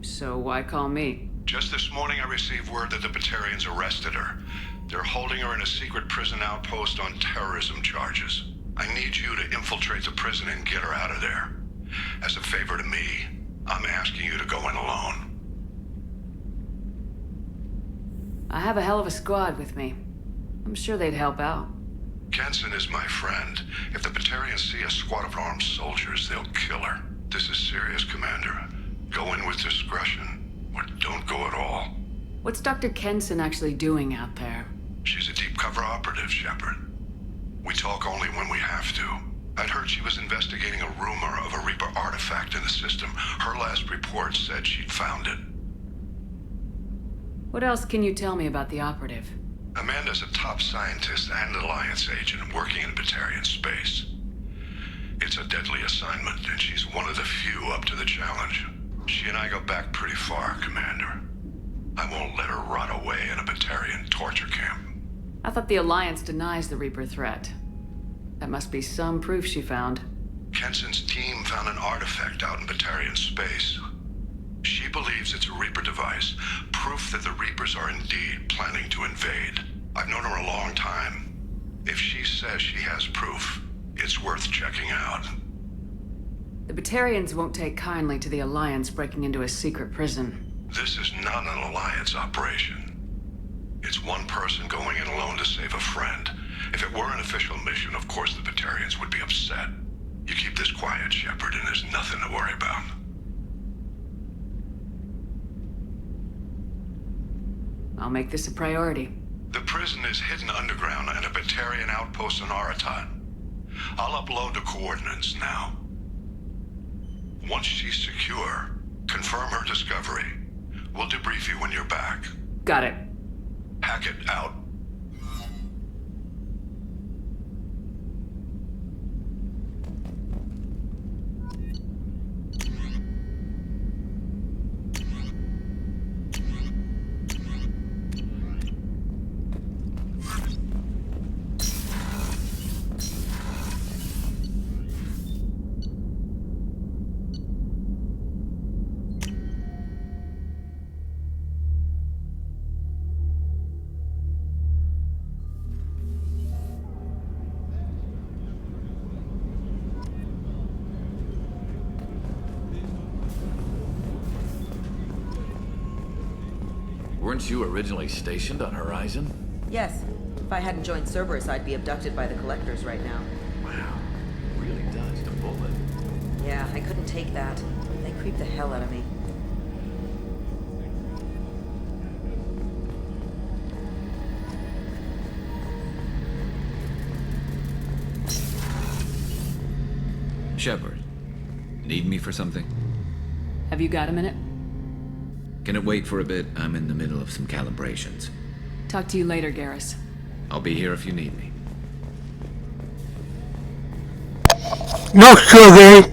So why call me? Just this morning I received word that the Batarians arrested her. They're holding her in a secret prison outpost on terrorism charges. I need you to infiltrate the prison and get her out of there. As a favor to me, I'm asking you to go in alone. I have a hell of a squad with me. I'm sure they'd help out. Kenson is my friend. If the Batarians see a squad of armed soldiers, they'll kill her. This is serious, Commander. Go in with discretion, or don't go at all. What's Dr. Kenson actually doing out there? She's a deep cover operative, Shepard. We talk only when we have to. I'd heard she was investigating a rumor of a Reaper artifact in the system. Her last report said she'd found it. What else can you tell me about the operative? Amanda's a top scientist and Alliance agent working in Batarian space. It's a deadly assignment, and she's one of the few up to the challenge. She and I go back pretty far, Commander. I won't let her rot away in a Batarian torture camp. I thought the Alliance denies the Reaper threat. That must be some proof she found. Kenson's team found an artifact out in Batarian space. She believes it's a Reaper device, proof that the Reapers are indeed planning to invade. I've known her a long time. If she says she has proof, it's worth checking out. The Batarians won't take kindly to the Alliance breaking into a secret prison. This is not an Alliance operation. It's one person going in alone to save a friend. If it were an official mission, of course the Batarians would be upset. You keep this quiet, Shepard, and there's nothing to worry about. I'll make this a priority. The prison is hidden underground in a Batarian outpost on Aratat. I'll upload the coordinates now. Once she's secure, confirm her discovery. We'll debrief you when you're back. Got it. Hack Hackett out. Weren't you originally stationed on Horizon? Yes. If I hadn't joined Cerberus, I'd be abducted by the Collectors right now. Wow. Really dodged a bullet. Yeah, I couldn't take that. They creeped the hell out of me. Shepard, need me for something? Have you got a minute? Can it wait for a bit? I'm in the middle of some calibrations. Talk to you later, Garrus. I'll be here if you need me. No survey,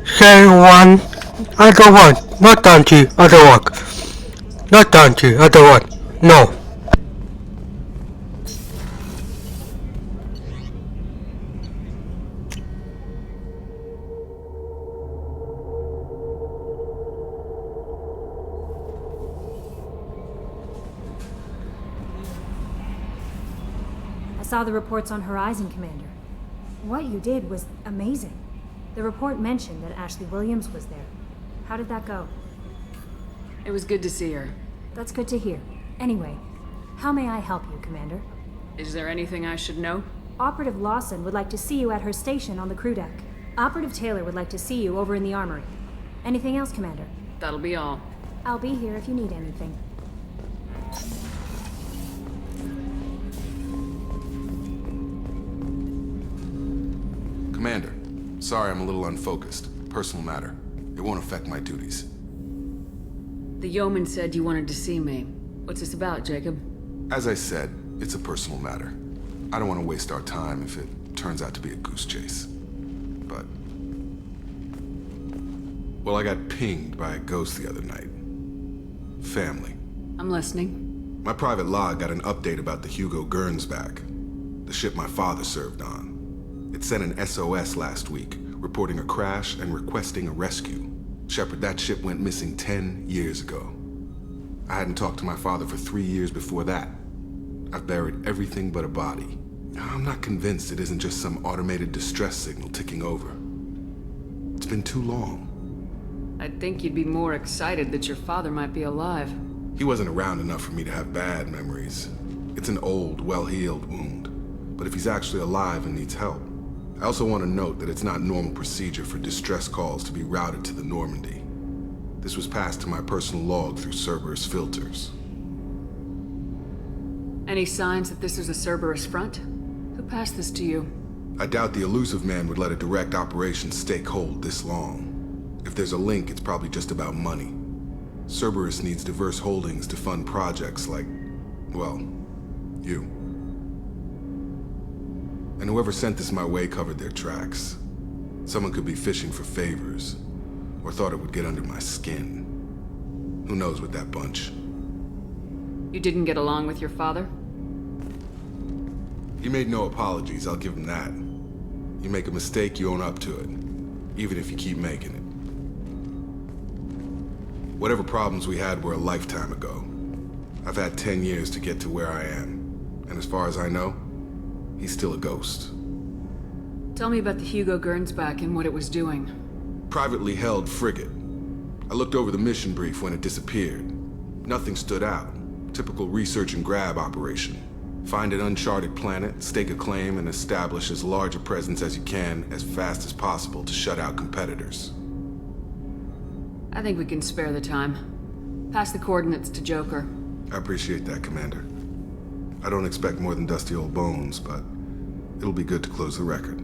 say one, other one, not Dante, other one. Not Dante, other one, no. I saw the reports on Horizon, Commander. What you did was amazing. The report mentioned that Ashley Williams was there. How did that go? It was good to see her. That's good to hear. Anyway, how may I help you, Commander? Is there anything I should know? Operative Lawson would like to see you at her station on the crew deck. Operative Taylor would like to see you over in the armory. Anything else, Commander? That'll be all. I'll be here if you need anything. Commander, sorry I'm a little unfocused. Personal matter. It won't affect my duties. The yeoman said you wanted to see me. What's this about, Jacob? As I said, it's a personal matter. I don't want to waste our time if it turns out to be a goose chase. But... well, I got pinged by a ghost the other night. Family. I'm listening. My private log got an update about the Hugo Gernsback, the ship my father served on. It sent an SOS last week, reporting a crash and requesting a rescue. Shepard, that ship went missing 10 years ago. I hadn't talked to my father for 3 years before that. I've buried everything but a body. I'm not convinced it isn't just some automated distress signal ticking over. It's been too long. I'd think you'd be more excited that your father might be alive. He wasn't around enough for me to have bad memories. It's an old, well-healed wound. But if he's actually alive and needs help, I also want to note that it's not normal procedure for distress calls to be routed to the Normandy. This was passed to my personal log through Cerberus filters. Any signs that this is a Cerberus front? Who passed this to you? I doubt the elusive man would let a direct operation stake hold this long. If there's a link, it's probably just about money. Cerberus needs diverse holdings to fund projects like, well, you. And whoever sent this my way covered their tracks. Someone could be fishing for favors, or thought it would get under my skin. Who knows with that bunch? You didn't get along with your father? He made no apologies, I'll give him that. You make a mistake, you own up to it, even if you keep making it. Whatever problems we had were a lifetime ago. I've had 10 years to get to where I am, and as far as I know, he's still a ghost. Tell me about the Hugo Gernsback and what it was doing. Privately held frigate. I looked over the mission brief when it disappeared. Nothing stood out. Typical research and grab operation. Find an uncharted planet, stake a claim, and establish as large a presence as you can as fast as possible to shut out competitors. I think we can spare the time. Pass the coordinates to Joker. I appreciate that, Commander. I don't expect more than dusty old bones, but it'll be good to close the record.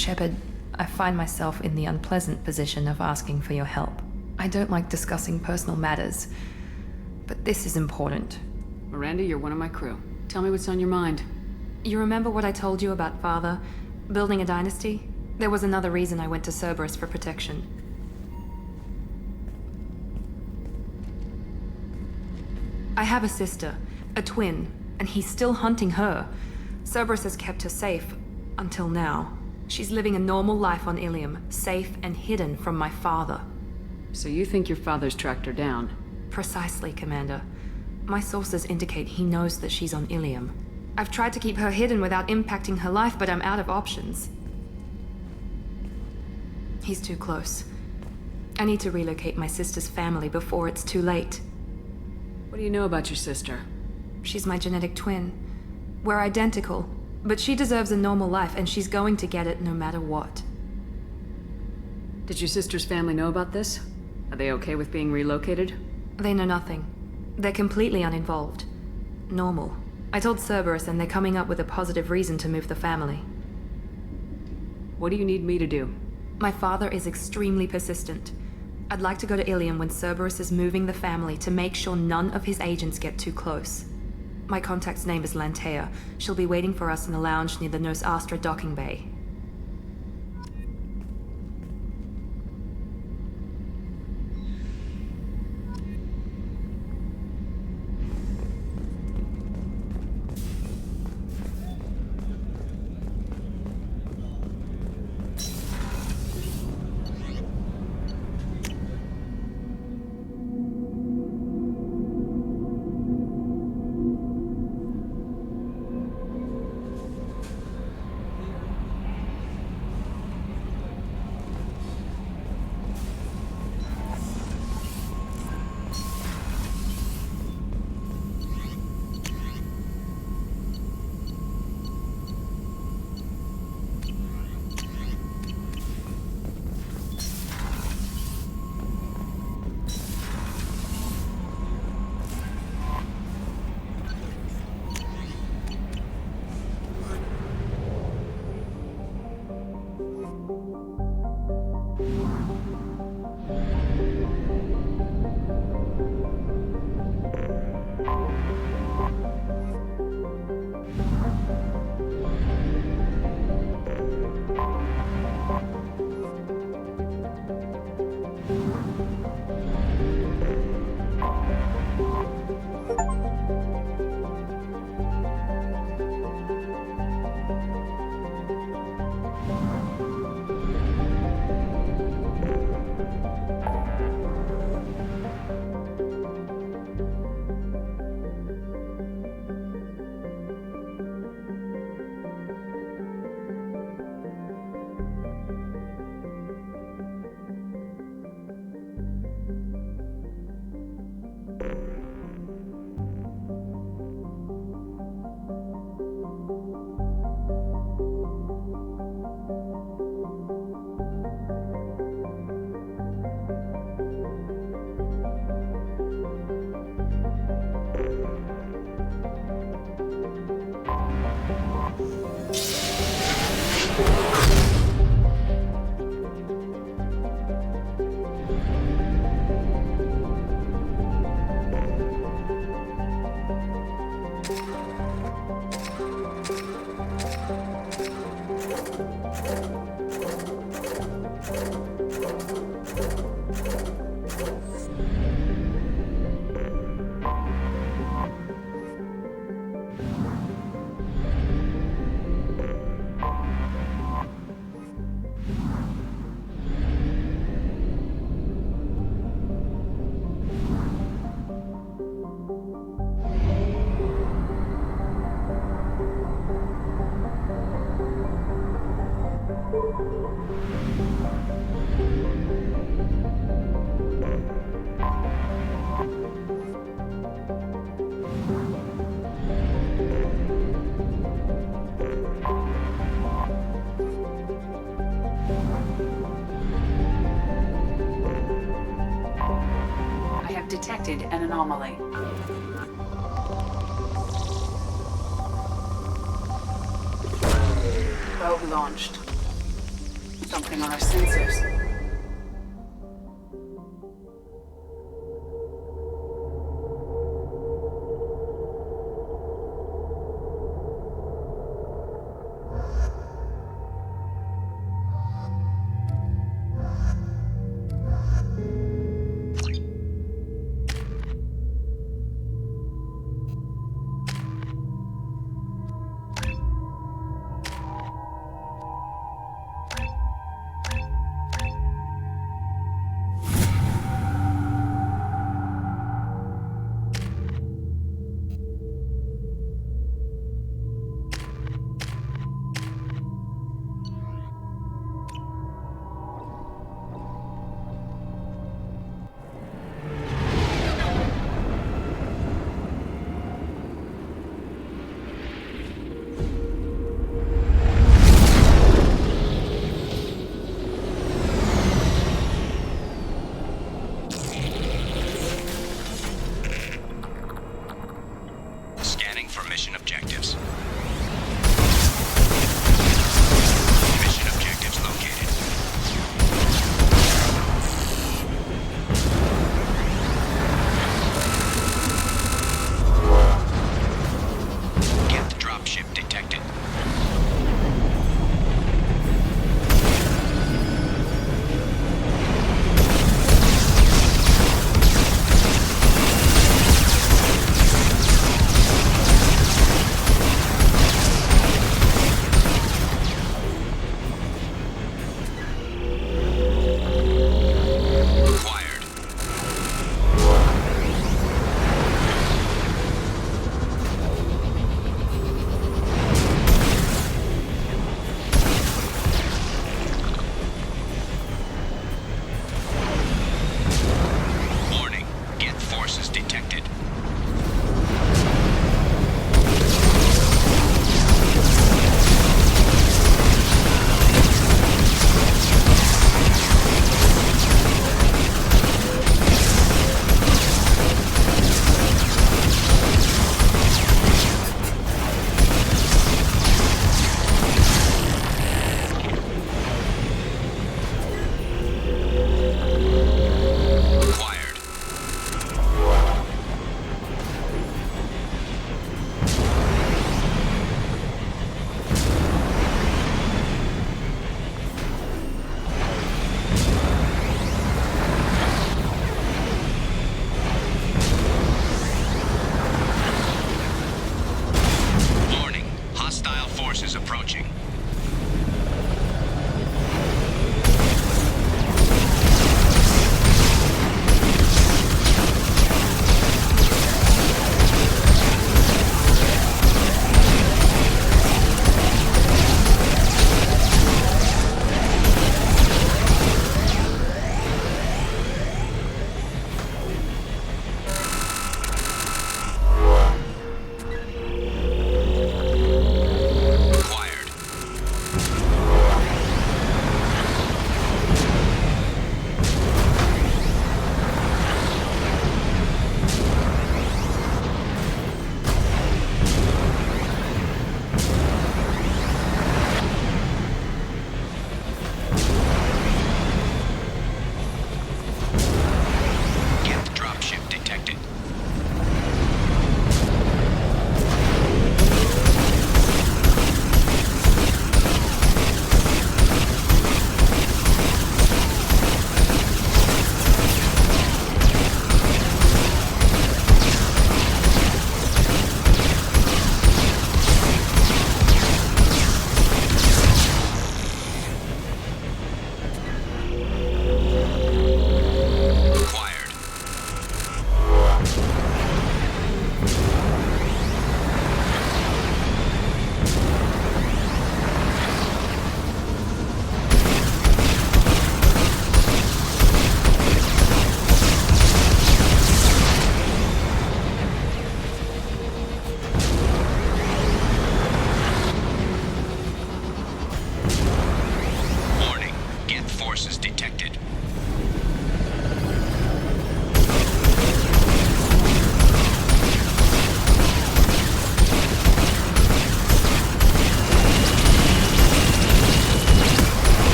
Shepard, I find myself in the unpleasant position of asking for your help. I don't like discussing personal matters, but this is important. Miranda, you're one of my crew. Tell me what's on your mind. You remember what I told you about Father? Building a dynasty? There was another reason I went to Cerberus for protection. I have a sister, a twin, and he's still hunting her. Cerberus has kept her safe, until now. She's living a normal life on Ilium, safe and hidden from my father. So you think your father's tracked her down? Precisely, Commander. My sources indicate he knows that she's on Ilium. I've tried to keep her hidden without impacting her life, but I'm out of options. He's too close. I need to relocate my sister's family before it's too late. What do you know about your sister? She's my genetic twin. We're identical, but she deserves a normal life, and she's going to get it no matter what. Did your sister's family know about this? Are they okay with being relocated? They know nothing. They're completely uninvolved. Normal. I told Cerberus, and they're coming up with a positive reason to move the family. What do you need me to do? My father is extremely persistent. I'd like to go to Ilium when Cerberus is moving the family to make sure none of his agents get too close. My contact's name is Lantea. She'll be waiting for us in the lounge near the Nos Astra docking bay. Detected an anomaly. Probe launched. something on our sensors.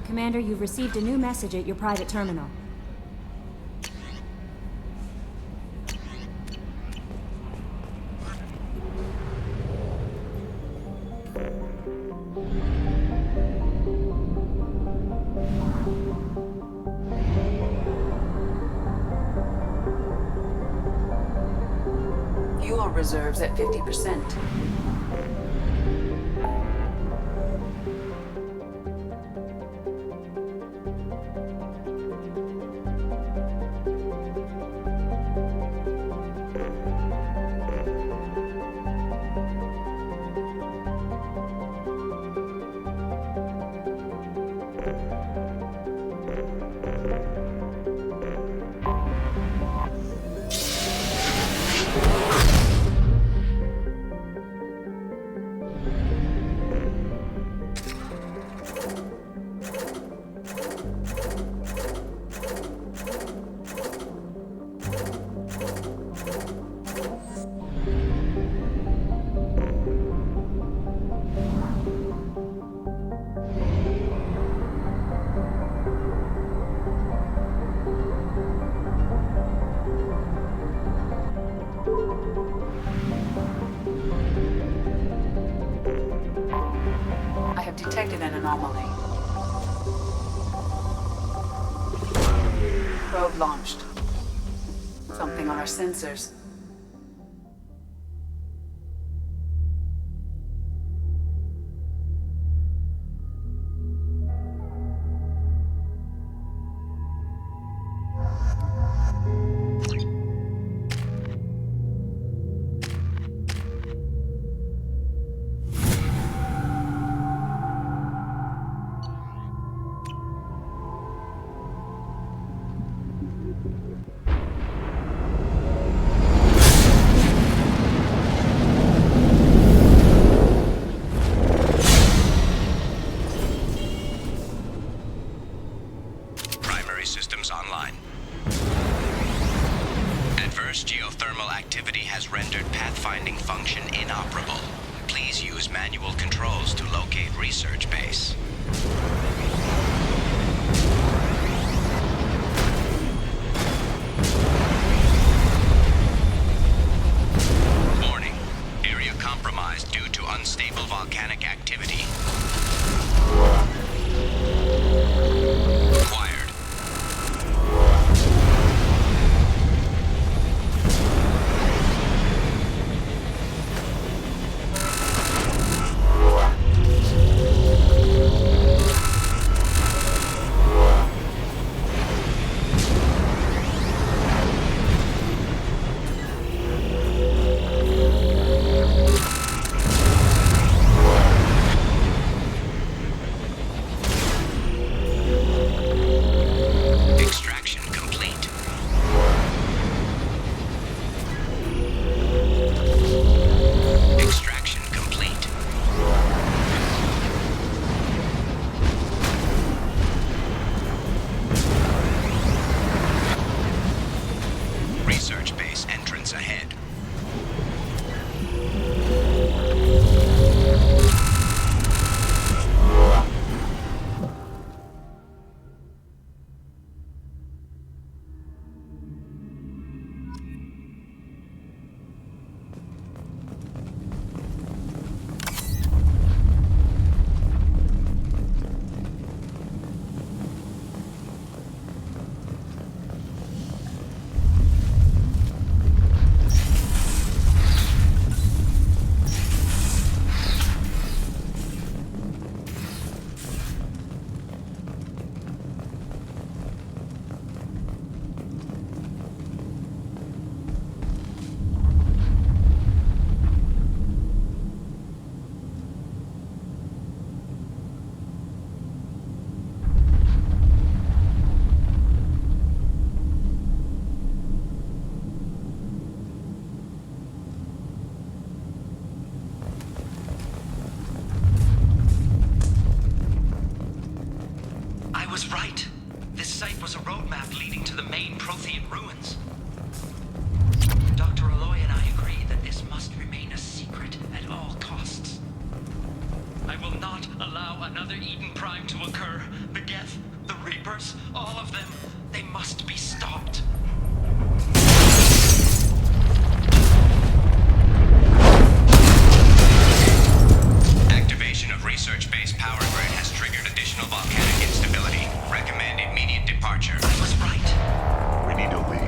Commander, you've received a new message at your private terminal. Fuel reserves at 50%. Detected an anomaly. Probe launched. Something on our sensors. Systems online. Adverse geothermal activity has rendered pathfinding function inoperable. Please use manual controls to locate research base. Warning. Area compromised due to unstable volcanic activity. Research base entrance ahead. I was right. This site was a roadmap leading to the main Prothean ruins. Dr. Aloy and I agree that this must remain a secret at all costs. I will not allow another Eden Prime to occur. The Geth, the Reapers, all of them, they must be stopped. Activation of research-based power grid has triggered additional volcanic instability. Recommend immediate departure. I was right. We need to leave.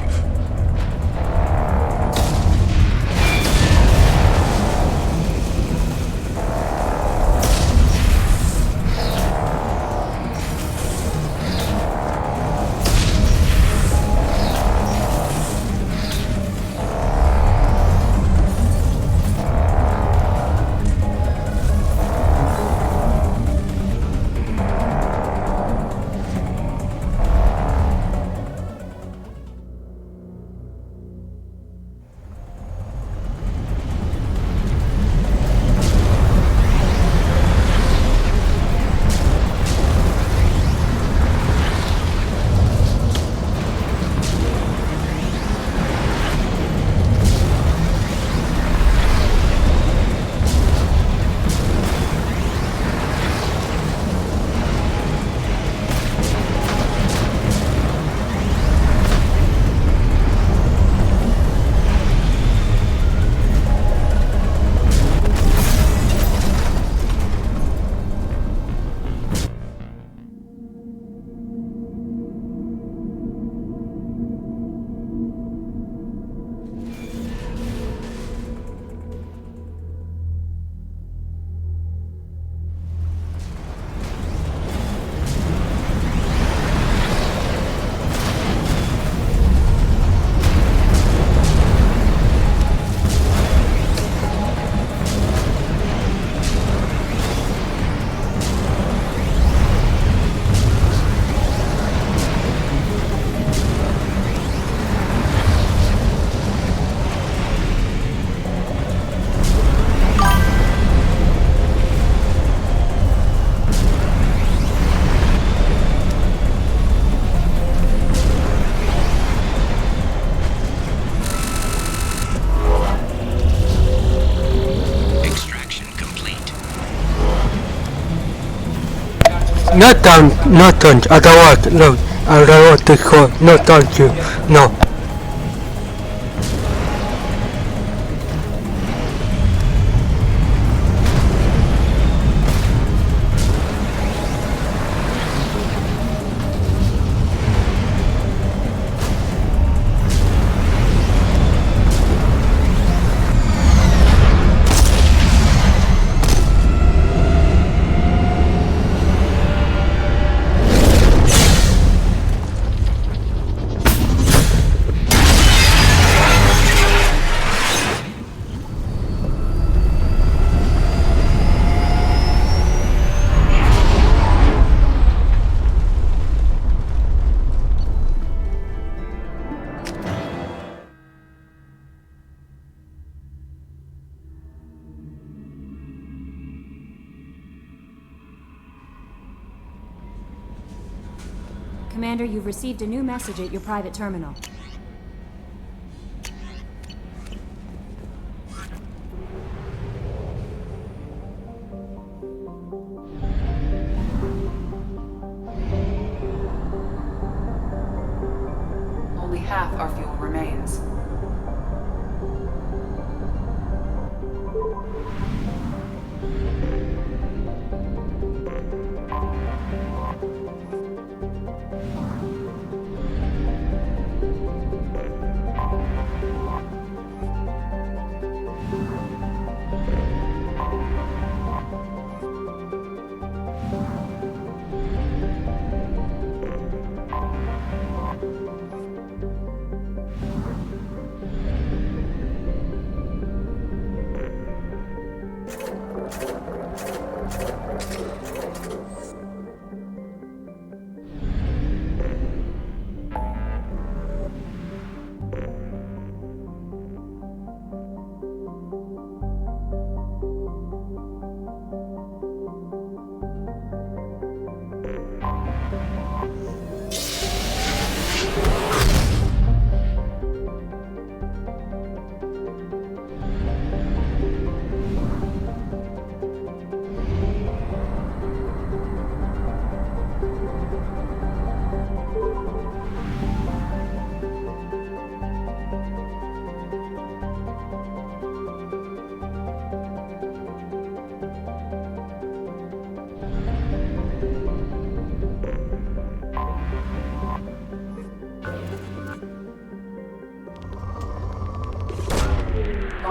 Not done, not done. I don't want, no. I don't want to call. No, thank you. No. Commander, you've received a new message at your private terminal. Only half our fuel remains.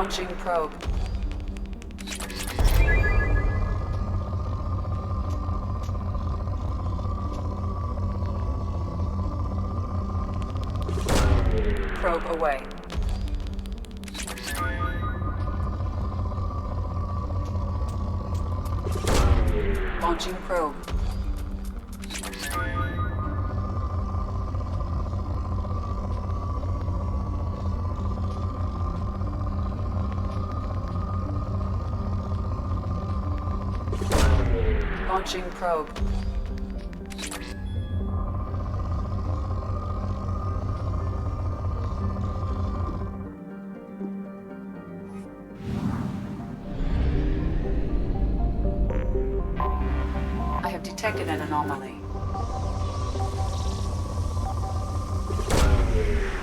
Launching probe. Probe away. Launching probe. Launching probe. I have detected an anomaly.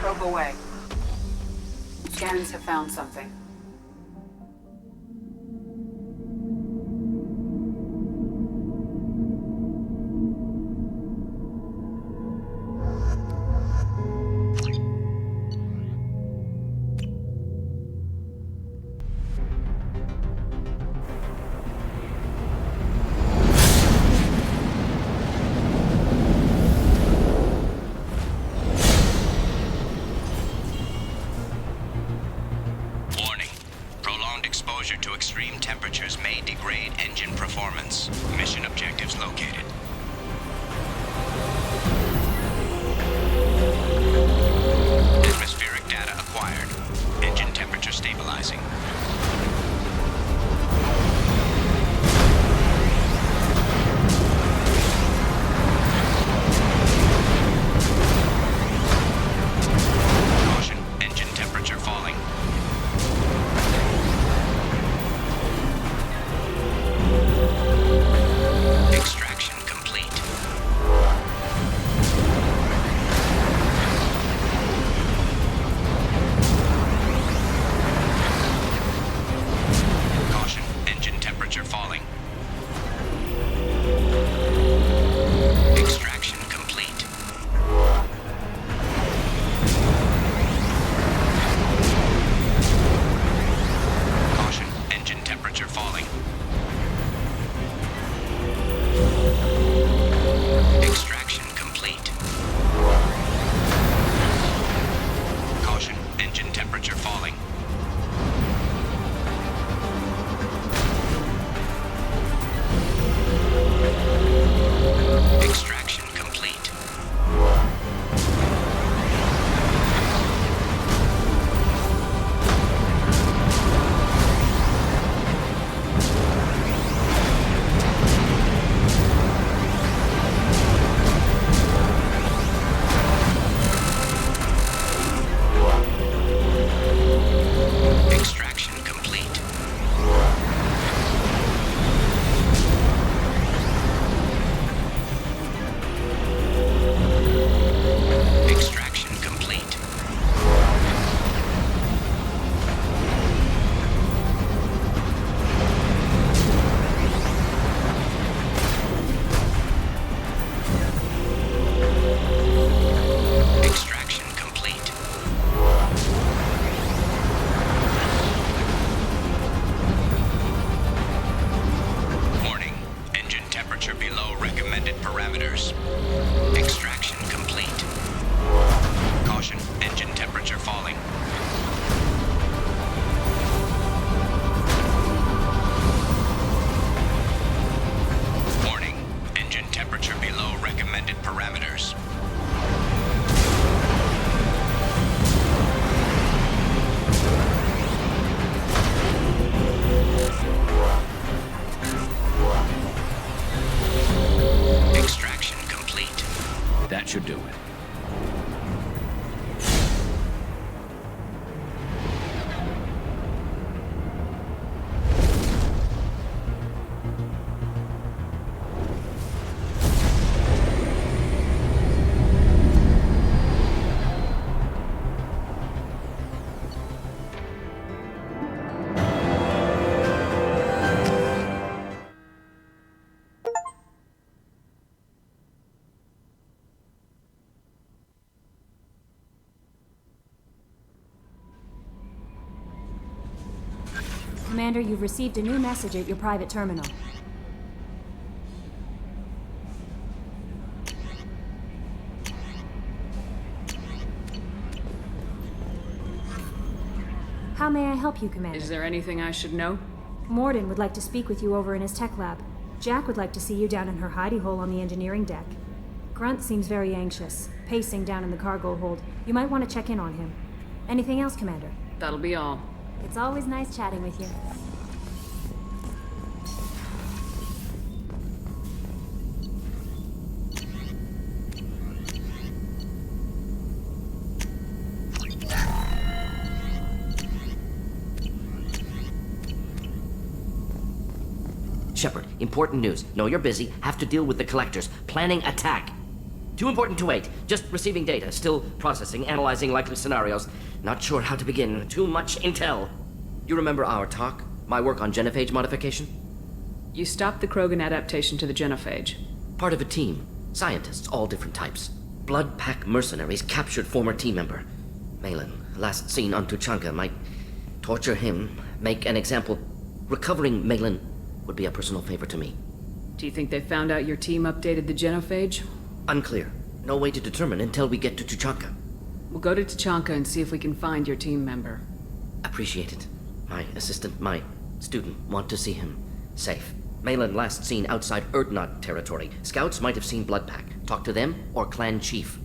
Probe away. Scans have found something. To extreme temperatures may degrade engine performance. Mission objectives located. Atmospheric data acquired. Engine temperature stabilizing. Caution, engine temperature falling. Extraction complete. Caution, engine temperature falling. Extraction complete. Caution, engine temperature falling. Extraction complete. Caution, engine temperature falling. Extraction complete. Extraction complete. Extraction complete. Extraction complete. Warning, engine temperature below recommended parameters. Extraction complete. Caution, engine temperature falling. Warning, engine temperature below recommended parameters. Extraction complete. Commander, you've received a new message at your private terminal. How may I help you, Commander? Is there anything I should know? Morden would like to speak with you over in his tech lab. Jack would like to see you down in her hidey hole on the engineering deck. Grunt seems very anxious, pacing down in the cargo hold. You might want to check in on him. Anything else, Commander? That'll be all. It's always nice chatting with you. Shepard, important news. Know you're busy. Have to deal with the collectors. Planning attack. Too important to wait. Just receiving data. Still processing, analyzing likely scenarios. Not sure how to begin. Too much intel. You remember our talk? My work on genophage modification? You stopped the Krogan adaptation to the genophage. Part of a team. Scientists, all different types. Blood pack mercenaries captured former team member. Maelin, last seen on Tuchanka, might torture him, make an example. Recovering Maelin would be a personal favor to me. Do you think they found out your team updated the genophage? Unclear. No way to determine until we get to Tuchanka. We'll go to Tuchanka and see if we can find your team member. Appreciate it. My assistant, my student, want to see him safe. Maelin last seen outside Erdnot territory. Scouts might have seen Bloodpack. Talk to them or clan chief.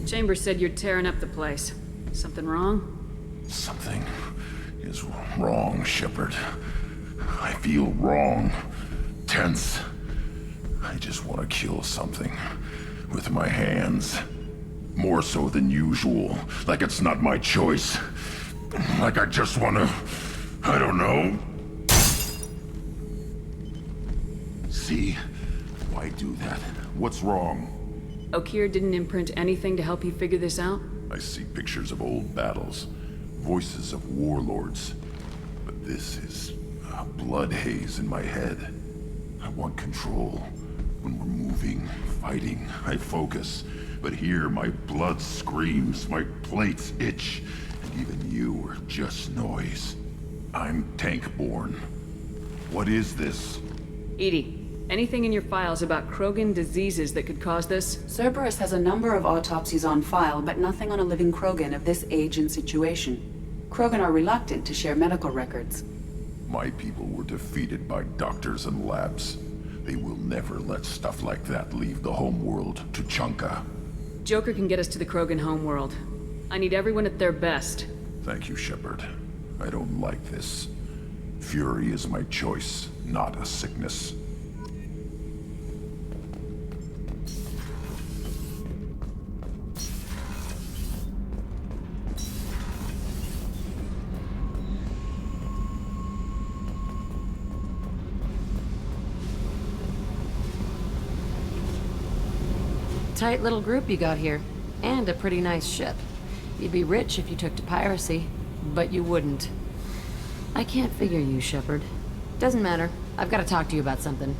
Chambers said you're tearing up the place. Something wrong? Something is wrong, Shepard. I feel wrong. Tense. I just want to kill something. With my hands. More so than usual. Like it's not my choice. Like I just want to... I don't know. See? Why do that? What's wrong? Okir didn't imprint anything to help you figure this out? I see pictures of old battles, voices of warlords. But this is a blood haze in my head. I want control. When we're moving, fighting, I focus. But here my blood screams, my plates itch, and even you are just noise. I'm tank-born. What is this? Edie. Anything in your files about Krogan diseases that could cause this? Cerberus has a number of autopsies on file, but nothing on a living Krogan of this age and situation. Krogan are reluctant to share medical records. My people were defeated by doctors and labs. They will never let stuff like that leave the homeworld, Tuchanka. Joker can get us to the Krogan homeworld. I need everyone at their best. Thank you, Shepard. I don't like this. Fury is my choice, not a sickness. Tight little group you got here. And a pretty nice ship. You'd be rich if you took to piracy, but you wouldn't. I can't figure you, Shepard. Doesn't matter. I've got to talk to you about something.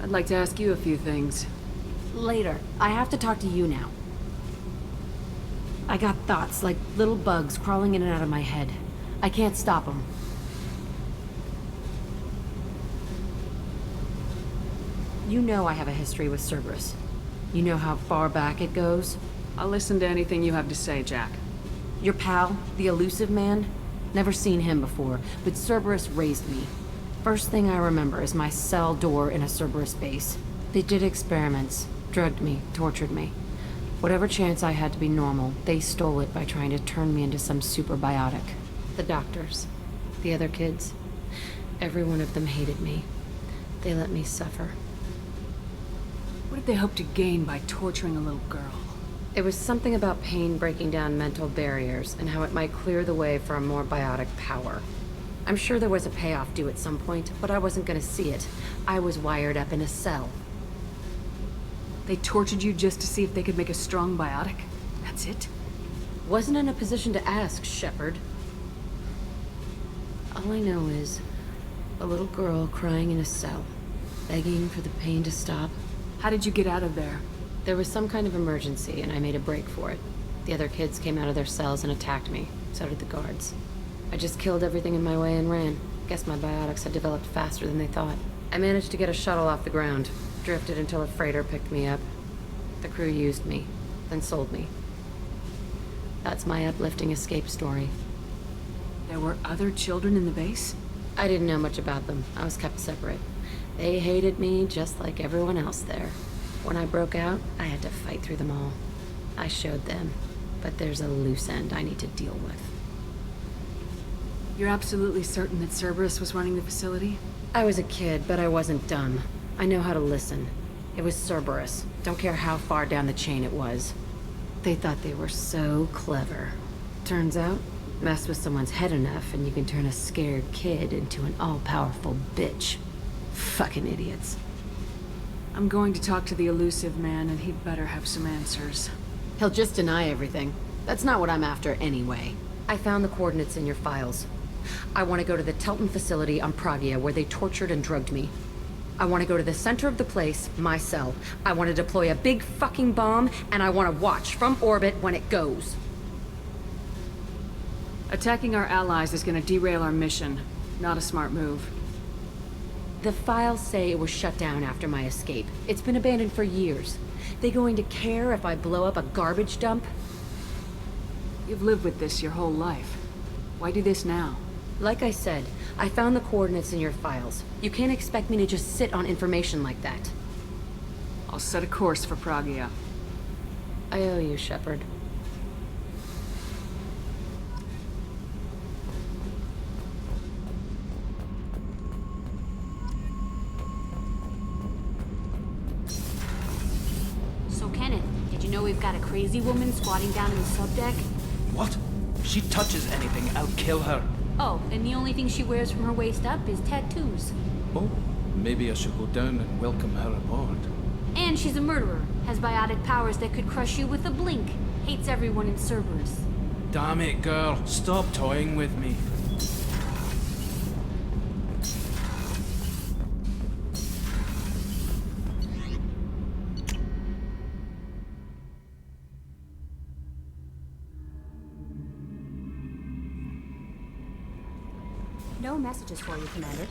I'd like to ask you a few things. Later. I have to talk to you now. I got thoughts like little bugs crawling in and out of my head. I can't stop them. You know I have a history with Cerberus. You know how far back it goes? I'll listen to anything you have to say, Jack. Your pal, the elusive man? Never seen him before, but Cerberus raised me. First thing I remember is my cell door in a Cerberus base. They did experiments, drugged me, tortured me. Whatever chance I had to be normal, they stole it by trying to turn me into some superbiotic. The doctors, the other kids, every one of them hated me. They let me suffer. What did they hope to gain by torturing a little girl? It was something about pain breaking down mental barriers and how it might clear the way for a more biotic power. I'm sure there was a payoff due at some point, but I wasn't gonna see it. I was wired up in a cell. They tortured you just to see if they could make a strong biotic? That's it? Wasn't in a position to ask, Shepard. All I know is a little girl crying in a cell, begging for the pain to stop. How did you get out of there? There was some kind of emergency, and I made a break for it. The other kids came out of their cells and attacked me. So did the guards. I just killed everything in my way and ran. Guess my biotics had developed faster than they thought. I managed to get a shuttle off the ground. Drifted until a freighter picked me up. The crew used me, then sold me. That's my uplifting escape story. There were other children in the base? I didn't know much about them. I was kept separate. They hated me just like everyone else there. When I broke out, I had to fight through them all. I showed them, but there's a loose end I need to deal with. You're absolutely certain that Cerberus was running the facility? I was a kid, but I wasn't dumb. I know how to listen. It was Cerberus. Don't care how far down the chain it was. They thought they were so clever. Turns out, mess with someone's head enough and you can turn a scared kid into an all-powerful bitch. Fucking idiots. I'm going to talk to the elusive man, and he'd better have some answers. He'll just deny everything. That's not what I'm after anyway. I found the coordinates in your files. I want to go to the Telton facility on Pragia where they tortured and drugged me. I want to go to the center of the place, my cell. I want to deploy a big fucking bomb, and I want to watch from orbit when it goes. Attacking our allies is going to derail our mission. Not a smart move. The files say it was shut down after my escape. It's been abandoned for years. They going to care if I blow up a garbage dump? You've lived with this your whole life. Why do this now? Like I said, I found the coordinates in your files. You can't expect me to just sit on information like that. I'll set a course for Pragia. I owe you, Shepard. So, Kenneth, did you know we've got a crazy woman squatting down in the subdeck? What? If she touches anything, I'll kill her. Oh, and the only thing she wears from her waist up is tattoos. Oh, maybe I should go down and welcome her aboard. And she's a murderer. Has biotic powers that could crush you with a blink. Hates everyone in Cerberus. Damn it, girl. Stop toying with me. No messages for you, Commander.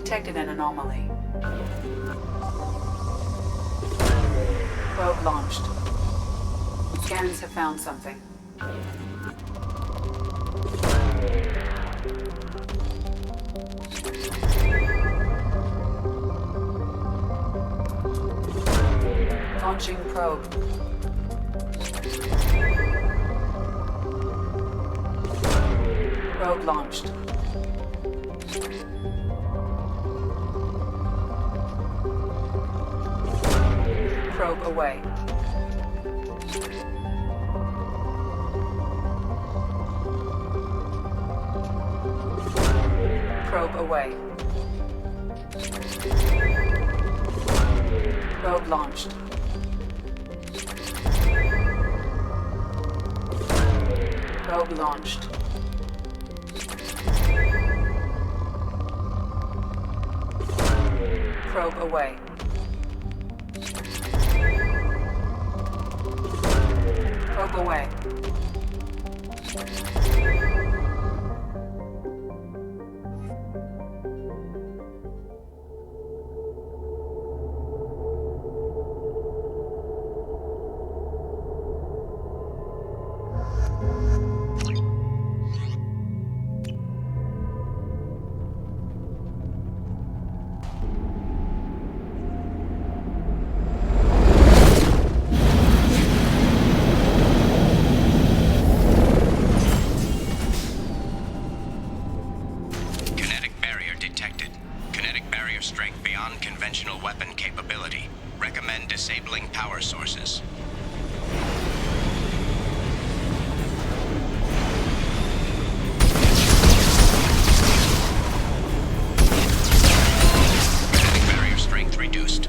detected an anomaly. Probe launched. Scans have found something. Launching probe. Probe launched. Probe away. Probe away. Probe launched. Probe launched. Probe away. Probe away. Strength beyond conventional weapon capability. Recommend disabling power sources. Kinetic barrier strength reduced.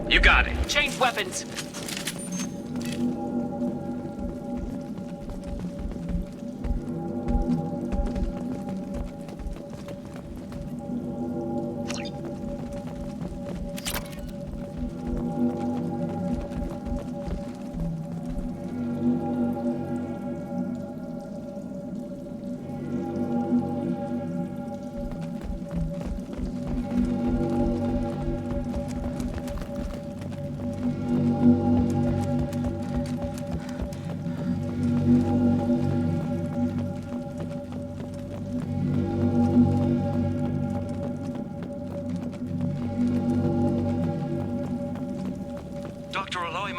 You got it. Change weapons.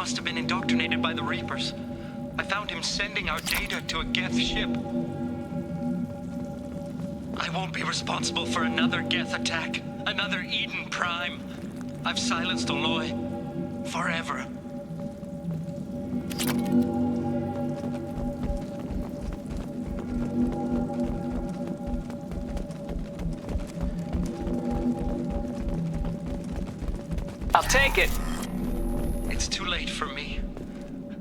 must have been indoctrinated by the Reapers. I found him sending our data to a Geth ship. I won't be responsible for another Geth attack, another Eden Prime. I've silenced Aloy. Forever. I'll take it. It's too late for me.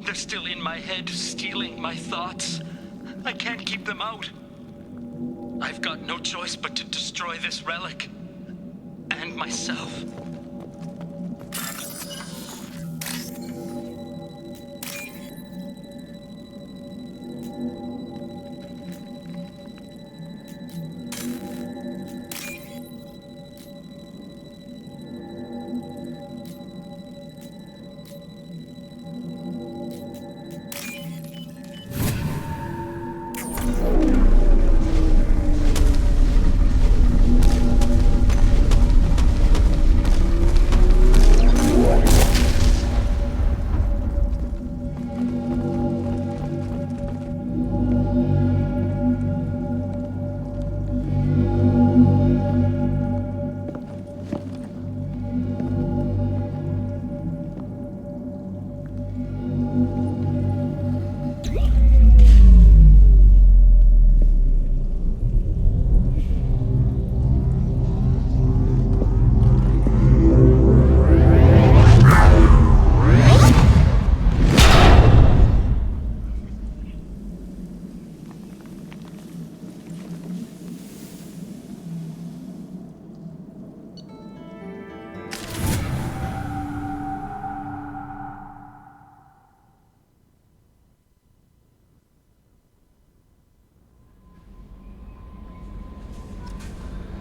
They're still in my head, stealing my thoughts. I can't keep them out. I've got no choice but to destroy this relic. And myself.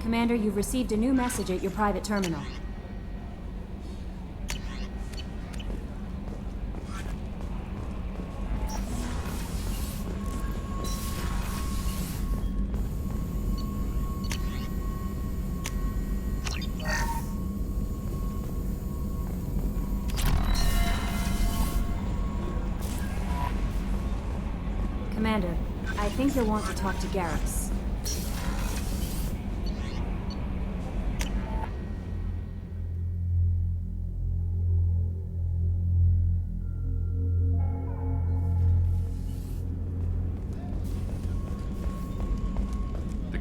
Commander, you've received a new message at your private terminal. Commander, I think you'll want to talk to Garrus.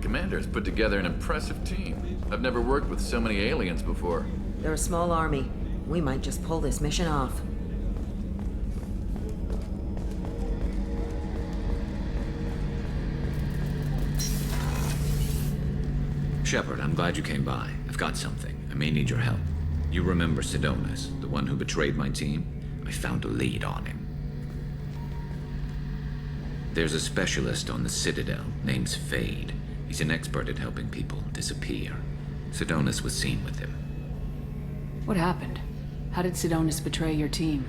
Commander's put together an impressive team. I've never worked with so many aliens before. They're a small army. We might just pull this mission off. Shepard, I'm glad you came by. I've got something. I may need your help. You remember Sidonis, the one who betrayed my team? I found a lead on him. There's a specialist on the Citadel, name's Fade. He's an expert at helping people disappear. Sidonis was seen with him. What happened? How did Sidonis betray your team?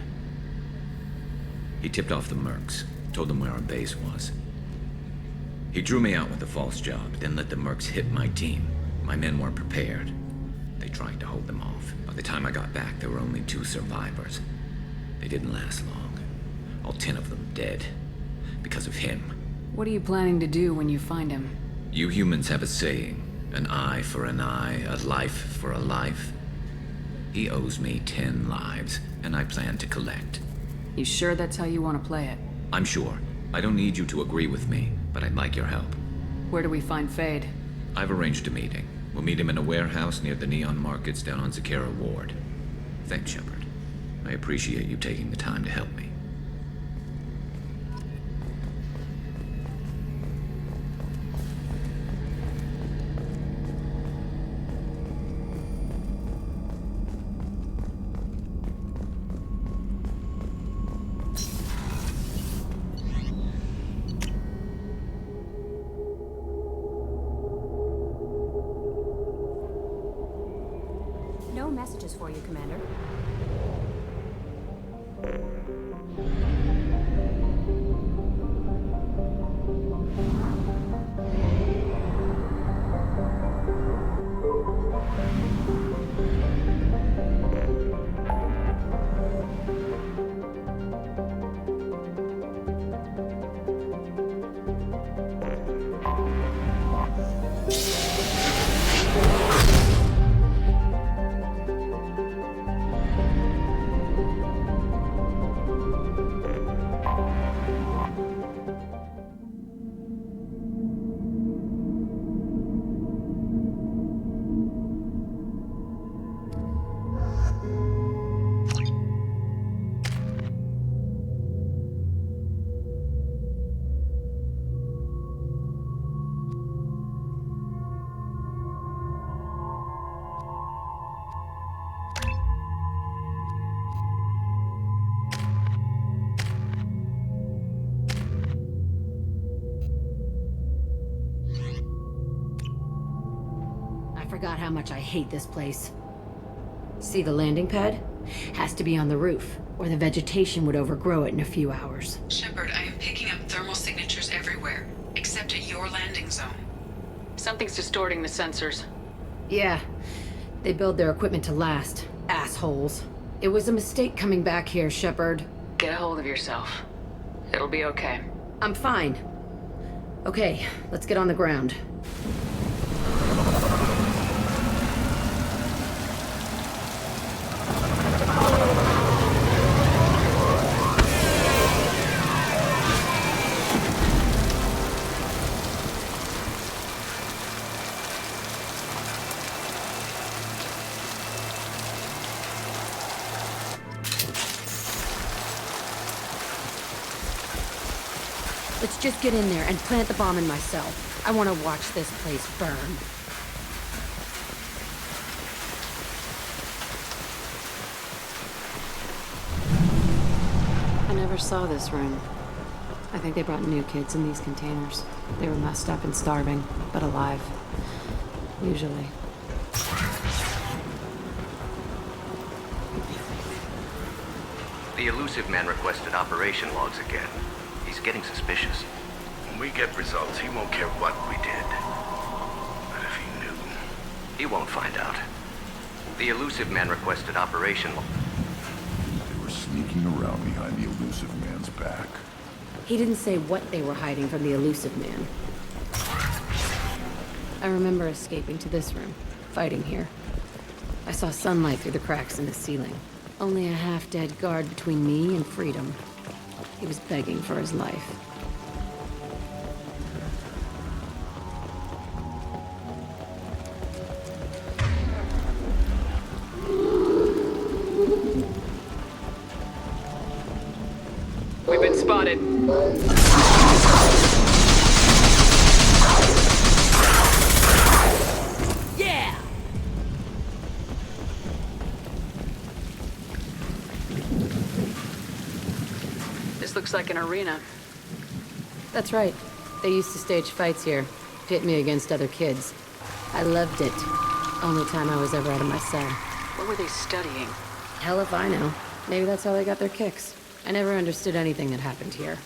He tipped off the Mercs, told them where our base was. He drew me out with a false job, then let the Mercs hit my team. My men weren't prepared. They tried to hold them off. By the time I got back, there were only 2 survivors. They didn't last long. All 10 of them dead. Because of him. What are you planning to do when you find him? You humans have a saying, an eye for an eye, a life for a life. He owes me 10 lives, and I plan to collect. You sure that's how you want to play it? I'm sure. I don't need you to agree with me, but I'd like your help. Where do we find Fade? I've arranged a meeting. We'll meet him in a warehouse near the Neon Markets down on Zakera Ward. Thanks, Shepard. I appreciate you taking the time to help me. No messages for you, Commander. forgot how much I hate this place. See the landing pad? Has to be on the roof, or the vegetation would overgrow it in a few hours. Shepard, I am picking up thermal signatures everywhere, except at your landing zone. Something's distorting the sensors. Yeah, they build their equipment to last. Assholes. It was a mistake coming back here, Shepard. Get a hold of yourself. It'll be okay. I'm fine. Okay, let's get on the ground. Let's just get in there and plant the bomb in my cell. I want to watch this place burn. I never saw this room. I think they brought new kids in these containers. They were messed up and starving, but alive. Usually. The elusive man requested operation logs again. He's getting suspicious. When we get results, he won't care what we did. But if he knew... He won't find out. The elusive man requested operation log. They were sneaking around behind the elusive man's back. He didn't say what they were hiding from the elusive man. I remember escaping to this room, fighting here. I saw sunlight through the cracks in the ceiling. Only a half-dead guard between me and freedom. He was begging for his life. We've been spotted. Yeah! This looks like an arena. That's right. They used to stage fights here, pit me against other kids. I loved it. Only time I was ever out of my cell. What were they studying? Hell if I know. Maybe that's how they got their kicks. I never understood anything that happened here.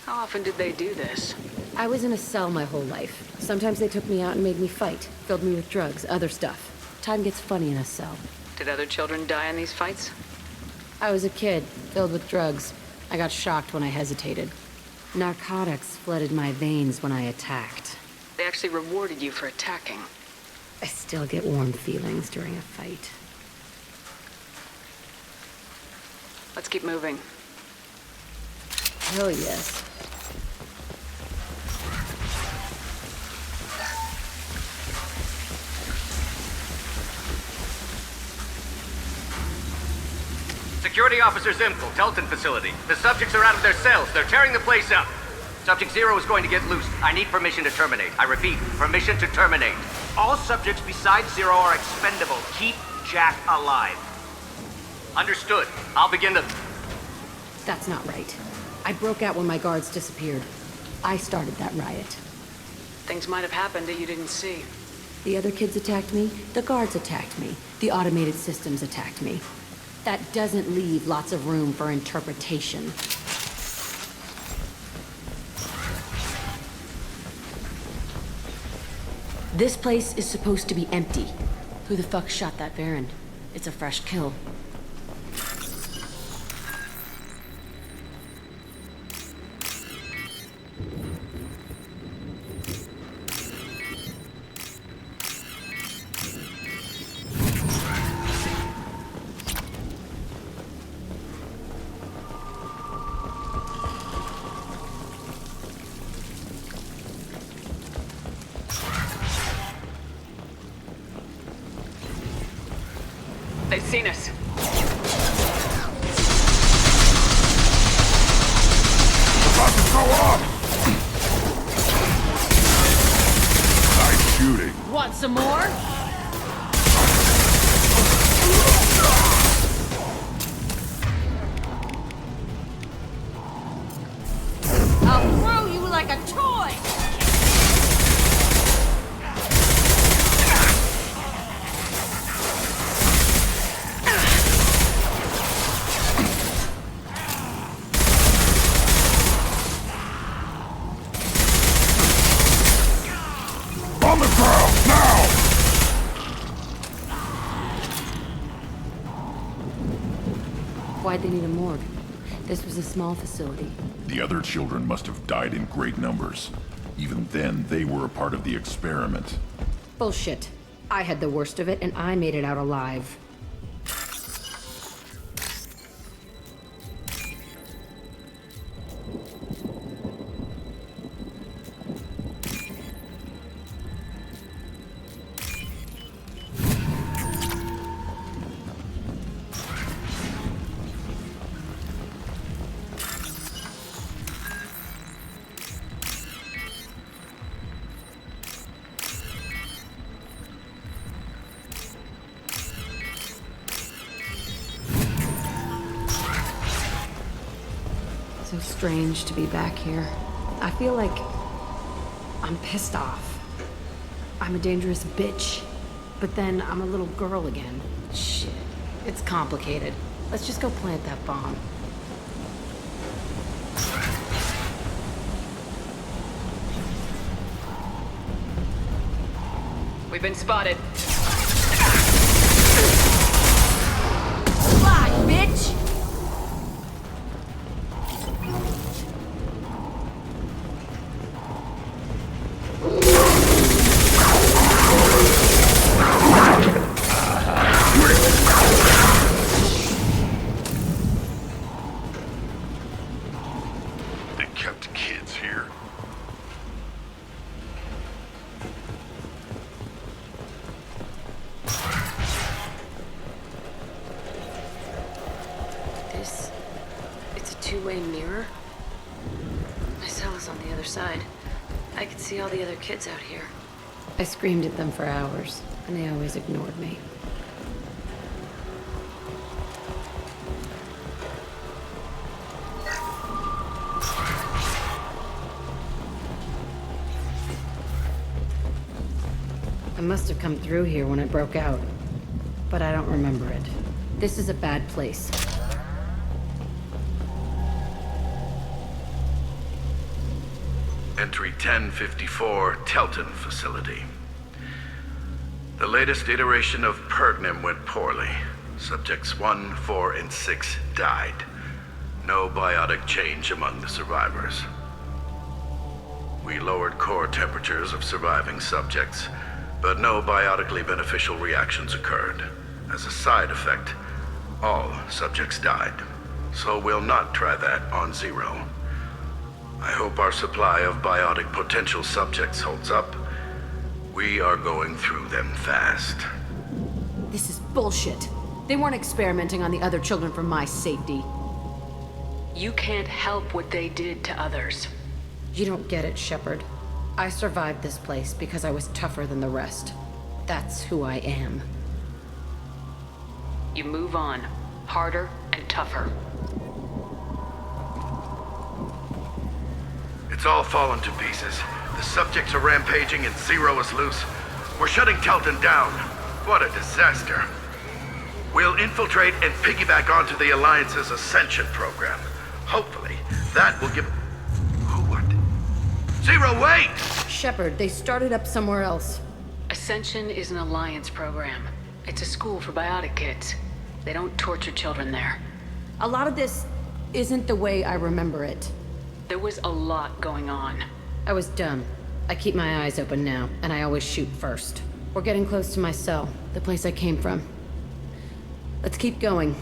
How often did they do this? I was in a cell my whole life. Sometimes they took me out and made me fight, filled me with drugs, other stuff. Time gets funny in a cell. Did other children die in these fights? I was a kid, filled with drugs. I got shocked when I hesitated. Narcotics flooded my veins when I attacked. They actually rewarded you for attacking. I still get warm feelings during a fight. Let's keep moving. Hell yes. Security Officer Zimkel, Telton facility. The subjects are out of their cells. They're tearing the place up. Subject Zero is going to get loose. I need permission to terminate. I repeat, permission to terminate. All subjects besides Zero are expendable. Keep Jack alive. Understood. I'll begin the... That's not right. I broke out when my guards disappeared. I started that riot. Things might have happened that you didn't see. The other kids attacked me. The guards attacked me. The automated systems attacked me. That doesn't leave lots of room for interpretation. This place is supposed to be empty. Who the fuck shot that Baron? It's a fresh kill. They've seen us. About to go up! Nice shooting. Want some more? I'll throw you like a toy! Why'd they need a morgue? This was a small facility. The other children must have died in great numbers. Even then, they were a part of the experiment. Bullshit. I had the worst of it, and I made it out alive. So strange to be back here. I feel like I'm pissed off. I'm a dangerous bitch. But then I'm a little girl again. Shit. It's complicated. Let's just go plant that bomb. We've been spotted. Fly, bitch! They kept kids here. It's a two-way mirror. My cell is on the other side. I could see all the other kids out here. I screamed at them for hours, and they always ignored me. I must have come through here when it broke out, but I don't remember it. This is a bad place. Entry 1054, Telton facility. The latest iteration of Pergnim went poorly. Subjects 1, 4, and 6 died. No biotic change among the survivors. We lowered core temperatures of surviving subjects, but no biotically beneficial reactions occurred. As a side effect, all subjects died. So we'll not try that on Zero. I hope our supply of biotic potential subjects holds up. We are going through them fast. This is bullshit. They weren't experimenting on the other children for my safety. You can't help what they did to others. You don't get it, Shepard. I survived this place because I was tougher than the rest. That's who I am. You move on. Harder and tougher. It's all fallen to pieces. The subjects are rampaging and Zero is loose. We're shutting Telton down. What a disaster. We'll infiltrate and piggyback onto the Alliance's Ascension program. Hopefully, that will give... What? Zero, wait! Shepard, they started up somewhere else. Ascension is an Alliance program. It's a school for biotic kids. They don't torture children there. A lot of this isn't the way I remember it. There was a lot going on. I was dumb. I keep my eyes open now, and I always shoot first. We're getting close to my cell, the place I came from. Let's keep going.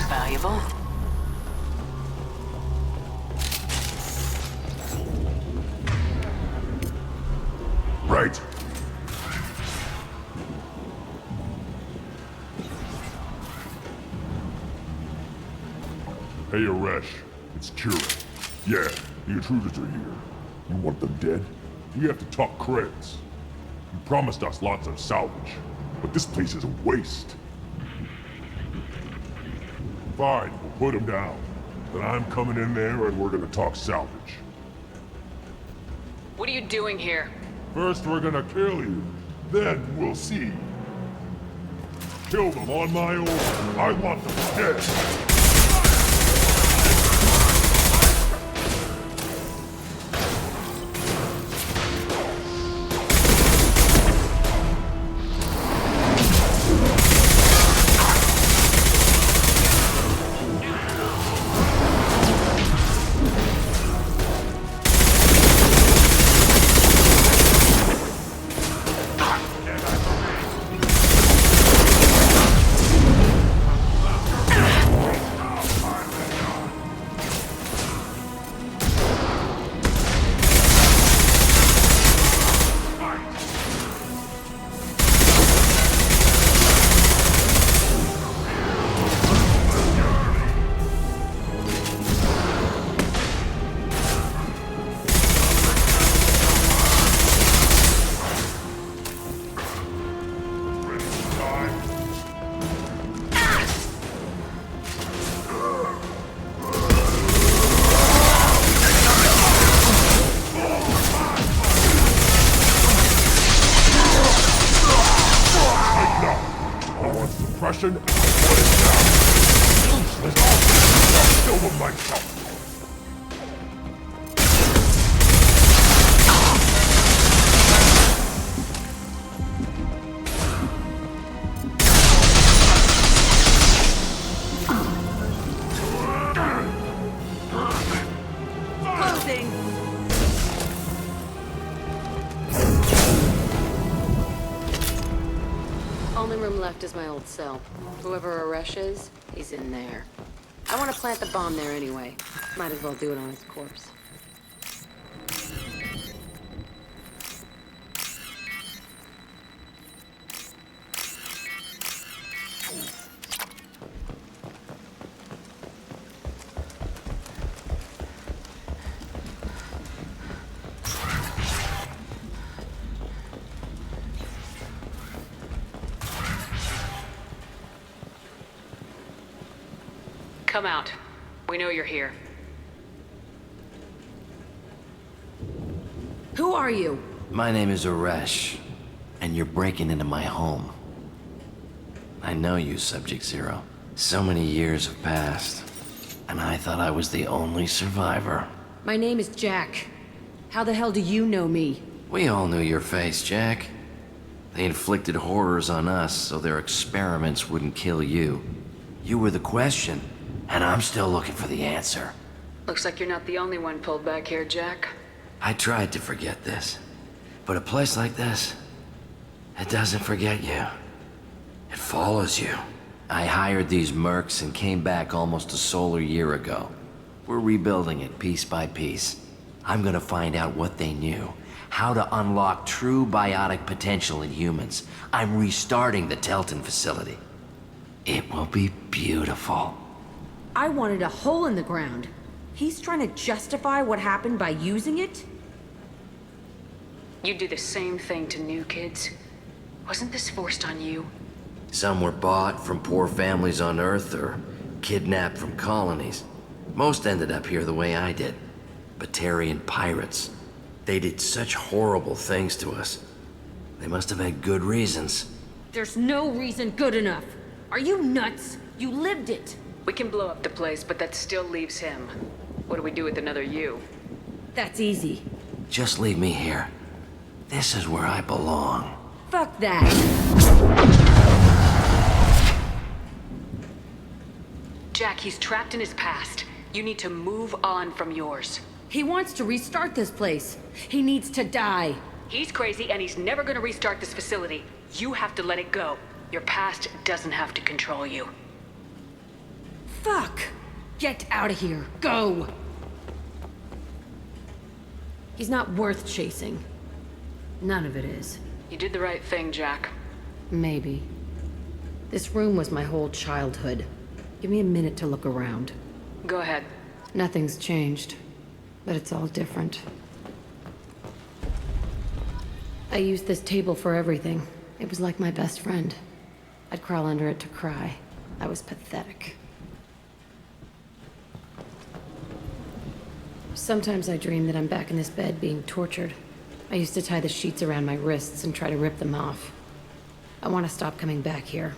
Valuable. Right. Hey, Aresh. It's Kira. Yeah, The intruders are here. You want them dead? We have to talk creds. You promised us lots of salvage, but this place is a waste. Fine, we'll put them down. Then I'm coming in there and we're gonna talk salvage. What are you doing here? First we're gonna kill you, then we'll see. Kill them on my order. I want them dead. Suppression, and I want it now. Useless. I'll kill them myself. Closing. Only room left is my old cell. Whoever Aresh is, he's in there. I want to plant the bomb there anyway. Might as well do it on his corpse. Come out. We know you're here. Who are you? My name is Aresh, and you're breaking into my home. I know you, Subject Zero. So many years have passed, and I thought I was the only survivor. My name is Jack. How the hell do you know me? We all knew your face, Jack. They inflicted horrors on us so their experiments wouldn't kill you. You were the question, and I'm still looking for the answer. Looks like you're not the only one pulled back here, Jack. I tried to forget this, but a place like this, it doesn't forget you. It follows you. I hired these mercs and came back almost a solar year ago. We're rebuilding it piece by piece. I'm gonna find out what they knew, how to unlock true biotic potential in humans. I'm restarting the Telton facility. It will be beautiful. I wanted a hole in the ground. He's trying to justify what happened by using it? You do the same thing to new kids. Wasn't this forced on you? Some were bought from poor families on Earth or kidnapped from colonies. Most ended up here the way I did. Batarian pirates. They did such horrible things to us. They must have had good reasons. There's no reason good enough. Are you nuts? You lived it. We can blow up the place, but that still leaves him. What do we do with another you? That's easy. Just leave me here. This is where I belong. Fuck that. Jack, he's trapped in his past. You need to move on from yours. He wants to restart this place. He needs to die. He's crazy and he's never gonna restart this facility. You have to let it go. Your past doesn't have to control you. Fuck! Get out of here. Go! He's not worth chasing. None of it is. You did the right thing, Jack. Maybe. This room was my whole childhood. Give me a minute to look around. Go ahead. Nothing's changed. but it's all different. I used this table for everything. It was like my best friend. I'd crawl under it to cry. I was pathetic. Sometimes I dream that I'm back in this bed being tortured. I used to tie the sheets around my wrists and try to rip them off. I want to stop coming back here.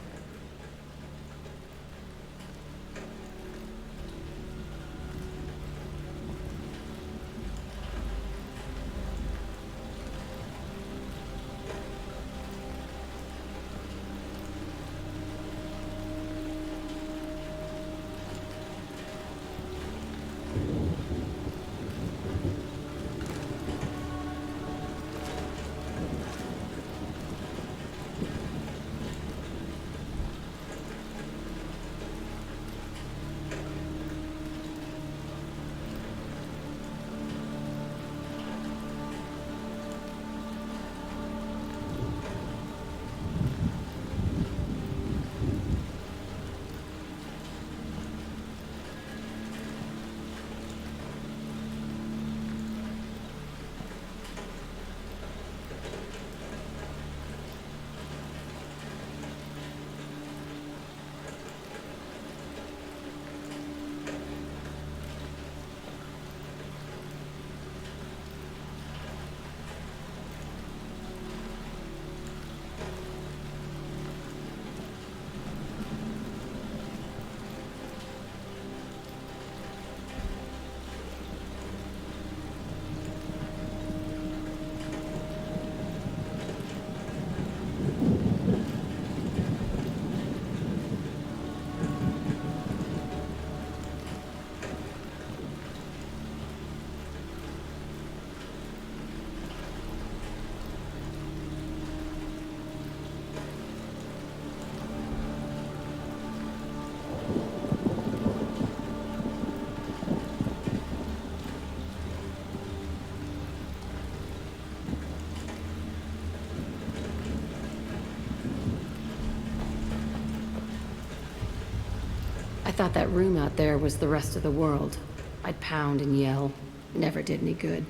I thought that room out there was the rest of the world. I'd pound and yell. Never did any good.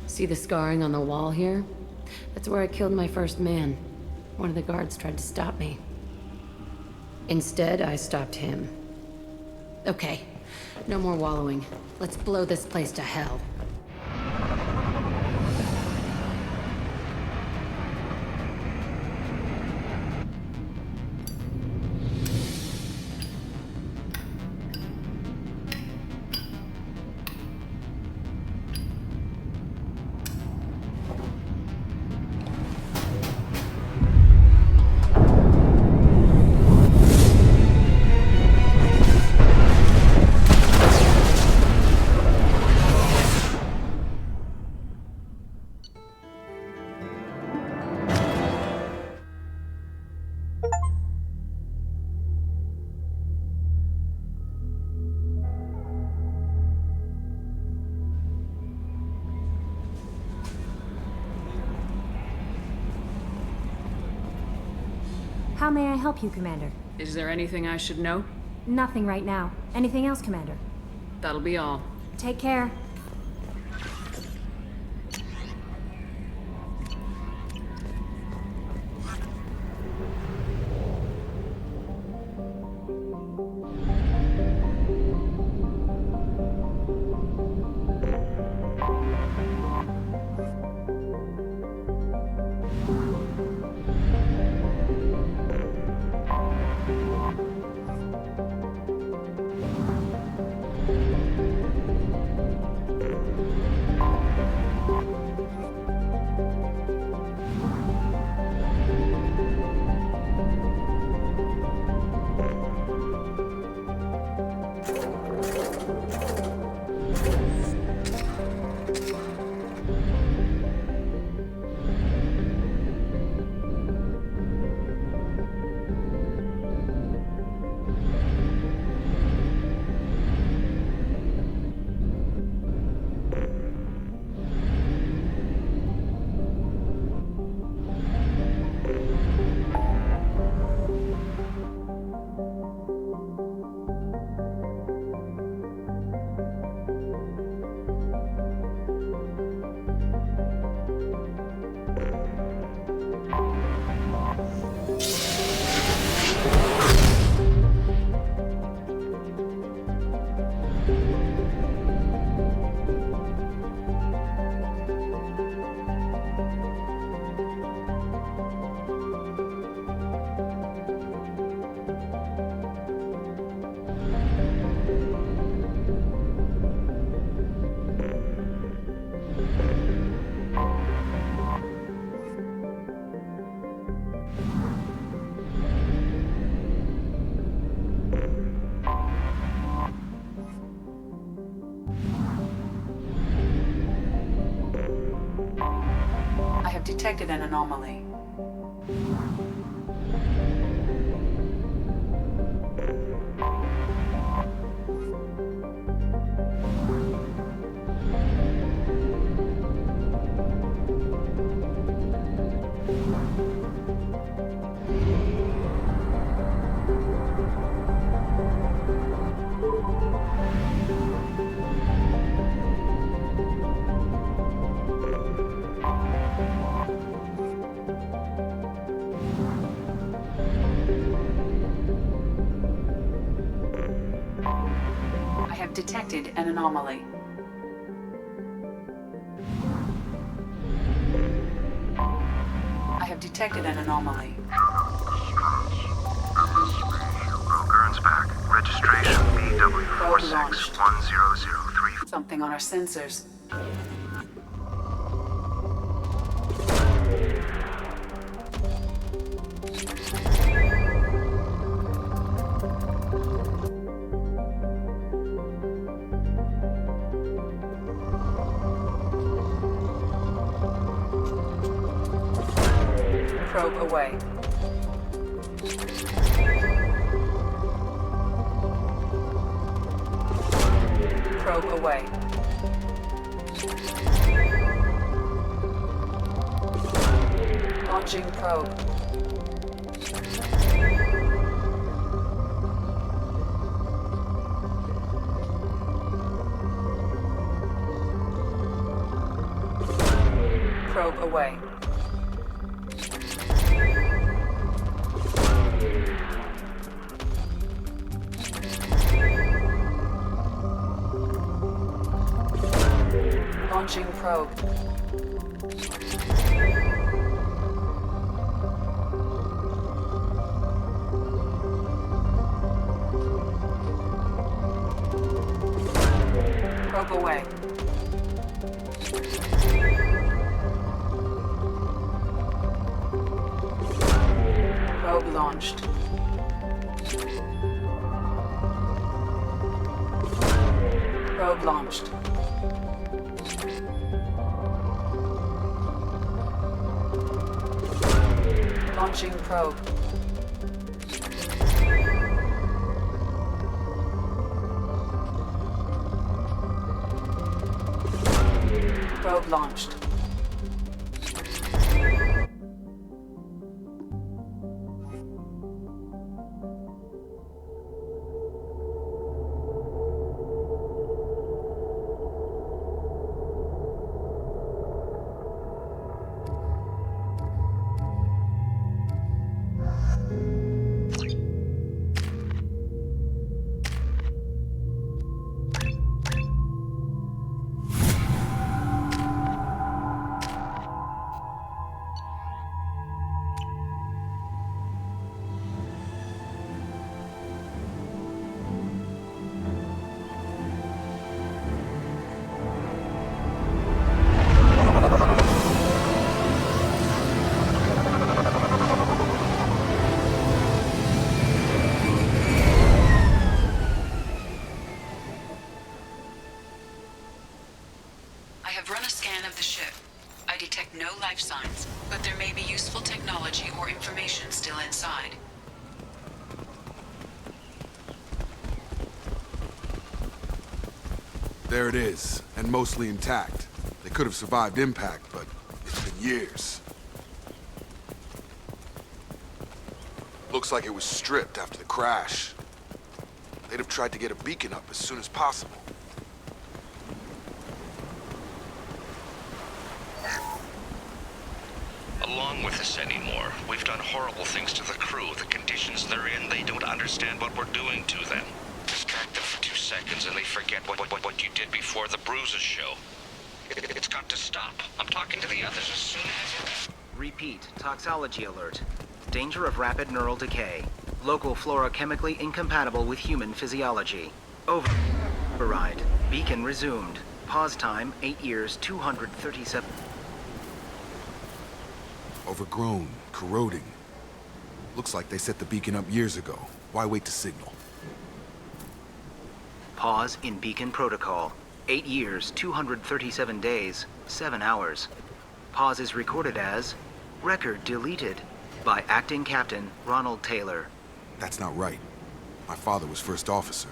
See the scarring on the wall here? That's where I killed my first man. One of the guards tried to stop me. Instead, I stopped him. Okay, no more wallowing. Let's blow this place to hell. How may I help you, Commander? Is there anything I should know? Nothing right now. Anything else, Commander? That'll be all. Take care. detected an anomaly. I have detected an anomaly. I have detected an anomaly. Gurn's back. Registration BW4610003. Something on our sensors. Probe away. Probe away. Launching probe. Probe away. Launching probe. Probe away. Probe launched. Probe launched. Launching probe. Probe launched. I have run a scan of the ship. I detect no life signs, but there may be useful technology or information still inside. There it is, and mostly intact. They could have survived impact, but it's been years. Looks like it was stripped after the crash. They'd have tried to get a beacon up as soon as possible. Along with this anymore. We've done horrible things to the crew. The conditions they're in, they don't understand what we're doing to them. Distract them for 2 seconds and they forget what you did before the bruises show. It's got to stop. I'm talking to the others as soon as... Repeat. Toxology alert. Danger of rapid neural decay. Local flora chemically incompatible with human physiology. Override. Beacon resumed. Pause time 8 years, 237... Overgrown, corroding. Looks like they set the beacon up years ago. Why wait to signal? Pause in beacon protocol. 8 years, 237 days, 7 hours. Pause is recorded as record deleted by Acting Captain Ronald Taylor. That's not right. My father was first officer.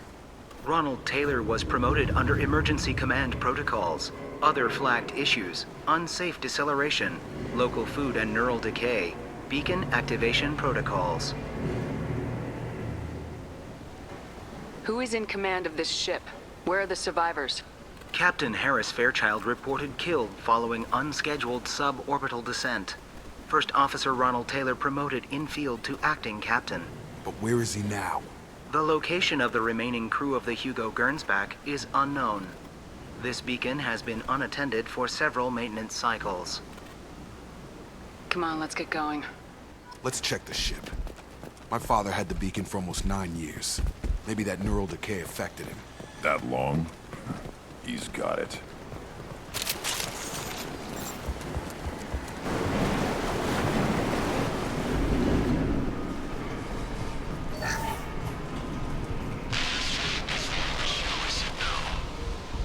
Ronald Taylor was promoted under emergency command protocols. Other flagged issues: unsafe deceleration, local food and neural decay, beacon activation protocols. Who is in command of this ship? Where are the survivors? Captain Harris Fairchild reported killed following unscheduled suborbital descent. First Officer Ronald Taylor promoted in-field to acting captain. But where is he now? The location of the remaining crew of the Hugo Gernsback is unknown. This beacon has been unattended for several maintenance cycles. Come on, let's get going. Let's check the ship. My father had the beacon for almost 9 years. Maybe that neural decay affected him. That long? He's got it.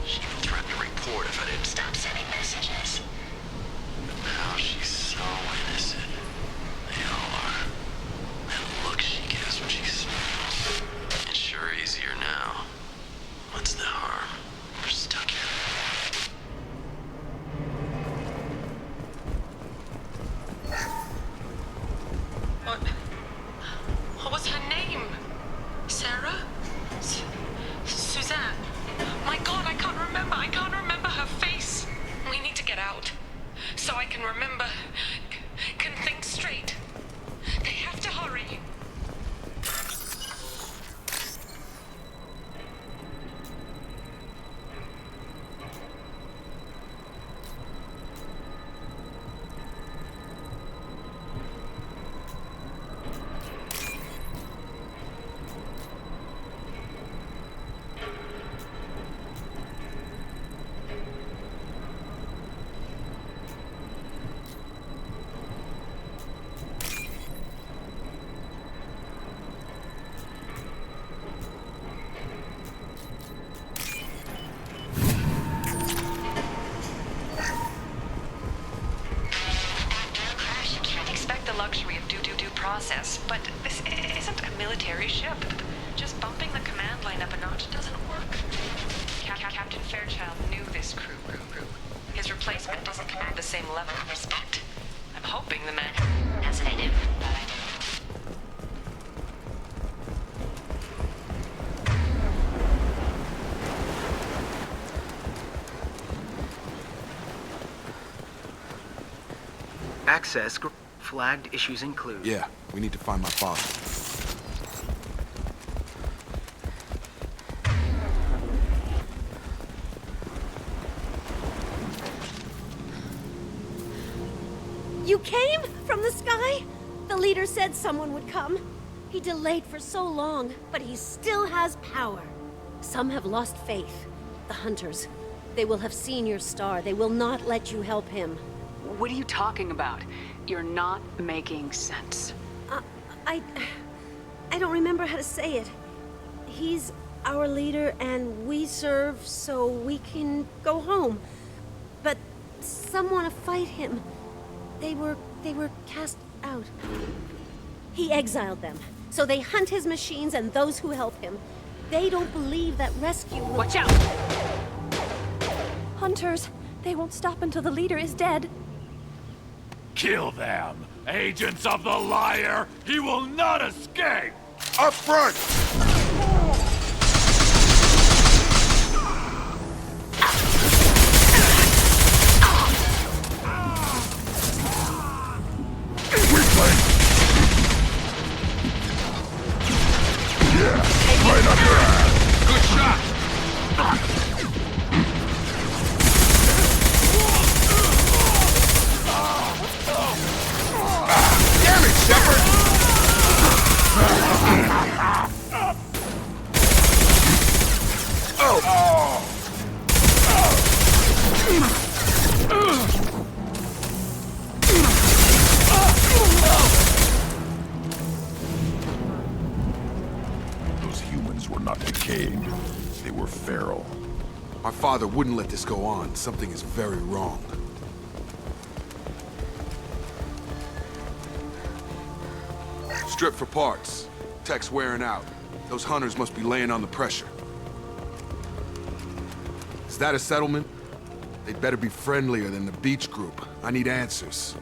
She threatened to report if I didn't stop sending messages. But now she's so innocent. They all are. That look she gives when she smiles. It's sure easier now. What's the harm? We're stuck here. What was her name? Sarah? Suzanne? My God, I can't remember. I can't remember her face. We need to get out. So I can remember, can think straight. They have to hurry. Luxury of due process, but this isn't a military ship. Just bumping the command line up a notch doesn't work. Captain Fairchild knew this crew. His replacement doesn't command the same level of respect. I'm hoping the man has an idea. Access flagged issues include. Yeah, we need to find my father. You came from the sky? The leader said someone would come. He delayed for so long, but he still has power. Some have lost faith. The hunters. They will have seen your star. They will not let you help him. What are you talking about? You're not making sense. I don't remember how to say it. He's our leader and we serve so we can go home. But some want to fight him. They were cast out. He exiled them. So they hunt his machines and those who help him. They don't believe that rescue will... Watch out! Hunters, they won't stop until the leader is dead. Kill them! Agents of the liar! He will not escape! Up front! Right up your ass! Good shot! Damn it, Shepard! Those humans were not decaying. They were feral. My father wouldn't let this go on. Something is very wrong. Strip for parts. Tech's wearing out. Those hunters must be laying on the pressure. Is that a settlement? They'd better be friendlier than the beach group. I need answers.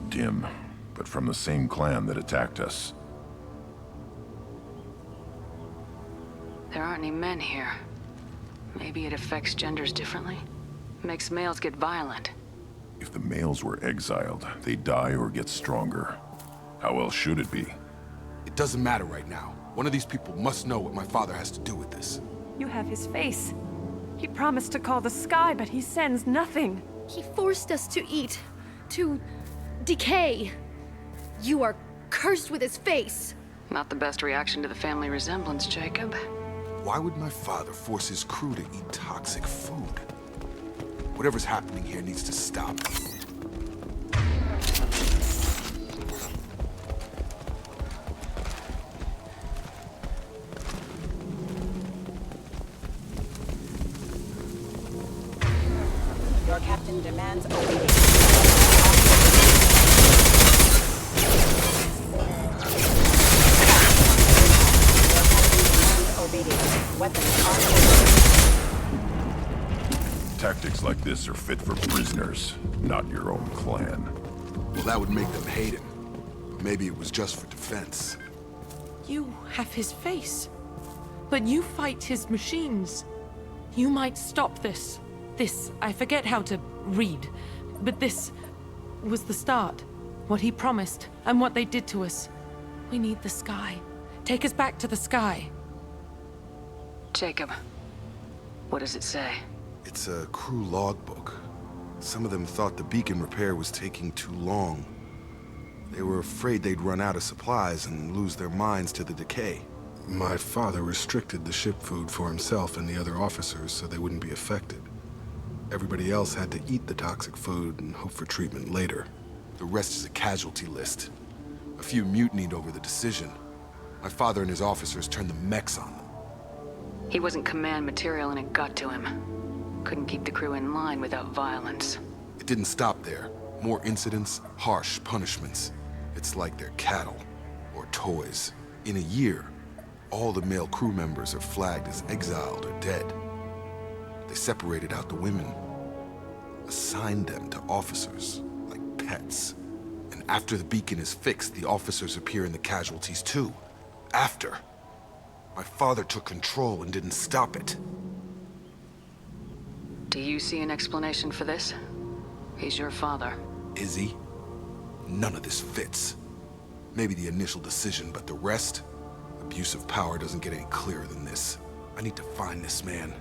Dim, but from the same clan that attacked us. There aren't any men here. Maybe it affects genders differently? Makes males get violent. If the males were exiled, they die or get stronger. How else should it be? It doesn't matter right now. One of these people must know what my father has to do with this. You have his face. He promised to call the sky, but he sends nothing. He forced us to eat, to decay. You are cursed with his face. Not the best reaction to the family resemblance, Jacob. Why would my father force his crew to eat toxic food? Whatever's happening here needs to stop. Your captain demands obedience. Tactics like this are fit for prisoners, not your own clan. Well, that would make them hate him. But maybe it was just for defense. You have his face, but you fight his machines. You might stop this. This, I forget how to read, but this was the start. What he promised, and what they did to us. We need the sky. Take us back to the sky. Jacob, what does it say? It's a crew logbook. Some of them thought the beacon repair was taking too long. They were afraid they'd run out of supplies and lose their minds to the decay. My father restricted the ship food for himself and the other officers so they wouldn't be affected. Everybody else had to eat the toxic food and hope for treatment later. The rest is a casualty list. A few mutinied over the decision. My father and his officers turned the mechs on them. He wasn't command material and it got to him. Couldn't keep the crew in line without violence. It didn't stop there. More incidents, harsh punishments. It's like they're cattle, or toys. In a year, all the male crew members are flagged as exiled or dead. They separated out the women, assigned them to officers, like pets. And after the beacon is fixed, the officers appear in the casualties too. After. My father took control and didn't stop it. Do you see an explanation for this? He's your father. Is he? None of this fits. Maybe the initial decision, but the rest? Abuse of power doesn't get any clearer than this. I need to find this man.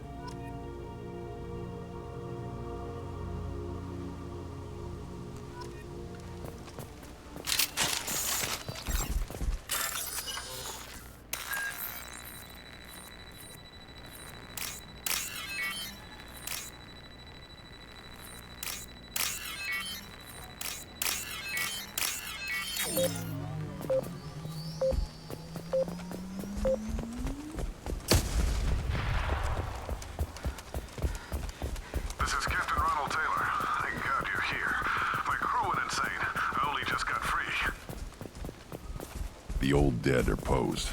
This is Captain Ronald Taylor. Thank God you're here. My crew went insane. I only just got free. The old dead are posed.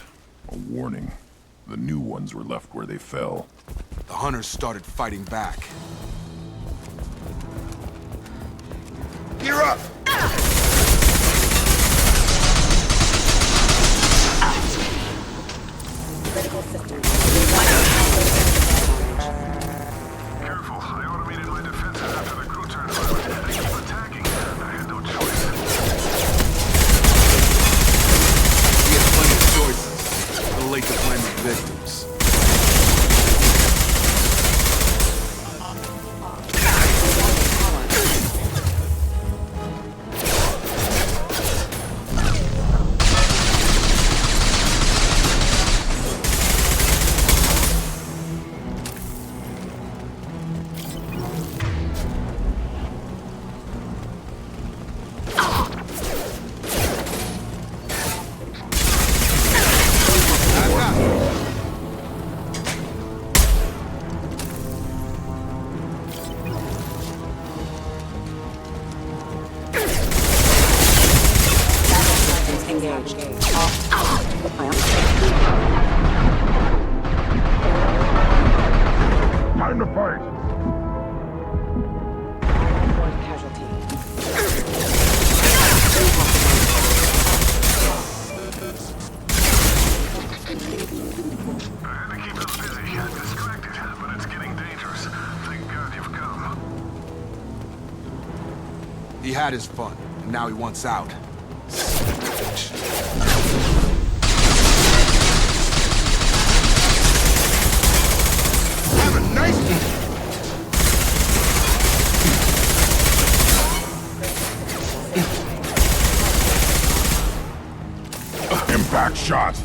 A warning. The new ones were left where they fell. The hunters started fighting back. Gear up! Critical system. Careful. I automated my defenses after the crew turned violent. They keep attacking. I had no choice. We had plenty of choices. Too late to blame the victims. He had his fun, and now he wants out. Have a nice Impact shot.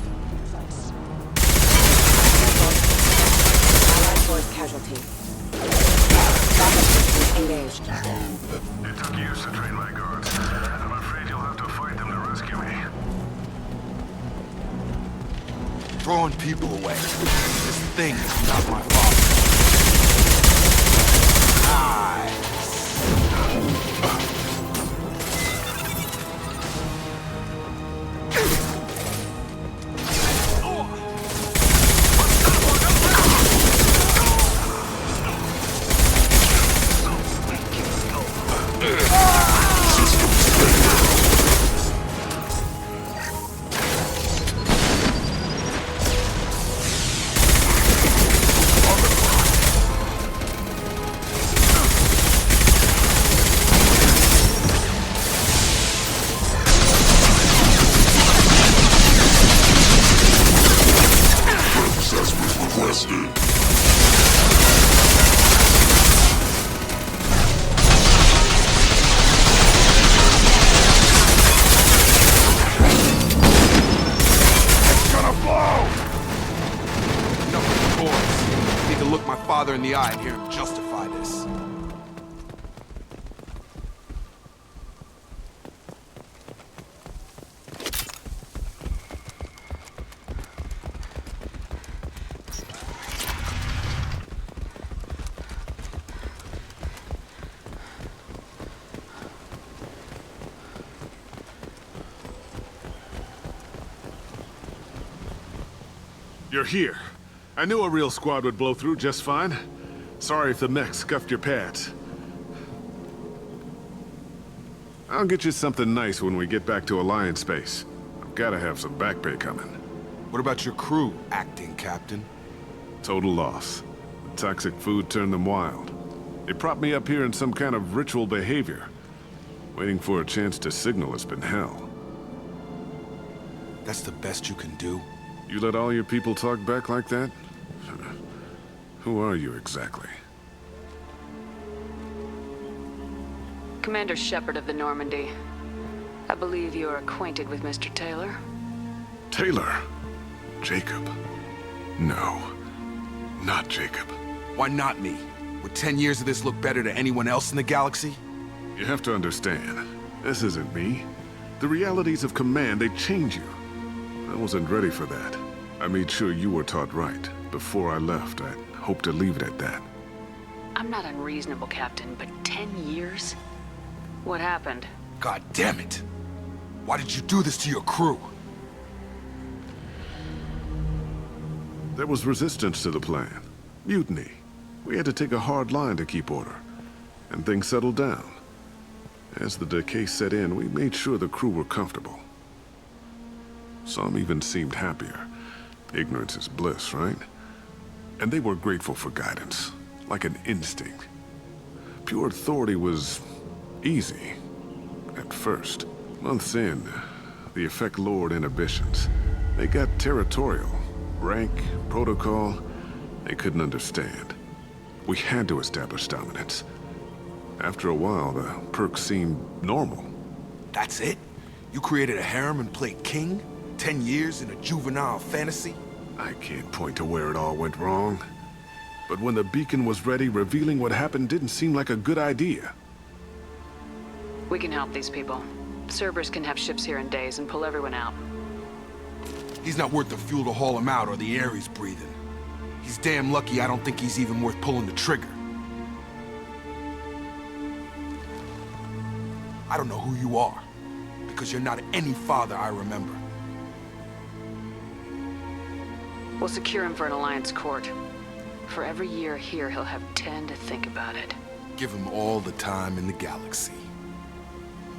Allied force casualty. Backup systems engaged. It took years to train my guards. I'm afraid you'll have to fight them to rescue me. throwing people away. This thing is not my fault. In the eye and hear him justify this. You're here. I knew a real squad would blow through just fine. Sorry if the mech scuffed your pads. I'll get you something nice when we get back to Alliance space. I've gotta have some back pay coming. What about your crew, acting captain? Total loss. The toxic food turned them wild. They propped me up here in some kind of ritual behavior. Waiting for a chance to signal has been hell. That's the best you can do? You let all your people talk back like that? Who are you exactly? Commander Shepard of the Normandy. I believe you are acquainted with Mr. Taylor. Taylor? Jacob? No. Not Jacob. Why not me? Would 10 years of this look better to anyone else in the galaxy? You have to understand, this isn't me. The realities of command, they change you. I wasn't ready for that. I made sure you were taught right. Before I left, I hope to leave it at that. I'm not unreasonable, Captain, but 10 years? What happened? God damn it! Why did you do this to your crew? There was resistance to the plan. Mutiny. We had to take a hard line to keep order. And things settled down. As the decay set in, we made sure the crew were comfortable. Some even seemed happier. Ignorance is bliss, right? And they were grateful for guidance, like an instinct. Pure authority was easy, at first. Months in, the effect lowered inhibitions. They got territorial. Rank, protocol, they couldn't understand. We had to establish dominance. After a while, the perks seemed normal. That's it? You created a harem and played king? 10 years in a juvenile fantasy? I can't point to where it all went wrong. But when the beacon was ready, revealing what happened didn't seem like a good idea. We can help these people. Cerberus can have ships here in days and pull everyone out. He's not worth the fuel to haul him out or the air he's breathing. He's damn lucky I don't think he's even worth pulling the trigger. I don't know who you are, because you're not any father I remember. We'll secure him for an Alliance court. For every year here, he'll have 10 to think about it. Give him all the time in the galaxy.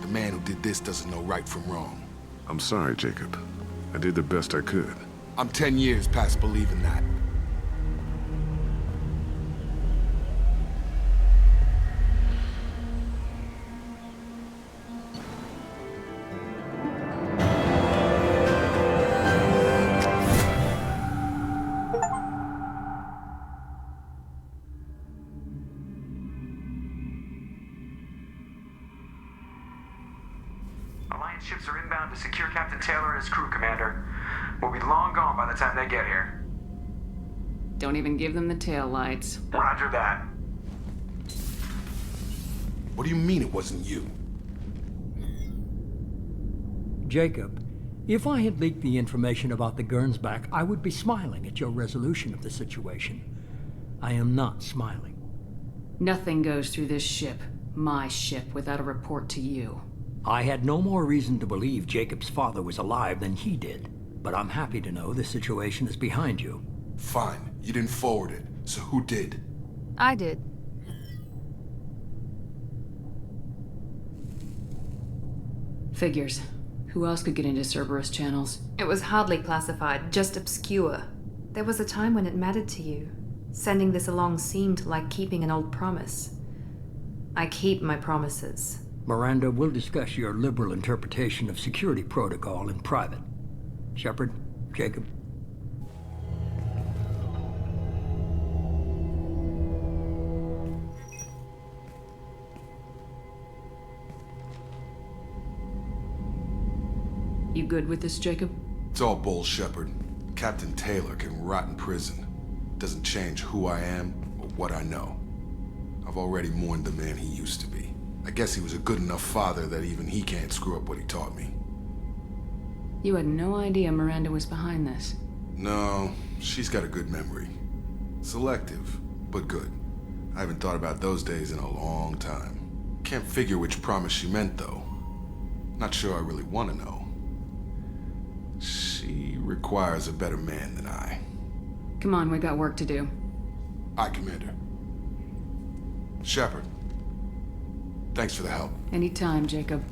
The man who did this doesn't know right from wrong. I'm sorry, Jacob. I did the best I could. I'm 10 years past believing that. Alliance ships are inbound to secure Captain Taylor and his crew, Commander. We'll be long gone by the time they get here. Don't even give them the tail lights. Roger that. What do you mean it wasn't you? Jacob, if I had leaked the information about the Gernsback, I would be smiling at your resolution of the situation. I am not smiling. Nothing goes through this ship, my ship, without a report to you. I had no more reason to believe Jacob's father was alive than he did, but I'm happy to know the situation is behind you. Fine. You didn't forward it, so who did? I did. Figures. Who else could get into Cerberus channels? It was hardly classified, just obscure. There was a time when it mattered to you. Sending this along seemed like keeping an old promise. I keep my promises. Miranda, we'll discuss your liberal interpretation of security protocol in private. Shepard, Jacob. You good with this, Jacob? It's all bull, Shepard. Captain Taylor can rot in prison. Doesn't change who I am or what I know. I've already mourned the man he used to be. I guess he was a good enough father that even he can't screw up what he taught me. You had no idea Miranda was behind this. No, she's got a good memory. Selective, but good. I haven't thought about those days in a long time. Can't figure which promise she meant, though. Not sure I really want to know. She requires a better man than I. Come on, we got work to do. Aye, Commander. Shepard, thanks for the help. Anytime, Jacob.